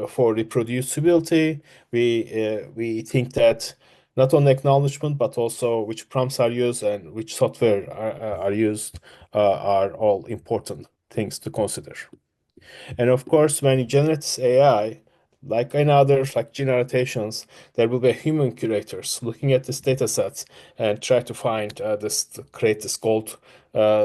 for reproducibility, we think that not only acknowledgement but also which prompts are used and which software are used are all important things to consider. And of course, when you generate AI, like in others, like gene annotations, there will be human curators looking at this data sets and try to find create this gold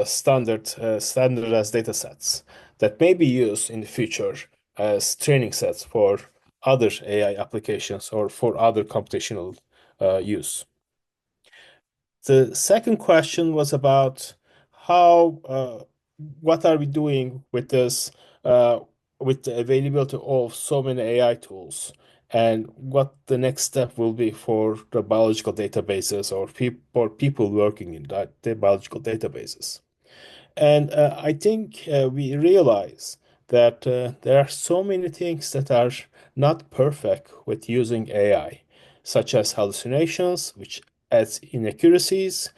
standardized data sets that may be used in the future as training sets for other AI applications or for other computational use. The second question was about what are we doing with this, with the availability of so many AI tools, and what the next step will be for the biological databases or people working in the biological databases. And I think we realize that there are so many things that are not perfect with using AI, such as hallucinations, which adds inaccuracies,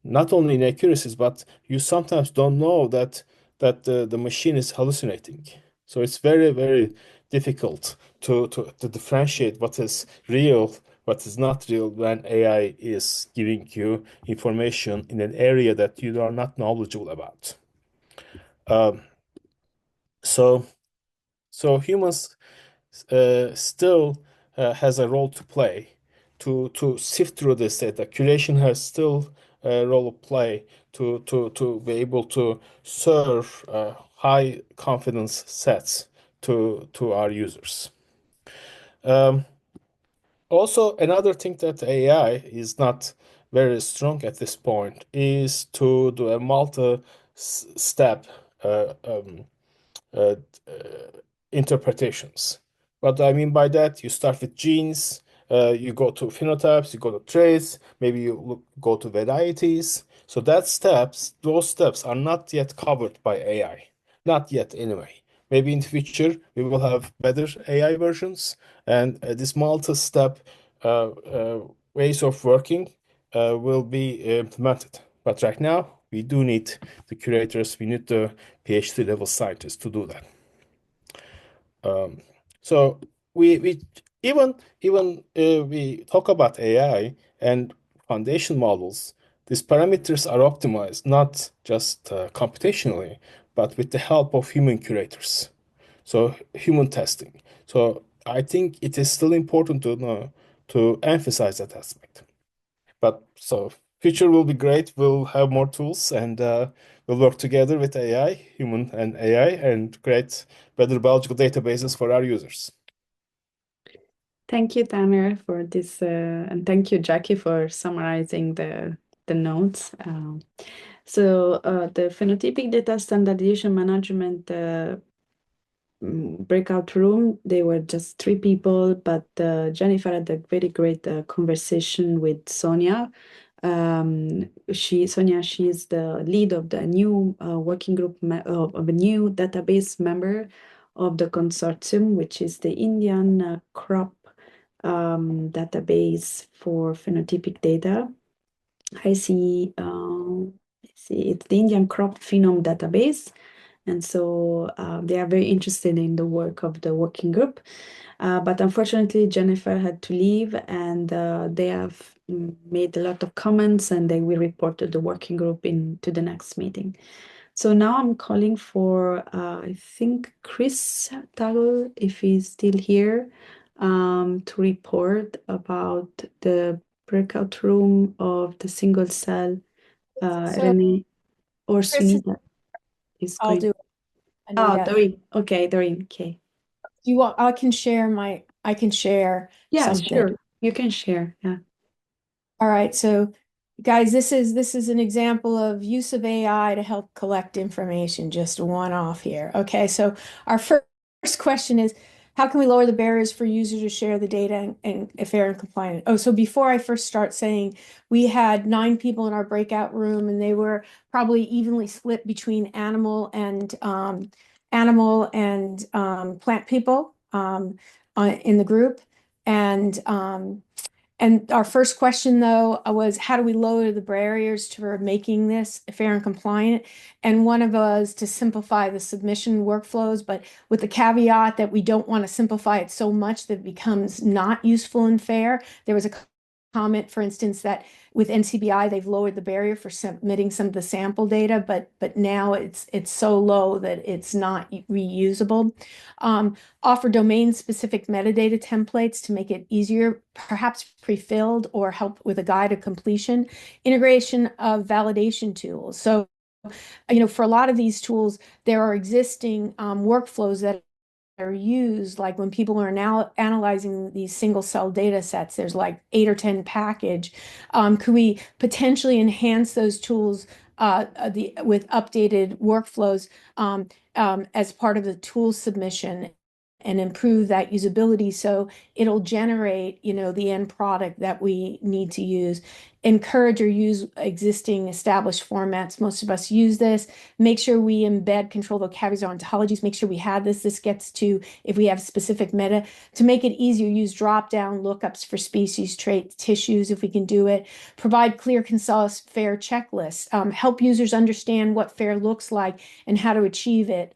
not only inaccuracies, but you sometimes don't know that the machine is hallucinating. So it's very, very difficult to differentiate what is real, what is not real when AI is giving you information in an area that you are not knowledgeable about. So humans still has a role to play to sift through this data. Curation has still a role to play to be able to serve high confidence sets to our users. Also, another thing that AI is not very strong at this point is to do a multi-step uh, um, uh, interpretations. What I mean by that, you start with genes, you go to phenotypes, you go to traits, maybe you go to varieties. So those steps are not yet covered by AI. Not yet, anyway. Maybe in the future, we will have better AI versions, and this multi-step ways of working will be implemented. But right now, we do need the curators, we need the PhD level scientists to do that. So we even we talk about AI and foundation models. These parameters are optimized not just computationally, but with the help of human curators. So human testing. So I think it is still important to know, to emphasize that aspect. But so future will be great. We'll have more tools and we'll work together with AI, human and AI, and create better biological databases for our users. Thank you, Tanya, for this, and thank you, Jackie, for summarizing the notes. So the phenotypic data standardization management breakout room, they were just 3 people, but Jennifer had a very great conversation with Sonia. Sonia, she is the lead of the new working group of a new database member of the consortium, which is the Indian crop database for phenotypic data. I see, it's the Indian crop phenome database. And so they are very interested in the work of the working group. But unfortunately, Jennifer had to leave, and they have made a lot of comments, and they will report to the working group to the next meeting. So now I'm calling for, I think, Chris Taggle, if he's still here, to report about the breakout room of the single cell RNA, or Sunita is I'll going. do it. Oh, Doreen. Okay, Doreen. Okay. Do you want? I can share Yeah, something. sure. You can share. Yeah. All right. So, guys, this is an example of use of AI to help collect information. Just one off here. Okay. So our first question is, how can we lower the barriers for users to share the data and fair and compliant? Oh, so before I first start saying, we had 9 people in our breakout room, and they were probably evenly split between animal and animal and plant people in the group. And our first question, though, was how do we lower the barriers for making this fair and compliant? And one of us to simplify the submission workflows, but with the caveat that we don't want to simplify it so much that it becomes not useful and fair. There was a comment, for instance, that with NCBI, they've lowered the barrier for submitting some of the sample data, but now it's so low that it's not reusable. Offer domain-specific metadata templates to make it easier, perhaps pre-filled, or help with a guide of completion. Integration of validation tools. So, for a lot of these tools, there are existing workflows that are used, like when people are now analyzing these single cell data sets, there's like 8 or 10 package. Could we potentially enhance those tools with updated workflows as part of the tool submission and improve that usability so it'll generate, the end product that we need to use? Encourage or use existing established formats. Most of us use this. Make sure we embed control vocabularies or ontologies. Make sure we have this. This gets to, if we have specific meta, to make it easier, use drop-down lookups for species, traits, tissues, if we can do it. Provide clear, concise, fair checklists. Help users understand what fair looks like and how to achieve it.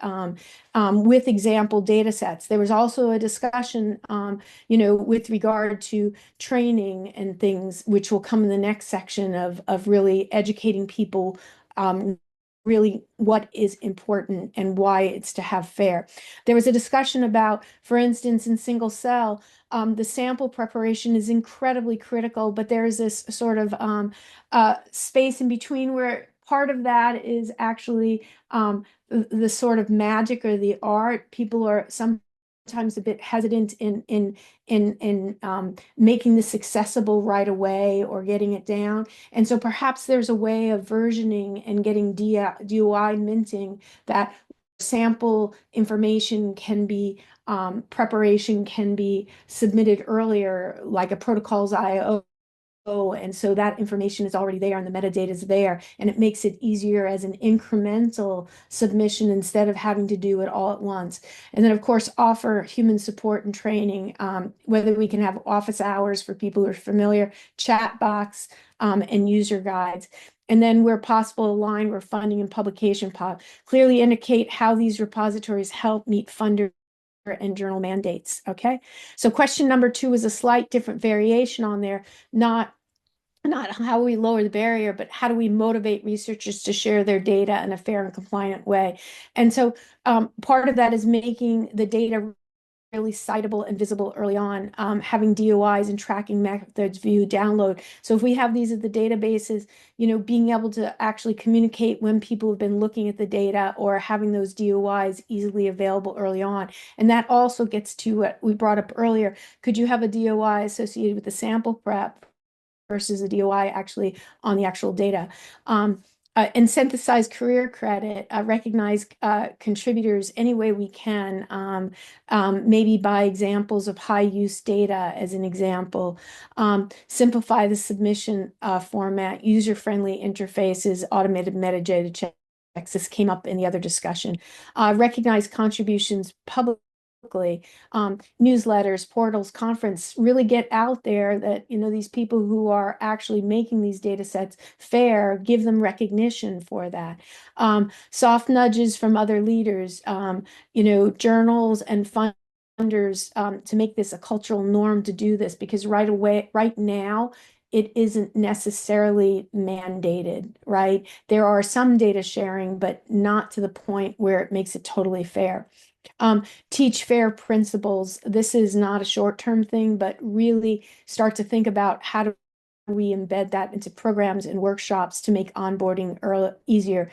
With example data sets. There was also a discussion, with regard to training and things, which will come in the next section of really educating people really what is important and why it's to have fair. There was a discussion about, for instance, in single cell, the sample preparation is incredibly critical, but there's this sort of space in between where part of that is actually the sort of magic or the art. People are sometimes a bit hesitant in making this accessible right away or getting it down. And so perhaps there's a way of versioning and getting DOI minting that sample information can be, preparation can be submitted earlier, like a protocols IO. And so that information is already there and the metadata is there, and it makes it easier as an incremental submission instead of having to do it all at once. And then, of course, offer human support and training, whether we can have office hours for people who are familiar, chat box, and user guides. And then where possible, align where funding and publication clearly indicate how these repositories help meet funder and journal mandates. Okay, so question number 2 is a slight different variation on there, not how we lower the barrier, but how do we motivate researchers to share their data in a fair and compliant way? And so part of that is making the data really citable and visible early on, having DOIs and tracking methods, view, download. So if we have these at the databases, being able to actually communicate when people have been looking at the data or having those DOIs easily available early on. And that also gets to what we brought up earlier. Could you have a DOI associated with the sample prep versus a DOI actually on the actual data? And synthesize career credit, recognize contributors any way we can, maybe by examples of high use data as an example. Simplify the submission format, user-friendly interfaces, automated metadata checks. This came up in the other discussion. Recognize contributions publicly. Newsletters, portals, conference, really get out there that, these people who are actually making these data sets fair, give them recognition for that. Soft nudges from other leaders, journals and funders to make this a cultural norm to do this, because right now, it isn't necessarily mandated, right? There are some data sharing, but not to the point where it makes it totally fair. Teach fair principles. This is not a short-term thing, but really start to think about how do we embed that into programs and workshops to make onboarding easier.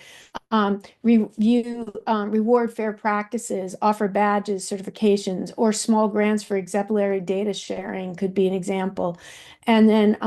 Reward fair practices, offer badges, certifications, or small grants for exemplary data sharing could be an example. And then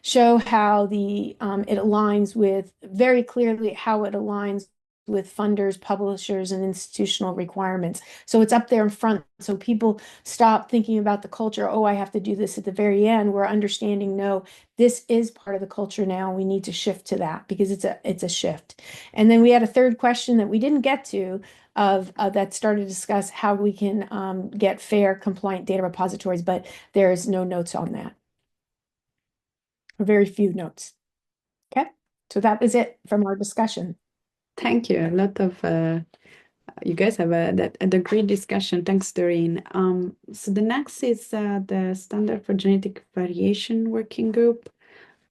show how it aligns with, very clearly how it aligns with funders, publishers, and institutional requirements. So it's up there in front. So people stop thinking about the culture. Oh, I have to do this at the very end. We're understanding, no, this is part of the culture now. We need to shift to that because it's a shift. And then we had a third question that we didn't get to that started to discuss how we can get fair, compliant data repositories, but there's no notes on that. Or very few notes. Okay, so that is it from our discussion. Thank you. A lot of you guys have a great discussion. Thanks, Doreen. So the next is the Standard for Genetic Variation Working Group.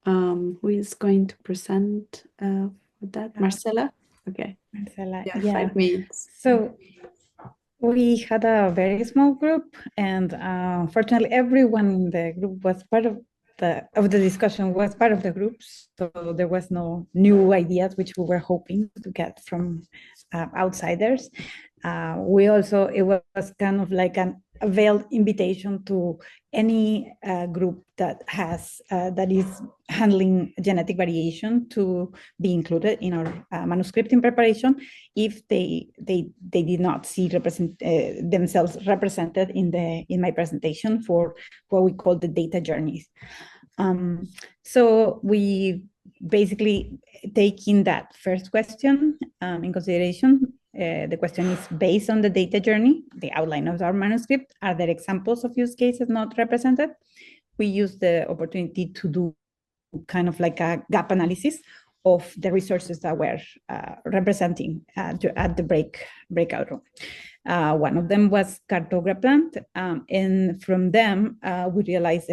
Who is going to present that? Marcela? Okay. Marcela, Yeah, yeah. 5 minutes. So we had a very small group, and fortunately, everyone in the group was part of the discussion, was part of the group. So there was no new ideas, which we were hoping to get from outsiders. We also, it was kind of like a veiled invitation to any group that has that is handling genetic variation to be included in our manuscript in preparation if they did not see themselves represented in my presentation for what we call the data journeys. So we basically taking that first question in consideration. The question is based on the data journey, the outline of our manuscript. Are there examples of use cases not represented? We use the opportunity to do kind of like a gap analysis of the resources that were representing at the breakout room. One of them was Cartograplant, and from them we realized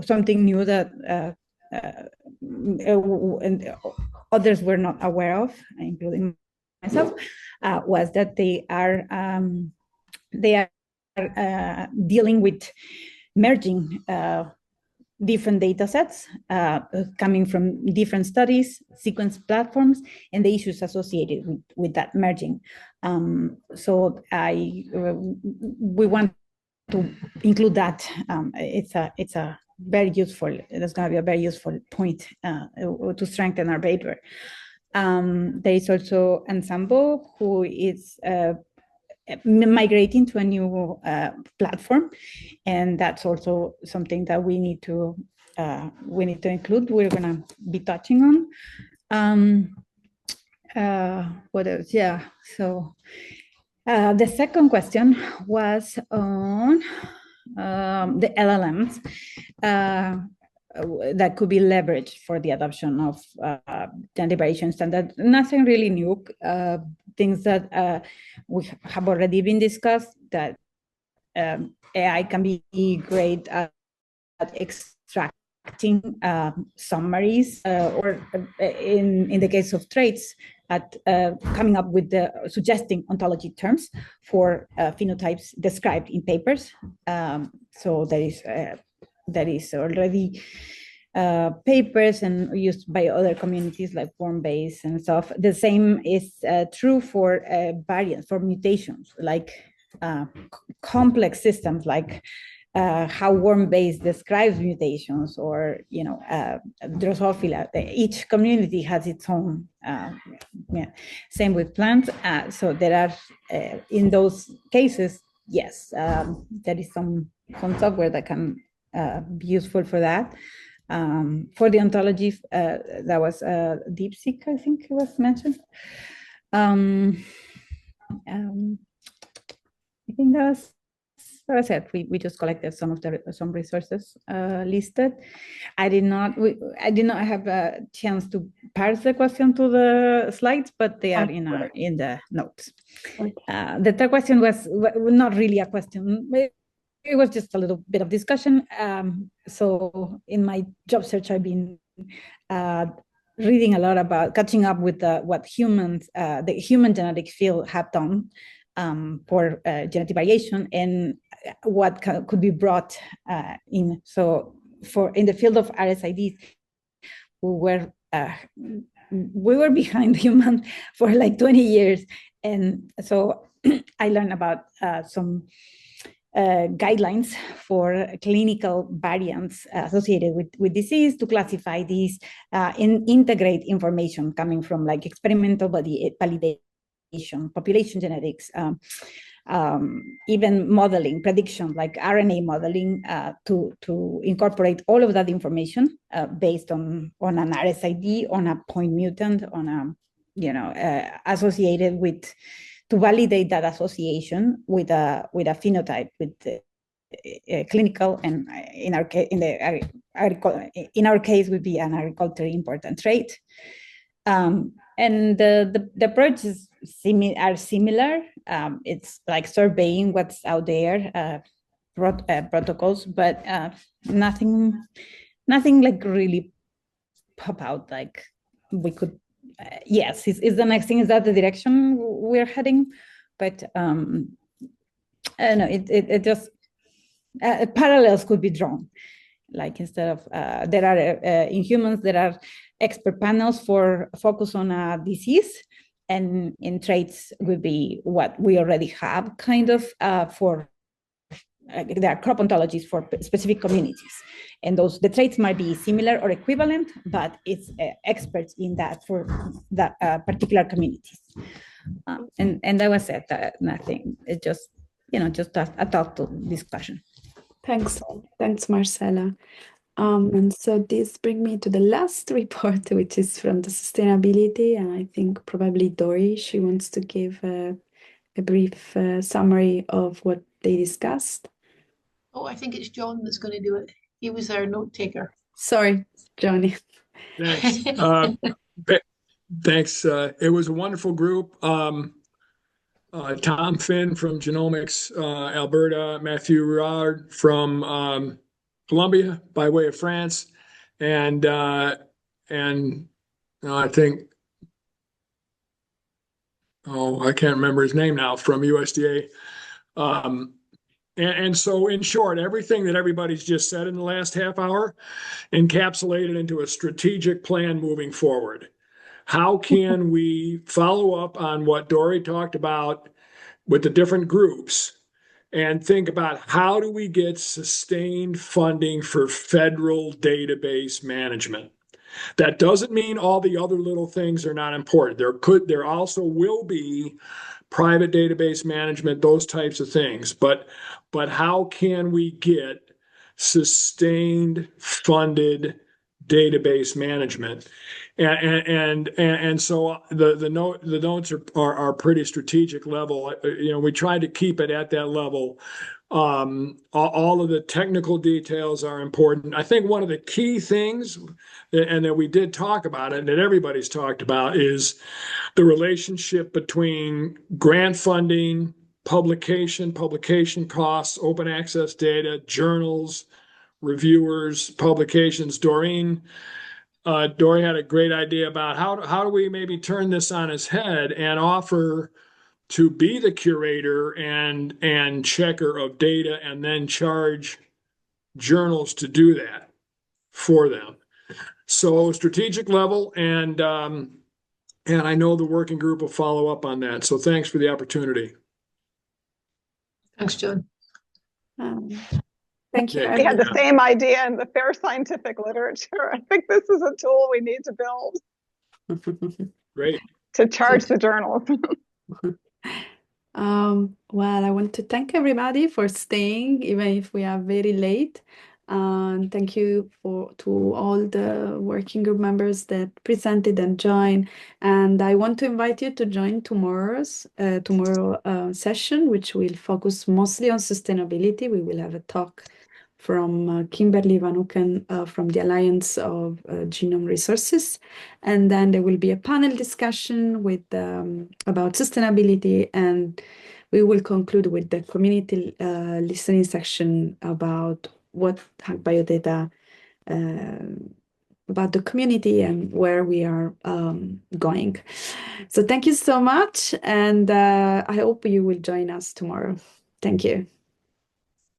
something new that and others were not aware of, including myself, was that they are dealing with merging different data sets coming from different studies, sequence platforms, and the issues associated with that merging. So we want to include that. It's a very useful, that's going to be a very useful point to strengthen our paper. There is also Ensemble, who is migrating to a new platform, and that's also something that we need to include. We're going to be touching on. What else? Yeah. So the second question was on the LLMs that could be leveraged for the adoption of genetic variation standard. Nothing really new, things that we have already been discussed, that AI can be great at extracting summaries, or in the case of traits, at coming up with suggesting ontology terms for phenotypes described in papers. So there is already papers and used by other communities like worm-based and stuff. The same is true for variants, for mutations, like complex systems, like how worm-based describes mutations, or Drosophila. Each community has its own. Same with plants. So there are in those cases, yes, there is some software that can be useful for that. For the ontology, that was DeepSeek, I think it was mentioned. I think that was it. We just collected some resources listed. I did not have a chance to parse the question to the slides, but they are in the notes. The third question was not really a question. It was just a little bit of discussion. So in my job search, I've been reading a lot about catching up with what humans, the human genetic field have done for genetic variation, and what could be brought in. So in the field of RSIDs, we were behind human for like 20 years. And so I learned about some guidelines for clinical variants associated with disease to classify these and integrate information coming from like experimental validation, population genetics, even modeling, prediction, like RNA modeling, to incorporate all of that information based on an RSID, on a point mutant, on a, associated with, to validate that association with a phenotype, with clinical, and in our case, in our case would be an agriculturally important trait. And the approaches are similar. It's like surveying what's out there, protocols, but nothing like really pop out like we could. Yes, is the next thing, is that the direction we're heading? But I don't know, it just parallels could be drawn. Like instead of there are in humans there are expert panels for focus on a disease, and in traits would be what we already have kind of for there are crop ontologies for specific communities, and the traits might be similar or equivalent, but it's experts in that for that particular communities. And that was it. Nothing. It's just just a thoughtful discussion. Thanks, Marcela. And so this brings me to the last report, which is from the sustainability, and I think probably Dori, she wants to give a brief summary of what they discussed. Oh, I think it's John that's going to do it. He was our note taker. Sorry, Johnny. Thanks. Thanks. It was a wonderful group. Tom Finn from Genomics, Alberta, Matthew Rard from Colombia by way of France, and I think, I can't remember his name now, from USDA. And so, in short, everything that everybody's just said in the last half hour encapsulated into a strategic plan moving forward. How can we follow up on what Dori talked about with the different groups and think about how do we get sustained funding for federal database management? That doesn't mean all the other little things are not important. There also will be private database management, those types of things. But how can we get sustained funded database management? And so the notes are pretty strategic level. We tried to keep it at that level. All of the technical details are important. I think one of the key things, and that we did talk about it, and that everybody's talked about, is the relationship between grant funding, publication costs, open access data, journals, reviewers, publications. Dori had a great idea about how do we maybe turn this on its head and offer to be the curator and checker of data, and then charge journals to do that for them. So strategic level, and I know the working group will follow up on that. So thanks for the opportunity. Thanks, John. Thank you. We had the same idea in the fair scientific literature. I think this is a tool we need to build. Great. To charge the journals. Well, I want to thank everybody for staying, even if we are very late. And thank you to all the working group members that presented and joined. And I want to invite you to join tomorrow session, which will focus mostly on sustainability. We will have a talk from Kimberly Van Hoeken from the Alliance of Genome Resources. And then there will be a panel discussion with about sustainability, and we will conclude with the community listening section about what AgBioData, about the community and where we are going. So thank you so much, and I hope you will join us tomorrow. Thank you.